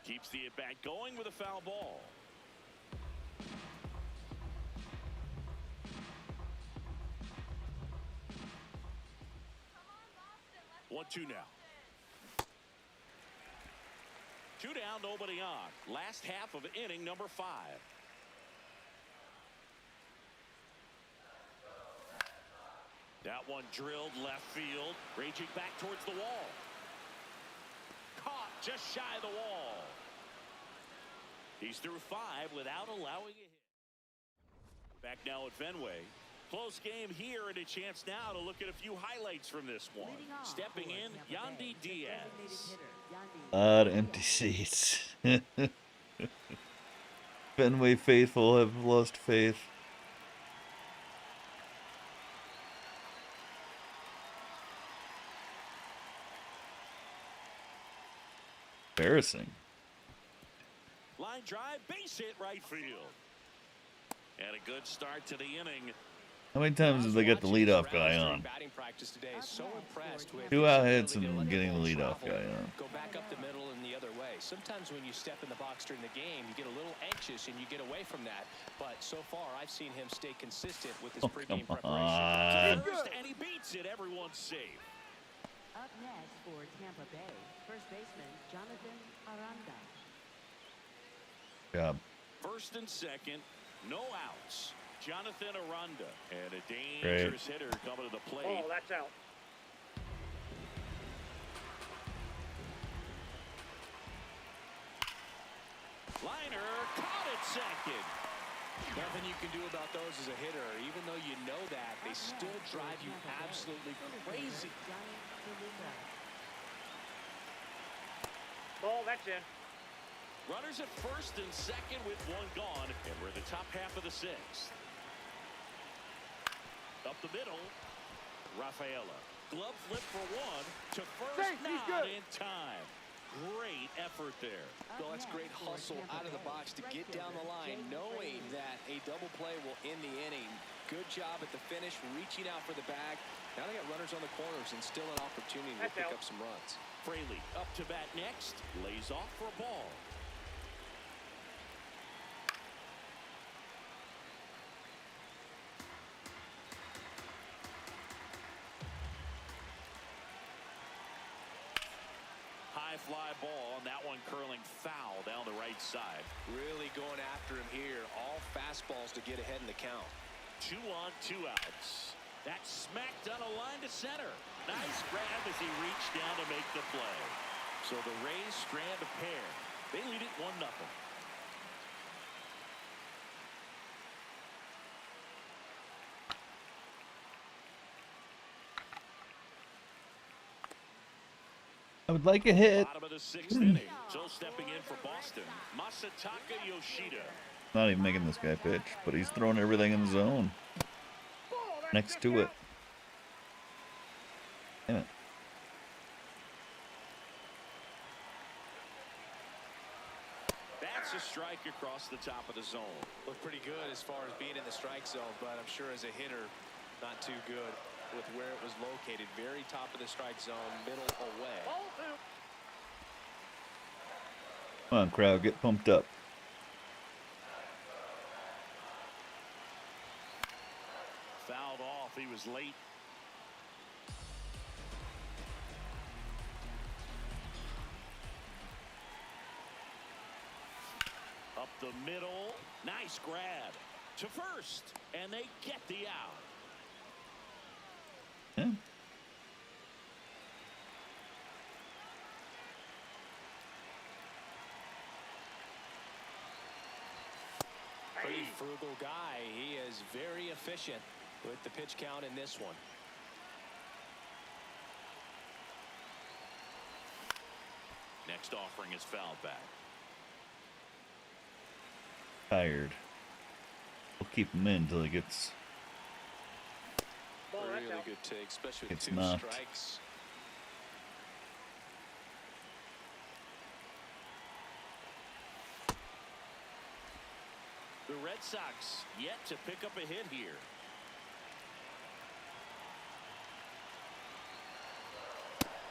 Speaker 2: Keeps the at-bat going with a foul ball. 1-2 now. 2 down, nobody on. Last half of inning number 5. That one drilled left field, raging back towards the wall. Caught just shy of the wall. He's through 5 without allowing a hit. Back now at Fenway. Close game here, and a chance now to look at a few highlights from this one. Stepping in, Yandy Diaz.
Speaker 1: Empty seats. Fenway faithful have lost faith. Embarrassing.
Speaker 2: Line drive, base hit right field. And a good start to the inning.
Speaker 1: How many times did they get the leadoff guy on?
Speaker 3: Batting practice today. So impressed with
Speaker 1: 2 out hits and getting the leadoff guy on.
Speaker 3: Go back up the middle and the other way. Sometimes when you step in the box during the game, you get a little anxious and you get away from that. But so far, I've seen him stay consistent with his pregame preparation.
Speaker 2: First, and he beats it. Everyone's safe.
Speaker 5: Up next for Tampa Bay, first baseman Jonathan Aranda.
Speaker 1: Job.
Speaker 2: First and second, no outs. Jonathan Aranda, and a dangerous hitter coming to the plate.
Speaker 4: Oh, that's out.
Speaker 2: Liner caught at second.
Speaker 3: Nothing you can do about those as a hitter. Even though you know that, they still drive you absolutely crazy.
Speaker 4: Ball, that's in.
Speaker 2: Runners at first and second with 1 gone, and we're in the top half of the 6th. Up the middle, Rafaela. Glove flip for 1 to first, not in time. Great effort there.
Speaker 3: Well, that's great hustle out of the box to get down the line, knowing that a double play will end the inning. Good job at the finish, reaching out for the bag. Now they got runners on the corners and still an opportunity to pick up some runs.
Speaker 2: Fraley up to bat next, lays off for a ball. Fly ball, and that one curling foul down the right side.
Speaker 3: Really going after him here. All fastballs to get ahead in the count.
Speaker 2: 2 on, 2 outs. That smacked on a line to center. Nice grab as he reached down to make the play. So the Rays strand a pair. They lead it 1-0.
Speaker 1: I would like a hit.
Speaker 2: Bottom of the 6th inning. So stepping in for Boston, Masataka Yoshida.
Speaker 1: Not even making this guy pitch, but he's throwing everything in the zone. Next to it. Damn it.
Speaker 2: That's a strike across the top of the zone.
Speaker 3: Looked pretty good as far as being in the strike zone, but I'm sure as a hitter, not too good with where it was located. Very top of the strike zone, middle away.
Speaker 1: Come on, crowd, get pumped up.
Speaker 2: Fouled off. He Up the middle. Nice grab to first. And they get the out.
Speaker 1: Yeah.
Speaker 3: Pretty frugal guy. He is very efficient with the pitch count in this one.
Speaker 2: Next offering is fouled back.
Speaker 1: Tired. We'll keep him in until he gets.
Speaker 4: Ball, that's
Speaker 3: Really
Speaker 4: out.
Speaker 3: good take, especially with
Speaker 1: It's
Speaker 3: 2
Speaker 1: not.
Speaker 3: strikes.
Speaker 2: The Red Sox yet to pick up a hit here.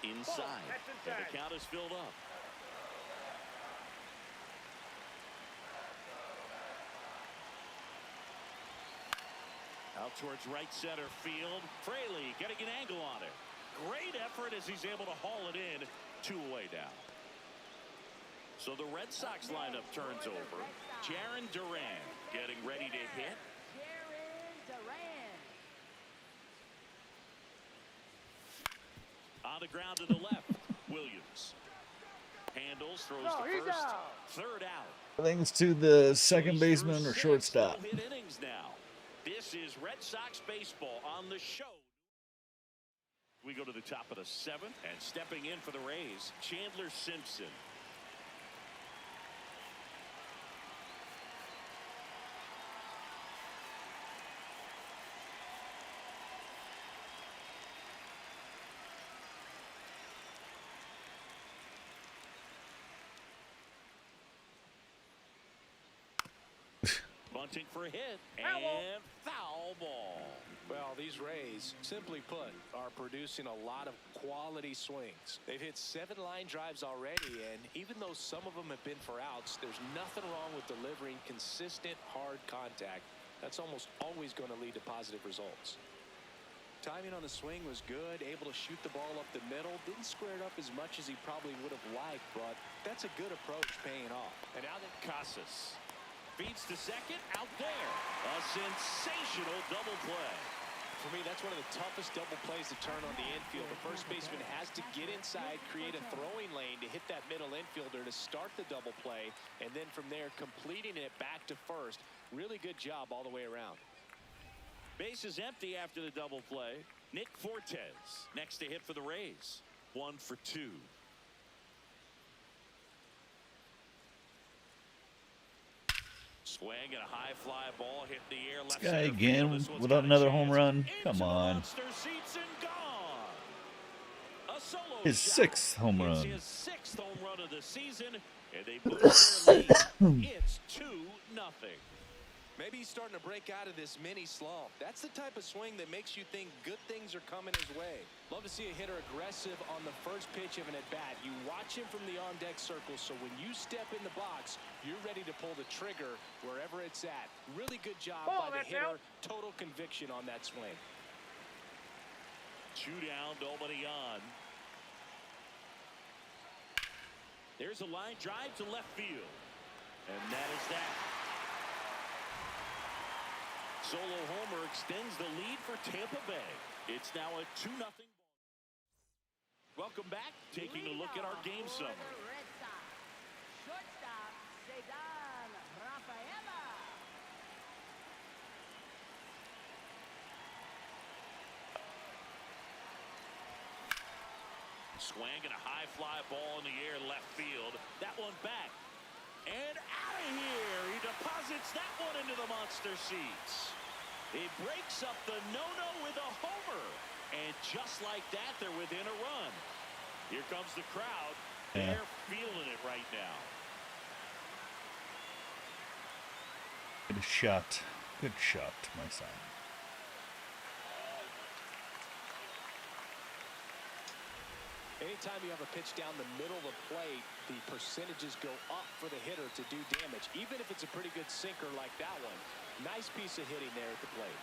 Speaker 2: Inside.
Speaker 4: That's
Speaker 2: And
Speaker 4: inside.
Speaker 2: the count is filled up. Out towards right center field. Fraley getting an angle on it. Great effort as he's able to haul it in. 2 away now. So the Red Sox lineup turns over. Jaron Duran getting ready to hit.
Speaker 5: Jaron Duran.
Speaker 2: On the ground to the left. Williams handles, throws
Speaker 4: No,
Speaker 2: to
Speaker 4: he's
Speaker 2: first.
Speaker 4: out.
Speaker 2: 3rd out.
Speaker 1: Things to the second
Speaker 2: He's through
Speaker 1: baseman or
Speaker 2: 6
Speaker 1: shortstop.
Speaker 2: no-hit innings now. This is Red Sox baseball on the show. We go to the top of the 7th, and stepping in for the Rays, Chandler Simpson. Bunting for a hit, and foul ball.
Speaker 3: Well, these Rays, simply put, are producing a lot of quality swings. They've hit 7 line drives already, and even though some of them have been for outs, there's nothing wrong with delivering consistent, hard contact. That's almost always going to lead to positive results. Timing on the swing was good, able to shoot the ball up the middle. Didn't square it up as much as he probably would have liked, but that's a good approach paying off.
Speaker 2: And now that Casas feeds to second, out there. A sensational double play.
Speaker 3: For me, that's one of the toughest double plays to turn on the infield. The first baseman has to get inside, create a throwing lane to hit that middle infielder to start the double play, and then from there completing it back to first. Really good job all the way around.
Speaker 2: Base is empty after the double play. Nick Fortes next to hit for the Rays. 1 for 2. Swing and a high fly ball hit the air. Left
Speaker 1: This guy
Speaker 2: center
Speaker 1: again
Speaker 2: field. This one's
Speaker 1: without
Speaker 2: got a
Speaker 1: another home
Speaker 2: chance.
Speaker 1: run.
Speaker 2: Into
Speaker 1: Come
Speaker 2: the
Speaker 1: on.
Speaker 2: monster seats and gone. A solo
Speaker 1: His
Speaker 2: shot.
Speaker 1: 6th home
Speaker 2: It's
Speaker 1: run.
Speaker 2: his 6th home run of the season, and they boost their lead. It's 2-0.
Speaker 3: Maybe he's starting to break out of this mini slump. That's the type of swing that makes you think good things are coming his way. Love to see a hitter aggressive on the first pitch of an at-bat. You watch him from the on-deck circle, so when you step in the box, you're ready to pull the trigger wherever it's at. Really good job
Speaker 4: Ball,
Speaker 3: by the
Speaker 4: that's
Speaker 3: hitter.
Speaker 4: out.
Speaker 3: Total conviction on that swing.
Speaker 2: 2 down, nobody on. There's a line drive to left field. And that is that. Solo homer extends the lead for Tampa Bay. It's now a 2-0 ball. Welcome back. Taking a look at our game
Speaker 5: For
Speaker 2: summary.
Speaker 5: the Red Sox. Shortstop, Cesar Rafaela.
Speaker 2: Swing and a high fly ball in the air left field. That one back. And out of here. He deposits that one into the monster seats. He breaks up the no-no with a homer. And just like that, they're within a run. Here comes the crowd.
Speaker 1: Yeah.
Speaker 2: They're feeling it right now.
Speaker 1: Good shot. Good shot, my son.
Speaker 3: Anytime you have a pitch down the middle of the plate, the percentages go up for the hitter to do damage, even if it's a pretty good sinker like that one. Nice piece of hitting there at the plate.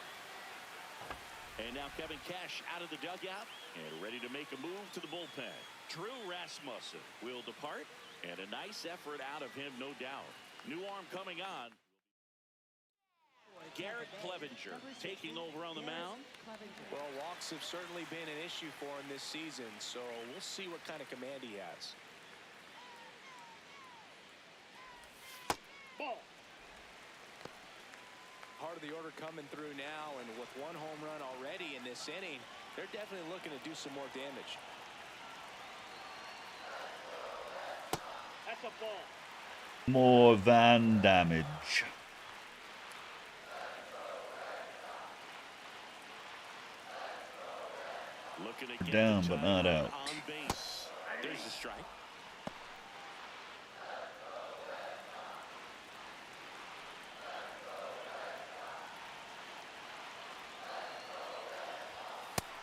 Speaker 2: And now Kevin Cash out of the dugout and ready to make a move to the bullpen. Drew Rasmussen will depart, and a nice effort out of him, no doubt. New arm coming on. Garrett Clevenger taking over on the mound.
Speaker 3: Well, walks have certainly been an issue for him this season, so we'll see what kind of command he has.
Speaker 4: Ball.
Speaker 3: Heart of the order coming through now, and with one home run already in this inning, they're definitely looking to do some more damage.
Speaker 4: That's a ball.
Speaker 1: More than damage.
Speaker 2: Looking to
Speaker 1: We're
Speaker 2: get
Speaker 1: down,
Speaker 2: the
Speaker 1: but
Speaker 2: tying
Speaker 1: not
Speaker 2: run
Speaker 1: out.
Speaker 2: on base. There's a strike.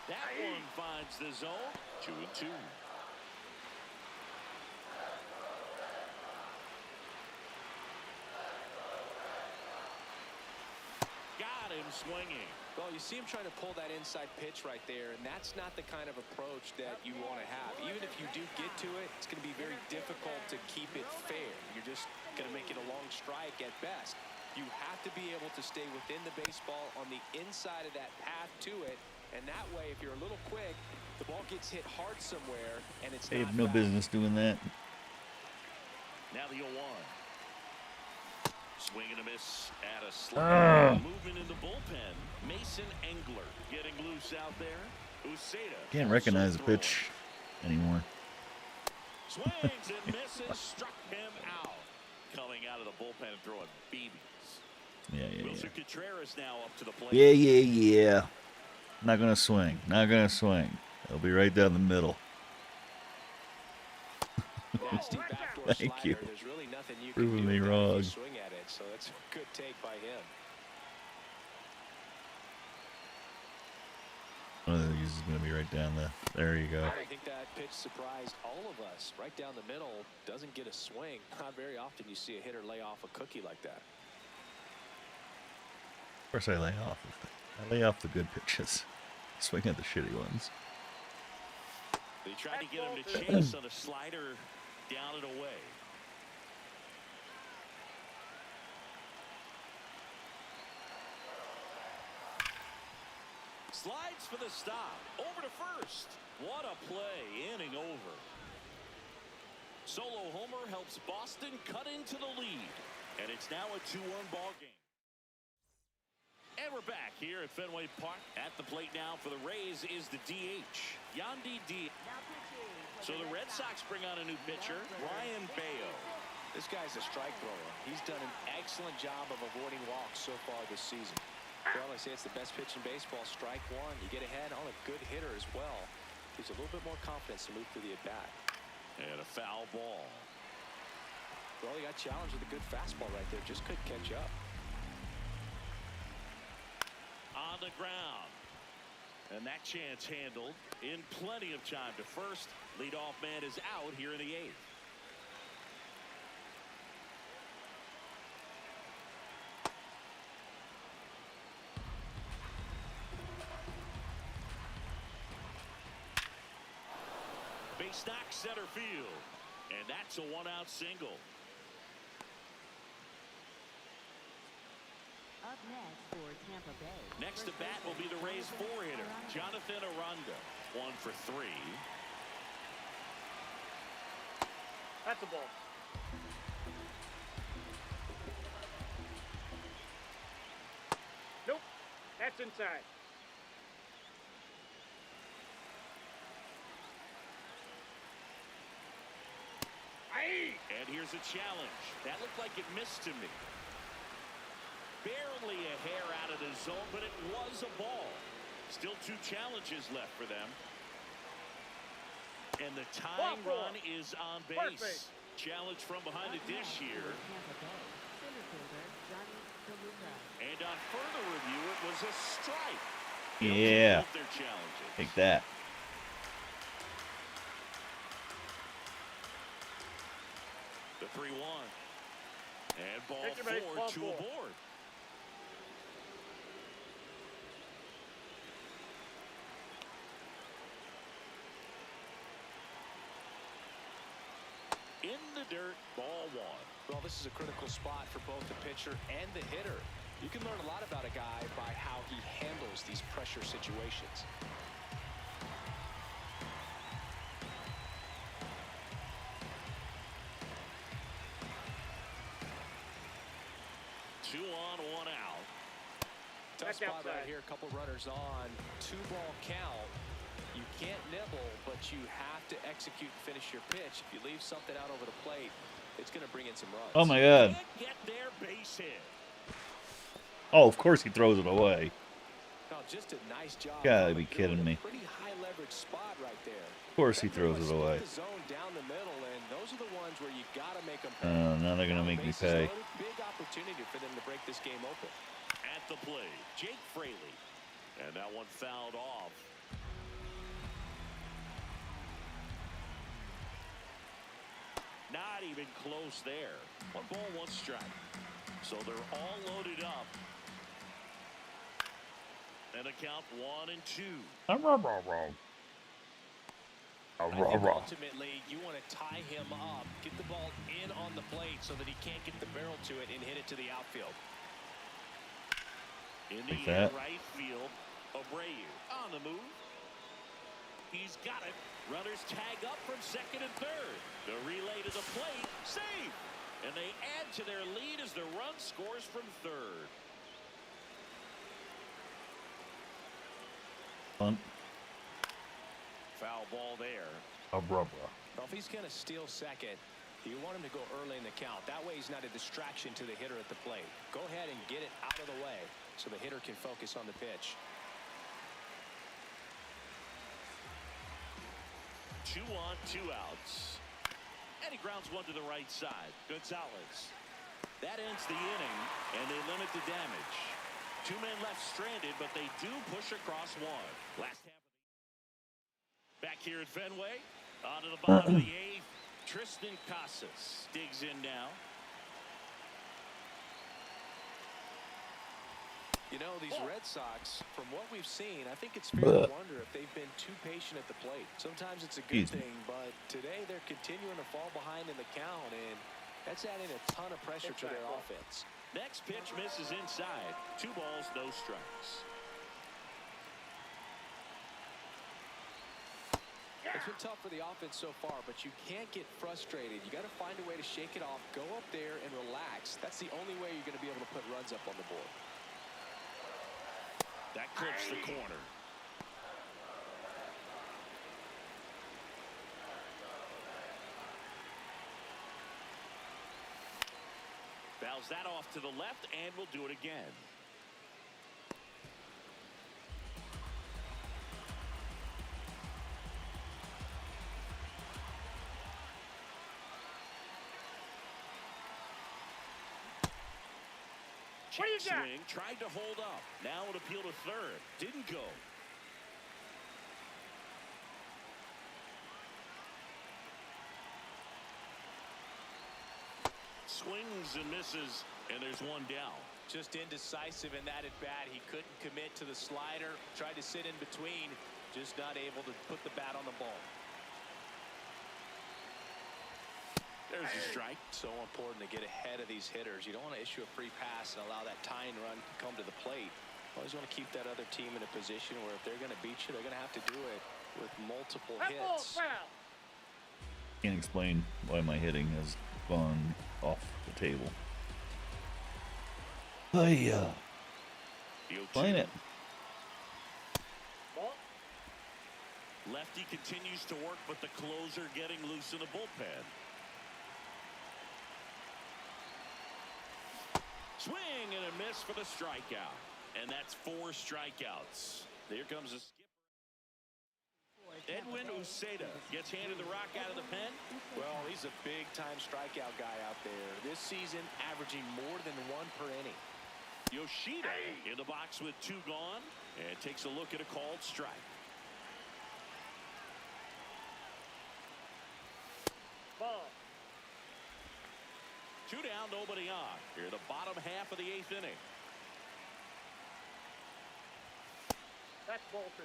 Speaker 2: That one finds the zone. 2-2. Got him swinging.
Speaker 3: Well, you see him trying to pull that inside pitch right there, and that's not the kind of approach that you want to have. Even if you do get to it, it's going to be very difficult to keep it fair. You're just going to make it a long strike at best. You have to be able to stay within the baseball on the inside of that path to it, and that way, if you're a little quick, the ball gets hit hard somewhere, and it's
Speaker 1: They
Speaker 3: not
Speaker 1: have no
Speaker 3: foul.
Speaker 1: business doing that.
Speaker 2: Now the 0-1. Swing and a miss at a slide. Movement in the bullpen. Mason Engler getting loose out there. Useda.
Speaker 1: Can't recognize the pitch anymore.
Speaker 2: Swings and misses. Struck him out. Coming out of the bullpen and throwing BBs.
Speaker 1: Yeah.
Speaker 2: Wilson Contreras now up to the plate.
Speaker 1: Yeah. Not gonna swing. Not gonna swing. It'll be right down the middle.
Speaker 3: Nasty backdoor
Speaker 1: Thank
Speaker 3: slider.
Speaker 1: you.
Speaker 3: There's really nothing you
Speaker 1: Proving
Speaker 3: can do
Speaker 1: me
Speaker 3: with that if you
Speaker 1: wrong.
Speaker 3: swing at it, so that's a good take by him.
Speaker 1: One of these is gonna be right down the. There you go.
Speaker 3: I think that pitch surprised all of us. Right down the middle, doesn't get a swing. Not very often you see a hitter lay off a cookie like that.
Speaker 1: Of course, I lay off. I lay off the good pitches. Swing at the shitty ones.
Speaker 2: They tried to get him to chase on a slider down and away. Slides for the stop. Over to first. What a play. Inning over. Solo homer helps Boston cut into the lead. And it's now a 2-1 ball game. And we're back here at Fenway Park. At the plate now for the Rays is the DH, Yandy Diaz. So the Red Sox bring on a new pitcher, Ryan Bayo.
Speaker 3: This guy's a strike thrower. He's done an excellent job of avoiding walks so far this season. Well, I say it's the best pitch in baseball. Strike one. You get ahead on a good hitter as well. Gives a little bit more confidence to move through the at-bat.
Speaker 2: And a foul ball.
Speaker 3: Well, he got challenged with a good fastball right there. Just couldn't catch up.
Speaker 2: On the ground. And that chance handled in plenty of time to first. Leadoff man is out here in the 8th. Base knock center field. And that's a 1-out single.
Speaker 5: Up next for Tampa Bay.
Speaker 2: Next to bat will be the Rays 4-hitter, Jonathan Aranda. 1 for 3.
Speaker 4: That's a ball. Nope. That's inside.
Speaker 2: And here's a challenge. That looked like it missed to me. Barely a hair out of the zone, but it was a ball. Still 2 challenges left for them. And the tying run is on base.
Speaker 4: Perfect.
Speaker 2: Challenge from behind the dish here.
Speaker 5: Tampa Bay. Center fielder Johnny DeLuca.
Speaker 2: And on further review, it was a strike. They'll
Speaker 1: Yeah.
Speaker 2: keep their challenges.
Speaker 1: Take that.
Speaker 2: The 3-1. And ball
Speaker 4: Take your base,
Speaker 2: 4,
Speaker 4: ball
Speaker 2: 2
Speaker 4: 4.
Speaker 2: aboard. In the dirt, ball 1.
Speaker 3: Well, this is a critical spot for both the pitcher and the hitter. You can learn a lot about a guy by how he handles these pressure situations.
Speaker 2: Two on, one out.
Speaker 3: Tough
Speaker 4: That's
Speaker 3: spot right
Speaker 4: outside.
Speaker 3: here. A couple runners on. 2-ball count. You can't nibble, but you have to execute and finish your pitch. If you leave something out over the plate, it's going to bring in some runs.
Speaker 1: Oh my God.
Speaker 2: Can't get their base hit.
Speaker 1: Oh, of course he throws it away.
Speaker 3: No, just a nice job.
Speaker 1: Gotta
Speaker 3: from
Speaker 1: be
Speaker 3: a
Speaker 1: kidding
Speaker 3: good,
Speaker 1: me.
Speaker 3: Pretty high leverage spot right there.
Speaker 1: Of course he
Speaker 3: That pretty
Speaker 1: throws it
Speaker 3: much
Speaker 1: away.
Speaker 3: split the zone down the middle, and those are the ones where you got to make them pay.
Speaker 1: Now they're gonna make me
Speaker 3: Bases
Speaker 1: pay.
Speaker 3: loaded, big opportunity for them to break this game open.
Speaker 2: At the plate, Jake Fraley. And that one fouled off. Not even close there. 1 ball, 1 strike. So they're all loaded up. And a count 1-2.
Speaker 3: I think ultimately you want to tie him up, get the ball in on the plate so that he can't get the barrel to it and hit it to the outfield.
Speaker 2: In the
Speaker 1: Like
Speaker 2: air,
Speaker 1: that.
Speaker 2: right field, Abreu on the move. He's got it. Runners tag up from second and third. The relay to the plate, safe. And they add to their lead as the run scores from third.
Speaker 1: Punt.
Speaker 2: Foul ball there.
Speaker 3: Well, if he's going to steal second, you want him to go early in the count. That way he's not a distraction to the hitter at the plate. Go ahead and get it out of the way so the hitter can focus on the pitch.
Speaker 2: 2 on, 2 outs. And he grounds one to the right side. Gonzalez. That ends the inning, and they limit the damage. 2 men left stranded, but they do push across one. Last half. Back here at Fenway, on to the bottom of the 8th. Tristan Casas digs in now.
Speaker 3: You know, these Red Sox, from what we've seen, I think it's fair to wonder if they've been too patient at the plate. Sometimes it's a good thing, but today they're continuing to fall behind in the count, and that's adding a ton of pressure to their offense.
Speaker 2: Next pitch misses inside. 2 balls, no strikes.
Speaker 3: It's been tough for the offense so far, but you can't get frustrated. You got to find a way to shake it off, go up there and relax. That's the only way you're going to be able to put runs up on the board.
Speaker 2: That clips the corner. Fouls that off to the left, and we'll do it again.
Speaker 4: What do you got?
Speaker 2: Swing, tried to hold up. Now an appeal to third. Didn't go. Swings and misses, and there's one down.
Speaker 3: Just indecisive in that at bat. He couldn't commit to the slider. Tried to sit in between. Just not able to put the bat on the ball.
Speaker 2: There's a strike.
Speaker 3: So important to get ahead of these hitters. You don't want to issue a free pass and allow that tying run to come to the plate. Always want to keep that other team in a position where if they're going to beat you, they're going to have to do it with multiple
Speaker 4: That ball's
Speaker 3: hits.
Speaker 4: foul.
Speaker 1: Can't explain why my hitting has gone off the table. Oh yeah. Playing it.
Speaker 4: Ball.
Speaker 2: Lefty continues to work, but the closer getting loose in the bullpen. Swing and a miss for the strikeout. And that's 4 strikeouts. Here comes a skipper. Edwin Uceda gets handed the rock out of the pen.
Speaker 3: Well, he's a big-time strikeout guy out there. This season, averaging more than 1 per inning.
Speaker 2: Yoshida in the box with 2 gone and takes a look at a called strike.
Speaker 4: Ball.
Speaker 2: 2 down, nobody on. Here, the bottom half of the 8th inning.
Speaker 4: That's ball 2.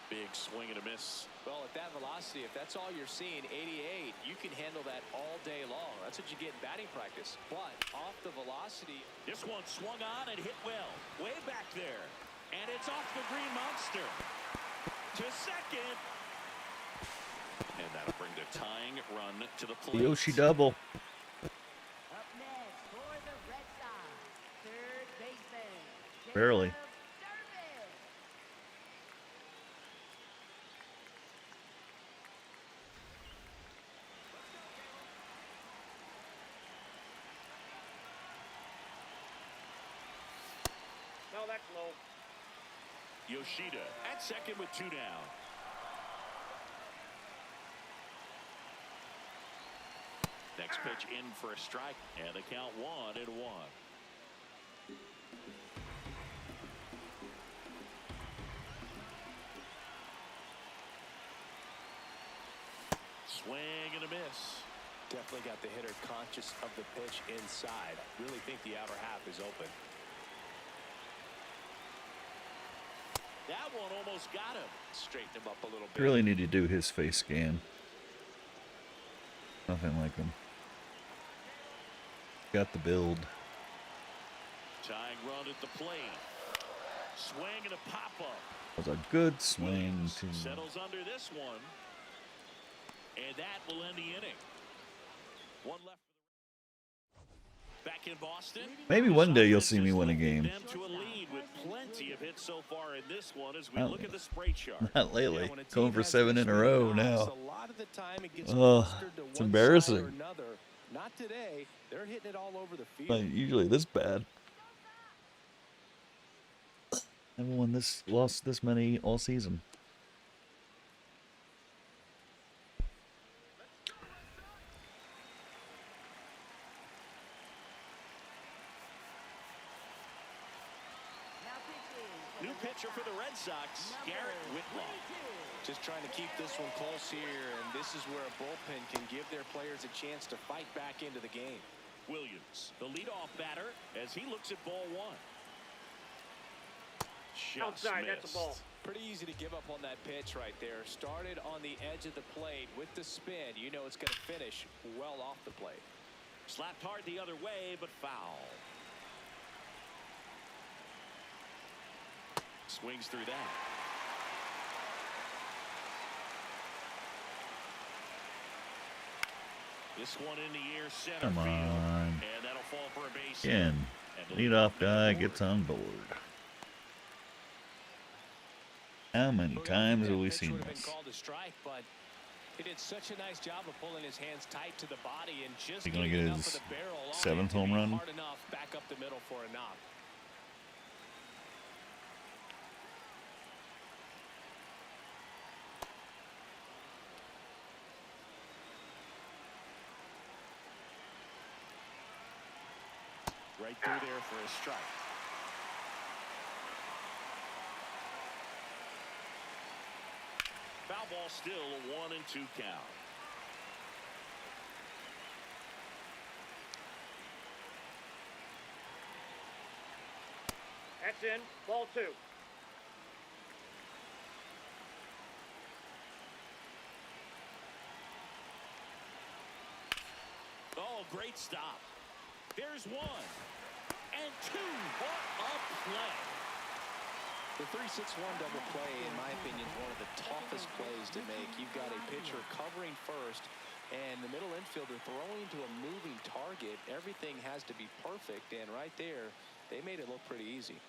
Speaker 2: Big swing and a miss.
Speaker 3: Well, at that velocity, if that's all you're seeing, 88, you can handle that all day long. That's what you get in batting practice. But off the velocity.
Speaker 2: This one swung on and hit well. Way back there. And it's off the green monster. To second. And that'll bring the tying run to the plate.
Speaker 1: Yoshi double.
Speaker 5: Up next for the Red Sox, third baseman.
Speaker 1: Barely.
Speaker 5: Jacob Durbin.
Speaker 4: No, that's low.
Speaker 2: Yoshida at second with 2 down. Next pitch in for a strike, and the count 1-1. Swing and a miss.
Speaker 3: Definitely got the hitter conscious of the pitch inside. Really think the outer half is open.
Speaker 2: That one almost got him.
Speaker 3: Straighten him up a little bit.
Speaker 1: Really need to do his face scan. Nothing like him. Got the build.
Speaker 2: Tying run at the plate. Swing and a pop-up.
Speaker 1: Was a good swing too.
Speaker 2: Settles under this one. And that will end the inning. One left. Back in Boston.
Speaker 1: Maybe one day you'll see me win a game.
Speaker 2: Them to a lead with plenty of hits so far in this one as we look at the spray chart.
Speaker 1: Not lately.
Speaker 3: When a team
Speaker 1: Going for
Speaker 3: has
Speaker 1: 7 in a row
Speaker 3: knocks,
Speaker 1: now.
Speaker 3: A lot of the time it gets
Speaker 1: Ugh,
Speaker 3: clustered to
Speaker 1: it's
Speaker 3: one
Speaker 1: embarrassing.
Speaker 3: side or another. Not today. They're hitting it all over the field.
Speaker 1: Not usually this bad. Never won this, lost this many all season.
Speaker 5: Now pitching for
Speaker 2: New
Speaker 5: the Red
Speaker 2: pitcher for the Red Sox,
Speaker 5: Number
Speaker 2: Garrett Whitlock.
Speaker 5: 22.
Speaker 3: Just trying to keep this one close here, and this is where a bullpen can give their players a chance to fight back into the game.
Speaker 2: Williams, the leadoff batter, as he looks at ball 1. Just
Speaker 4: Outside, that's a ball.
Speaker 2: missed.
Speaker 3: Pretty easy to give up on that pitch right there. Started on the edge of the plate with the spin. You know it's going to finish well off the plate.
Speaker 2: Slapped hard the other way, but foul. Swings through that. This one in the air, center
Speaker 1: Come
Speaker 2: field.
Speaker 1: on.
Speaker 2: And that'll fall for a base hit.
Speaker 1: Again,
Speaker 2: And
Speaker 1: leadoff guy gets on board. How many times have we seen
Speaker 3: Would have been
Speaker 1: this?
Speaker 3: called a strike, but he did such a nice job of pulling his hands tight to the body and just
Speaker 1: He gonna
Speaker 3: getting
Speaker 1: get
Speaker 3: enough
Speaker 1: his
Speaker 3: of the barrel on it
Speaker 1: 7th
Speaker 3: to
Speaker 1: home
Speaker 3: be
Speaker 1: run?
Speaker 3: hard enough back up the middle for a knock.
Speaker 2: Right through there for a strike. Foul ball, still a 1-2 count.
Speaker 4: That's in. Ball 2.
Speaker 2: Oh, great stop. There's 1 and 2. What a play.
Speaker 3: The 3-6-1 double play, in my opinion, is one of the toughest plays to make. You've got a pitcher covering first, and the middle infielder throwing to a moving target. Everything has to be perfect, and right there, they made it look pretty easy.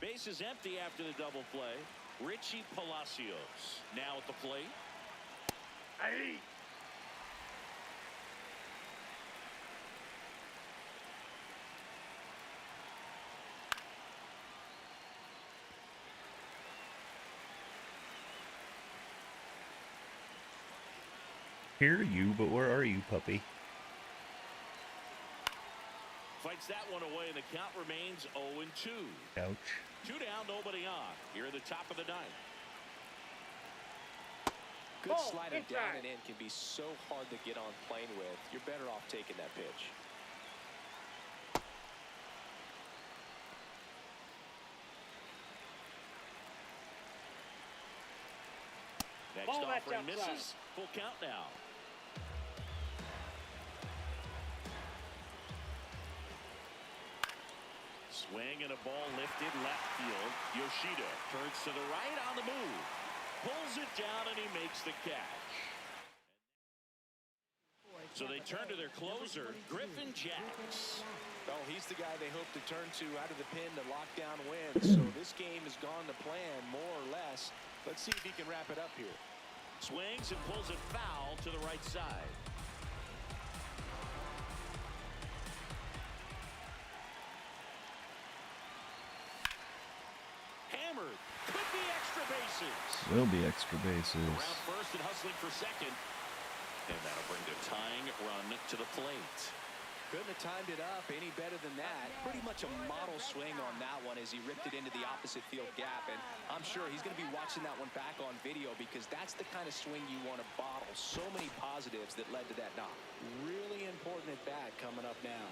Speaker 2: Base is empty after the double play. Richie Palacios now at the plate.
Speaker 4: Hey.
Speaker 1: Hear you, but where are you, puppy?
Speaker 2: Fights that one away, and the count remains 0-2.
Speaker 1: Ouch.
Speaker 2: 2 down, nobody on. Here at the top of the 9th.
Speaker 3: Good
Speaker 4: Ball
Speaker 3: slider
Speaker 4: inside.
Speaker 3: down and in can be so hard to get on plane with. You're better off taking that pitch.
Speaker 2: Next
Speaker 4: Ball that's
Speaker 2: offering
Speaker 4: outside.
Speaker 2: misses. Full count now. Swing and a ball lifted left field. Yoshida turns to the right on the move. Pulls it down and he makes the catch. So they turn to their closer, Griffin Jacks.
Speaker 3: Oh, he's the guy they hope to turn to out of the pen to lock down wins. So this game has gone to plan, more or less. Let's see if he can wrap it up here.
Speaker 2: Swings and pulls it foul to the right side. Hammered. Could be extra bases.
Speaker 1: Will be extra bases.
Speaker 2: Around first and hustling for second. And that'll bring the tying run to the plate.
Speaker 3: Couldn't have timed it up any better than that. Pretty much a model swing on that one as he ripped it into the opposite field gap. And I'm sure he's going to be watching that one back on video because that's the kind of swing you want to bottle. So many positives that led to that knock. Really important at bat coming up now.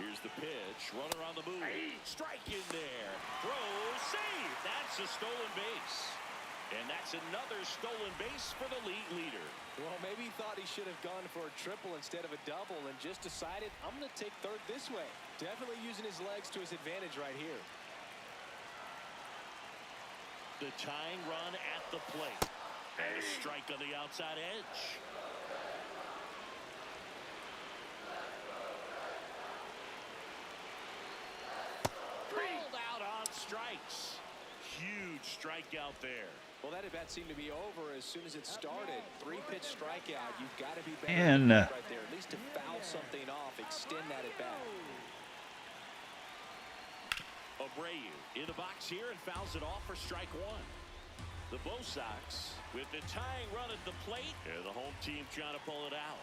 Speaker 2: Here's the pitch. Runner on the move. Strike in there. Throw. Save. That's a stolen base. And that's another stolen base for the league leader.
Speaker 3: Well, maybe he thought he should have gone for a triple instead of a double and just decided, I'm going to take third this way. Definitely using his legs to his advantage right here.
Speaker 2: The tying run at the plate. And a strike on the outside edge. Pulled out on strikes. Huge strikeout there.
Speaker 3: Well, that at bat seemed to be over as soon as it started. 3-pitch strikeout. You've got to be better
Speaker 1: And
Speaker 3: right there. At least to foul something off, extend that at bat.
Speaker 2: Abreu in the box here and fouls it off for strike one. The Bo Sox with the tying run at the plate. And the home team trying to pull it out.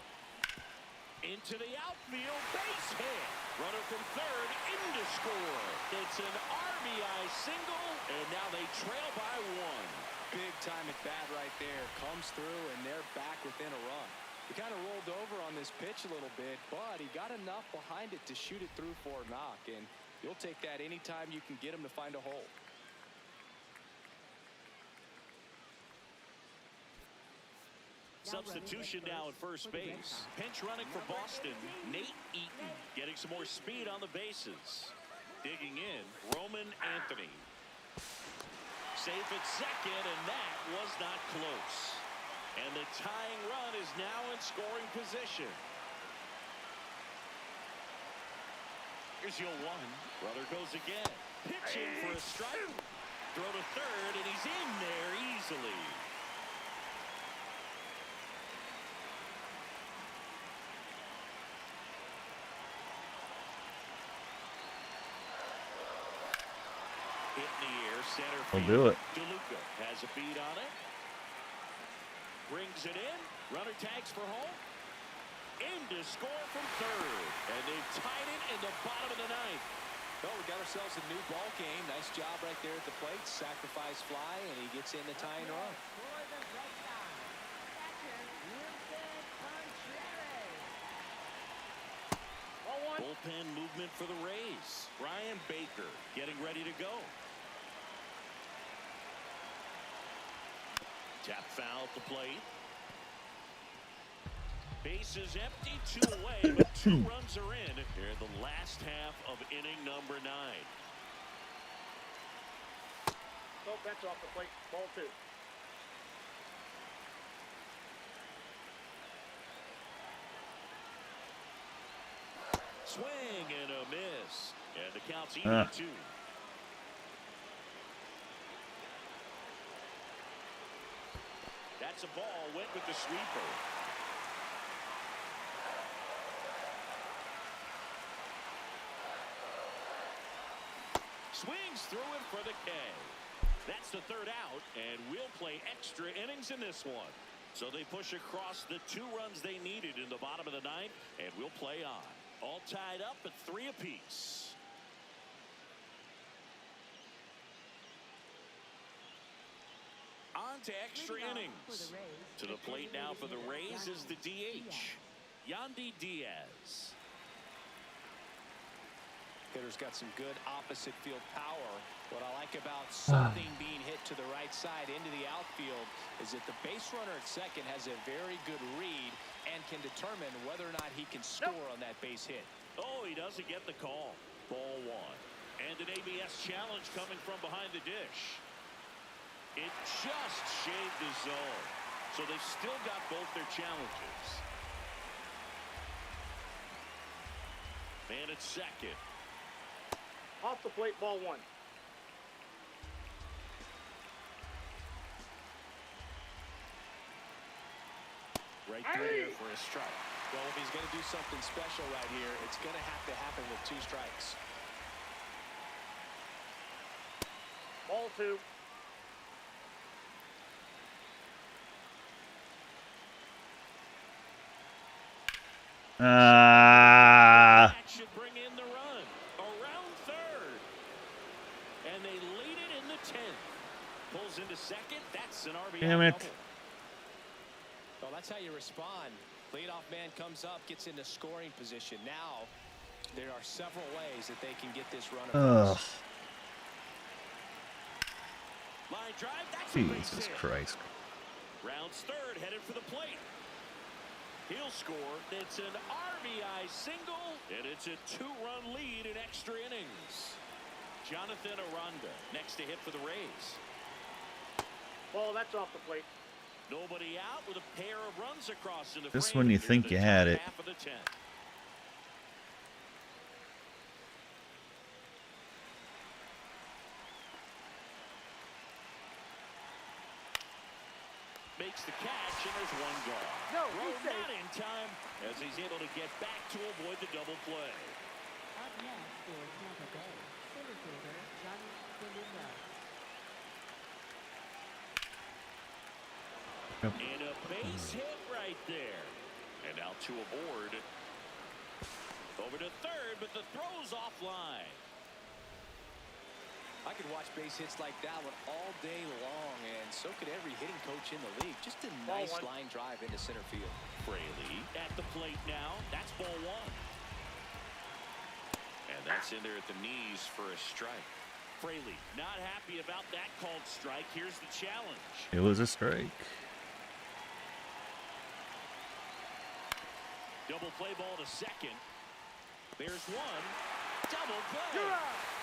Speaker 2: Into the outfield, base hit. Runner from third in to score. It's an RBI single, and now they trail by one.
Speaker 3: Big time at bat right there. Comes through, and they're back within a run. He kind of rolled over on this pitch a little bit, but he got enough behind it to shoot it through for a knock, and you'll take that anytime you can get him to find a hole.
Speaker 2: Substitution now at first base. Pinch running for Boston, Nate Eaton. Getting some more speed on the bases. Digging in, Roman Anthony. Safe at second, and that was not close. And the tying run is now in scoring position. Here's your one. Runner goes again. Pitching for a strike. Throw to third, and he's in there easily. Hit in the air, center
Speaker 1: I'll
Speaker 2: field.
Speaker 1: do it.
Speaker 2: DeLuca has a beat on it. Brings it in. Runner tags for home. In to score from third. And they've tied it in the bottom of the ninth.
Speaker 3: Well, we got ourselves a new ball game. Nice job right there at the plate. Sacrifice fly, and he gets in the tying run.
Speaker 5: For the Red Sox, catcher, Wilson Contreras.
Speaker 4: Ball one.
Speaker 2: Bullpen movement for the Rays. Brian Baker getting ready to go. Tap foul at the plate. Bases empty, 2 away, but 2 runs are in here in the last half of inning number 9.
Speaker 4: So that's off the plate. Ball 2.
Speaker 2: Swing and a miss. And the count's even at 2. That's a ball. Went with the sweeper. Swings through it for the K. That's the third out, and we'll play extra innings in this one. So they push across the 2 runs they needed in the bottom of the 9th, and we'll play on. All tied up at 3 apiece. On to extra innings. To the plate now for the Rays is the DH, Yandy Diaz.
Speaker 3: Hitter's got some good opposite field power. What I like about something being hit to the right side into the outfield is that the base runner at second has a very good read and can determine whether or not he can score on that base hit.
Speaker 2: Oh, he doesn't get the call. Ball one. And an ABS challenge coming from behind the dish. It just shaved the zone. So they've still got both their challenges. Man at second.
Speaker 4: Off the plate, ball one.
Speaker 3: Right there for a strike. Well, if he's going to do something special right here, it's going to have to happen with 2 strikes.
Speaker 4: Ball two.
Speaker 2: That should bring in the run. Around third. And they lead it in the 10th. Pulls into second. That's an RBI
Speaker 1: Damn it.
Speaker 2: double.
Speaker 3: Well, that's how you respond. Leadoff man comes up, gets into scoring position. Now, there are several ways that they can get this run across.
Speaker 2: Line drive. That's a base
Speaker 1: Jesus
Speaker 2: hit.
Speaker 1: Christ.
Speaker 2: Rounds third, headed for the plate. He'll score. It's an RBI single, and it's a 2-run lead in extra innings. Jonathan Aranda next to hit for the Rays.
Speaker 4: Ball, that's off the plate.
Speaker 2: Nobody out with a pair of runs across in the
Speaker 1: Just
Speaker 2: frame
Speaker 1: when you
Speaker 2: here in
Speaker 1: think
Speaker 2: the
Speaker 1: you had
Speaker 2: top
Speaker 1: it.
Speaker 2: half of the 10th. Makes the catch, and there's one gone.
Speaker 4: No,
Speaker 2: Throw
Speaker 4: he's safe.
Speaker 2: not in time as he's able to get back to avoid the double play.
Speaker 5: Up next for Tampa Bay, center fielder Johnny Columbo.
Speaker 2: And a base hit right there. And now two aboard. Over to third, but the throw's offline.
Speaker 3: I could watch base hits like that one all day long, and so could every hitting coach in the league. Just a nice
Speaker 4: one.
Speaker 3: line drive into center field.
Speaker 2: Fraley at the plate now. That's ball one. And that's in there at the knees for a strike. Fraley not happy about that called strike. Here's the challenge.
Speaker 1: It was a strike.
Speaker 2: Double play ball to second. There's one. Double play.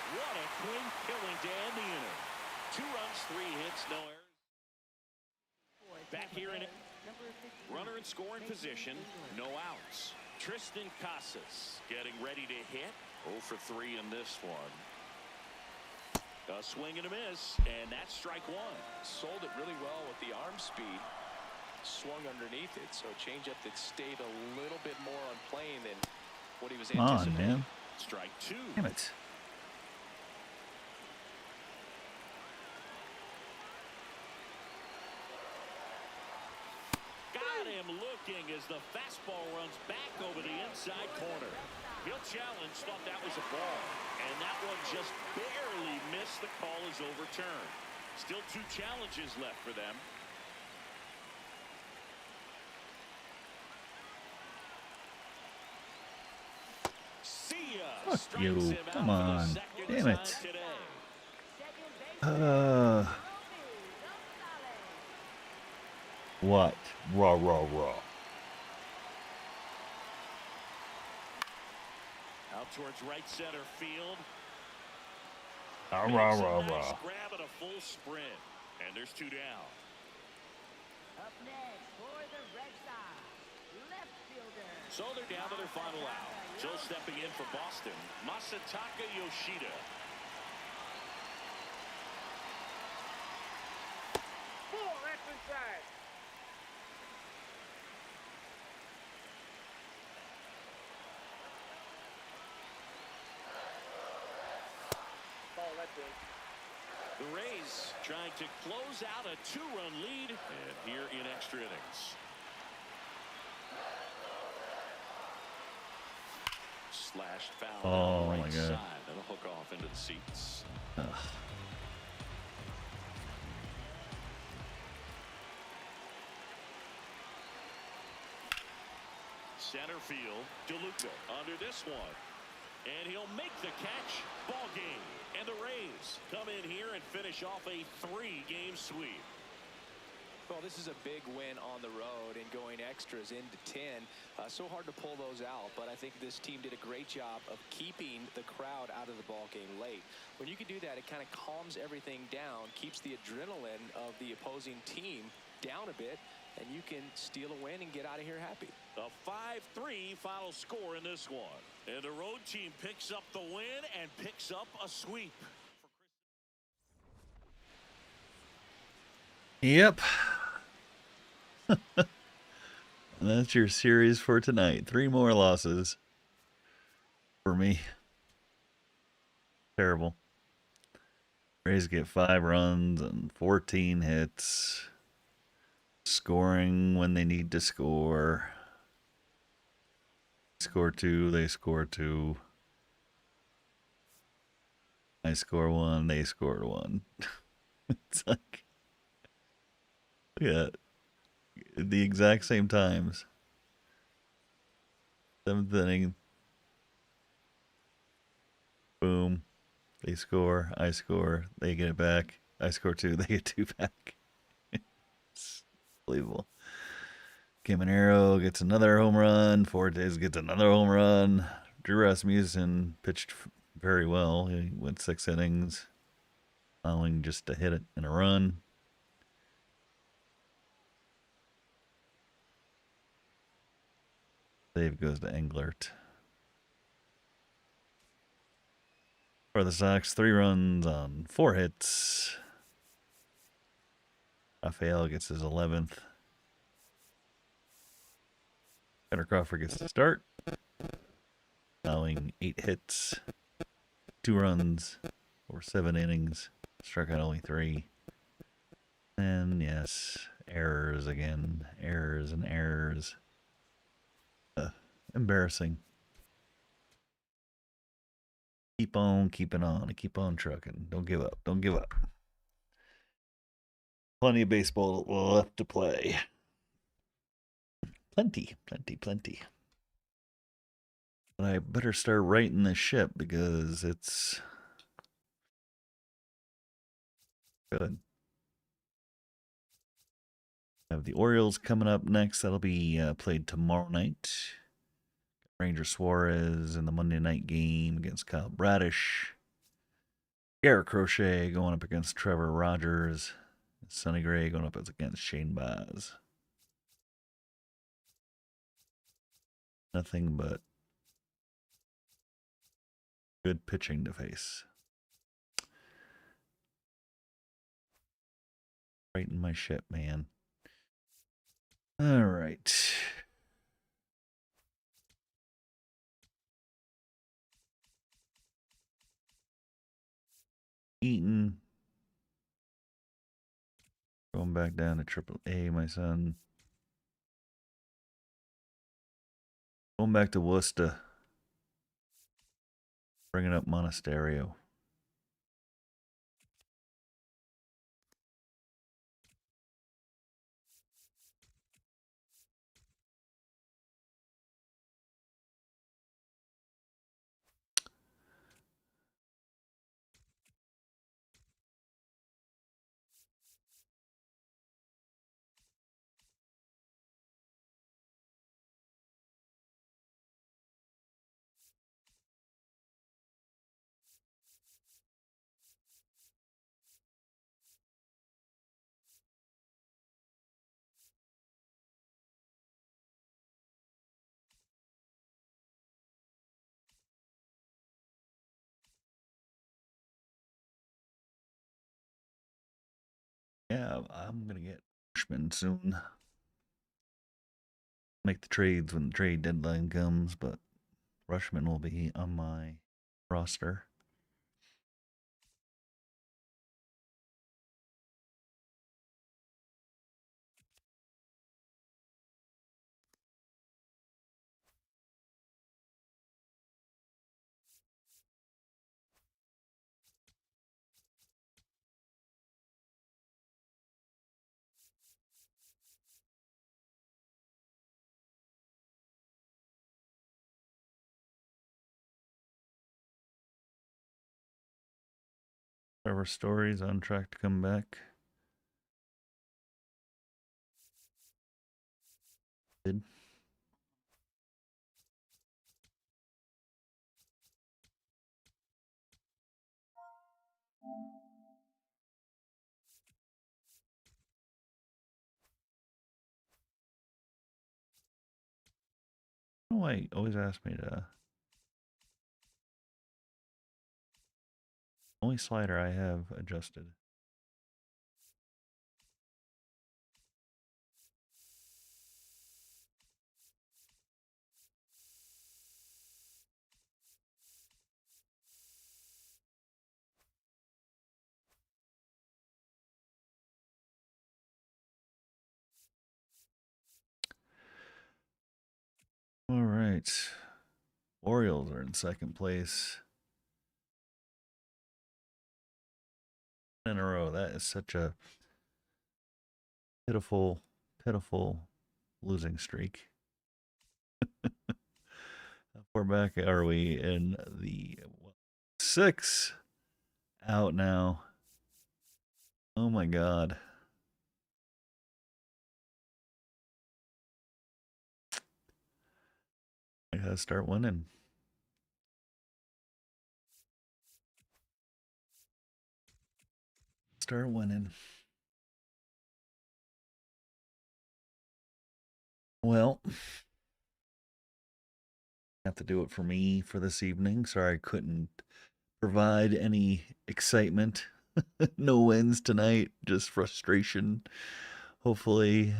Speaker 2: What a clean killing to end the inning. 2 runs, 3 hits, no errors. Back here in it. Runner in scoring position. No outs. Tristan Casas getting ready to hit. 0 for 3 in this one. A swing and a miss, and that's strike one.
Speaker 3: Sold it really well with the arm speed. Swung underneath it, so a changeup that stayed a little bit more on plane than what he was
Speaker 1: Come on,
Speaker 3: anticipating.
Speaker 1: man.
Speaker 2: Strike two.
Speaker 1: Damn it.
Speaker 2: Got him looking as the fastball runs back over the inside corner. He'll challenge, thought that was a ball. And that one just barely missed. The call is overturned. Still 2 challenges left for them. See ya.
Speaker 1: Fuck
Speaker 2: Strikes
Speaker 1: you.
Speaker 2: him out
Speaker 1: Come
Speaker 2: for the
Speaker 1: on.
Speaker 2: second
Speaker 1: Damn
Speaker 2: time
Speaker 1: it.
Speaker 2: today.
Speaker 1: What? Raw, raw, raw.
Speaker 2: Out towards right center field.
Speaker 1: Rah,
Speaker 2: Makes
Speaker 1: rah,
Speaker 2: a
Speaker 1: rah,
Speaker 2: nice
Speaker 1: rah.
Speaker 2: grab at a full sprint. And there's 2 down.
Speaker 5: Up next for the Red Sox, left fielder.
Speaker 2: So they're down to their final out. So stepping in for Boston, Masataka Yoshida.
Speaker 4: Ball, that's inside. Ball, that's in.
Speaker 2: The Rays trying to close out a 2-run lead, and here in extra innings. Slashed foul
Speaker 1: Oh,
Speaker 2: down the
Speaker 1: my
Speaker 2: right
Speaker 1: God.
Speaker 2: side. That'll hook off into the seats.
Speaker 1: Ugh.
Speaker 2: Center field, DeLuca under this one. And he'll make the catch. Ball game. And the Rays come in here and finish off a 3-game sweep.
Speaker 3: Well, this is a big win on the road and going extras into 10. So hard to pull those out, but I think this team did a great job of keeping the crowd out of the ball game late. When you can do that, it kind of calms everything down, keeps the adrenaline of the opposing team down a bit, and you can steal a win and get out of here happy.
Speaker 2: A 5-3 final score in this one. And the road team picks up the win and picks up a sweep.
Speaker 1: Yep. That's your series for tonight. 3 more losses for me. Terrible. Rays get 5 runs and 14 hits. Scoring when they need to score. Score 2, they score 2. I score 1, they score 1. It's like, look at that. The exact same times. 7th inning. Boom. They score. I score. They get it back. I score 2. They get 2 back. It's unbelievable. Caminero gets another home run. Fortes gets another home run. Drew Rasmussen pitched very well. He went 6 innings, allowing just to hit it in a run. Save goes to Englert. For the Sox, 3 runs on 4 hits. Rafael gets his 11th. Cutter Crawford gets the start, allowing 8 hits, 2 runs over 7 innings. Struck out only 3. And yes, errors again. Errors and errors. Embarrassing. Keep on keeping on. Keep on trucking. Don't give up. Don't give up. Plenty of baseball left to play. Plenty. But I better start righting this ship because it's good. I have the Orioles coming up next. That'll be played tomorrow night. Ranger Suarez in the Monday night game against Kyle Bradish. Garrett Crochet going up against Trevor Rogers. Sonny Gray going up against Shane Baz. Nothing but good pitching to face. Right in my ship, man. All right. Eaton. Going back down to AAA, my son. Going back to Worcester. Bringing up Monasterio. Yeah, I'm going to get Rushman soon. Make the trades when the trade deadline comes, but Rushman will be on my roster. Trevor Story's on track to come back. Good. Oh, wait, always ask me to. Only slider I have adjusted. All right. Orioles are in second place. In a row. That is such a pitiful, pitiful losing streak. How far back are we in the 6 out now? Oh my God. I gotta start winning. Start winning. Well, have to do it for me for this evening. Sorry I couldn't provide any excitement. No wins tonight, just frustration. Hopefully,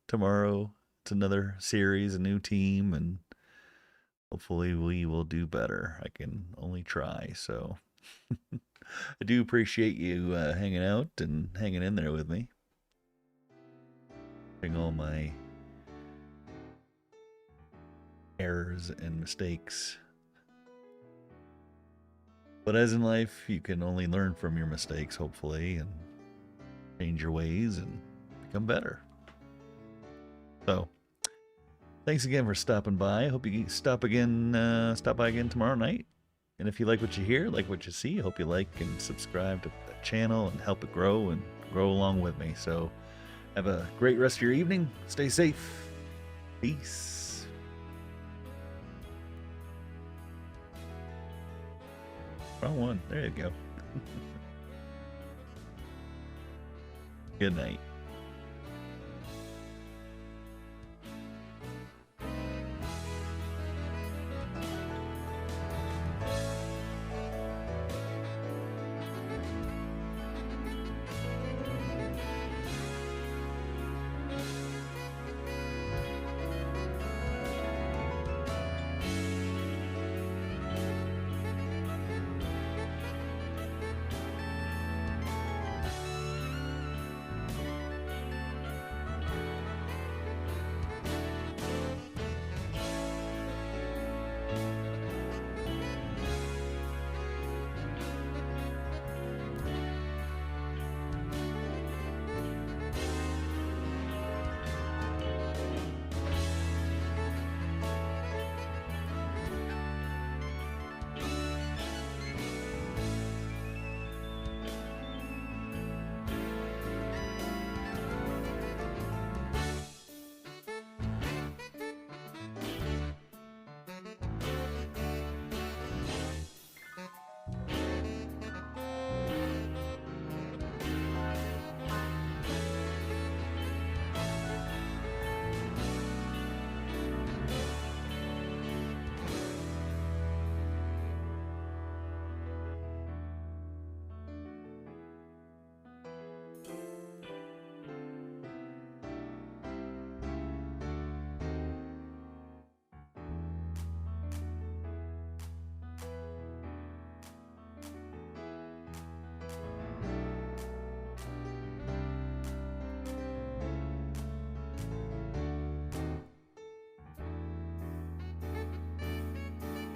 Speaker 1: tomorrow it's another series, a new team, and hopefully we will do better. I can only try. So I do appreciate you hanging out and hanging in there with me. Doing all my errors and mistakes. But as in life, you can only learn from your mistakes, hopefully, and change your ways and become better. So, thanks again for stopping by. I hope you stop by again tomorrow night. And if you like what you hear, like what you see, I hope you like and subscribe to the channel and help it grow and grow along with me. So, have a great rest of your evening. Stay safe. Peace. Wrong one. There you go. Good night.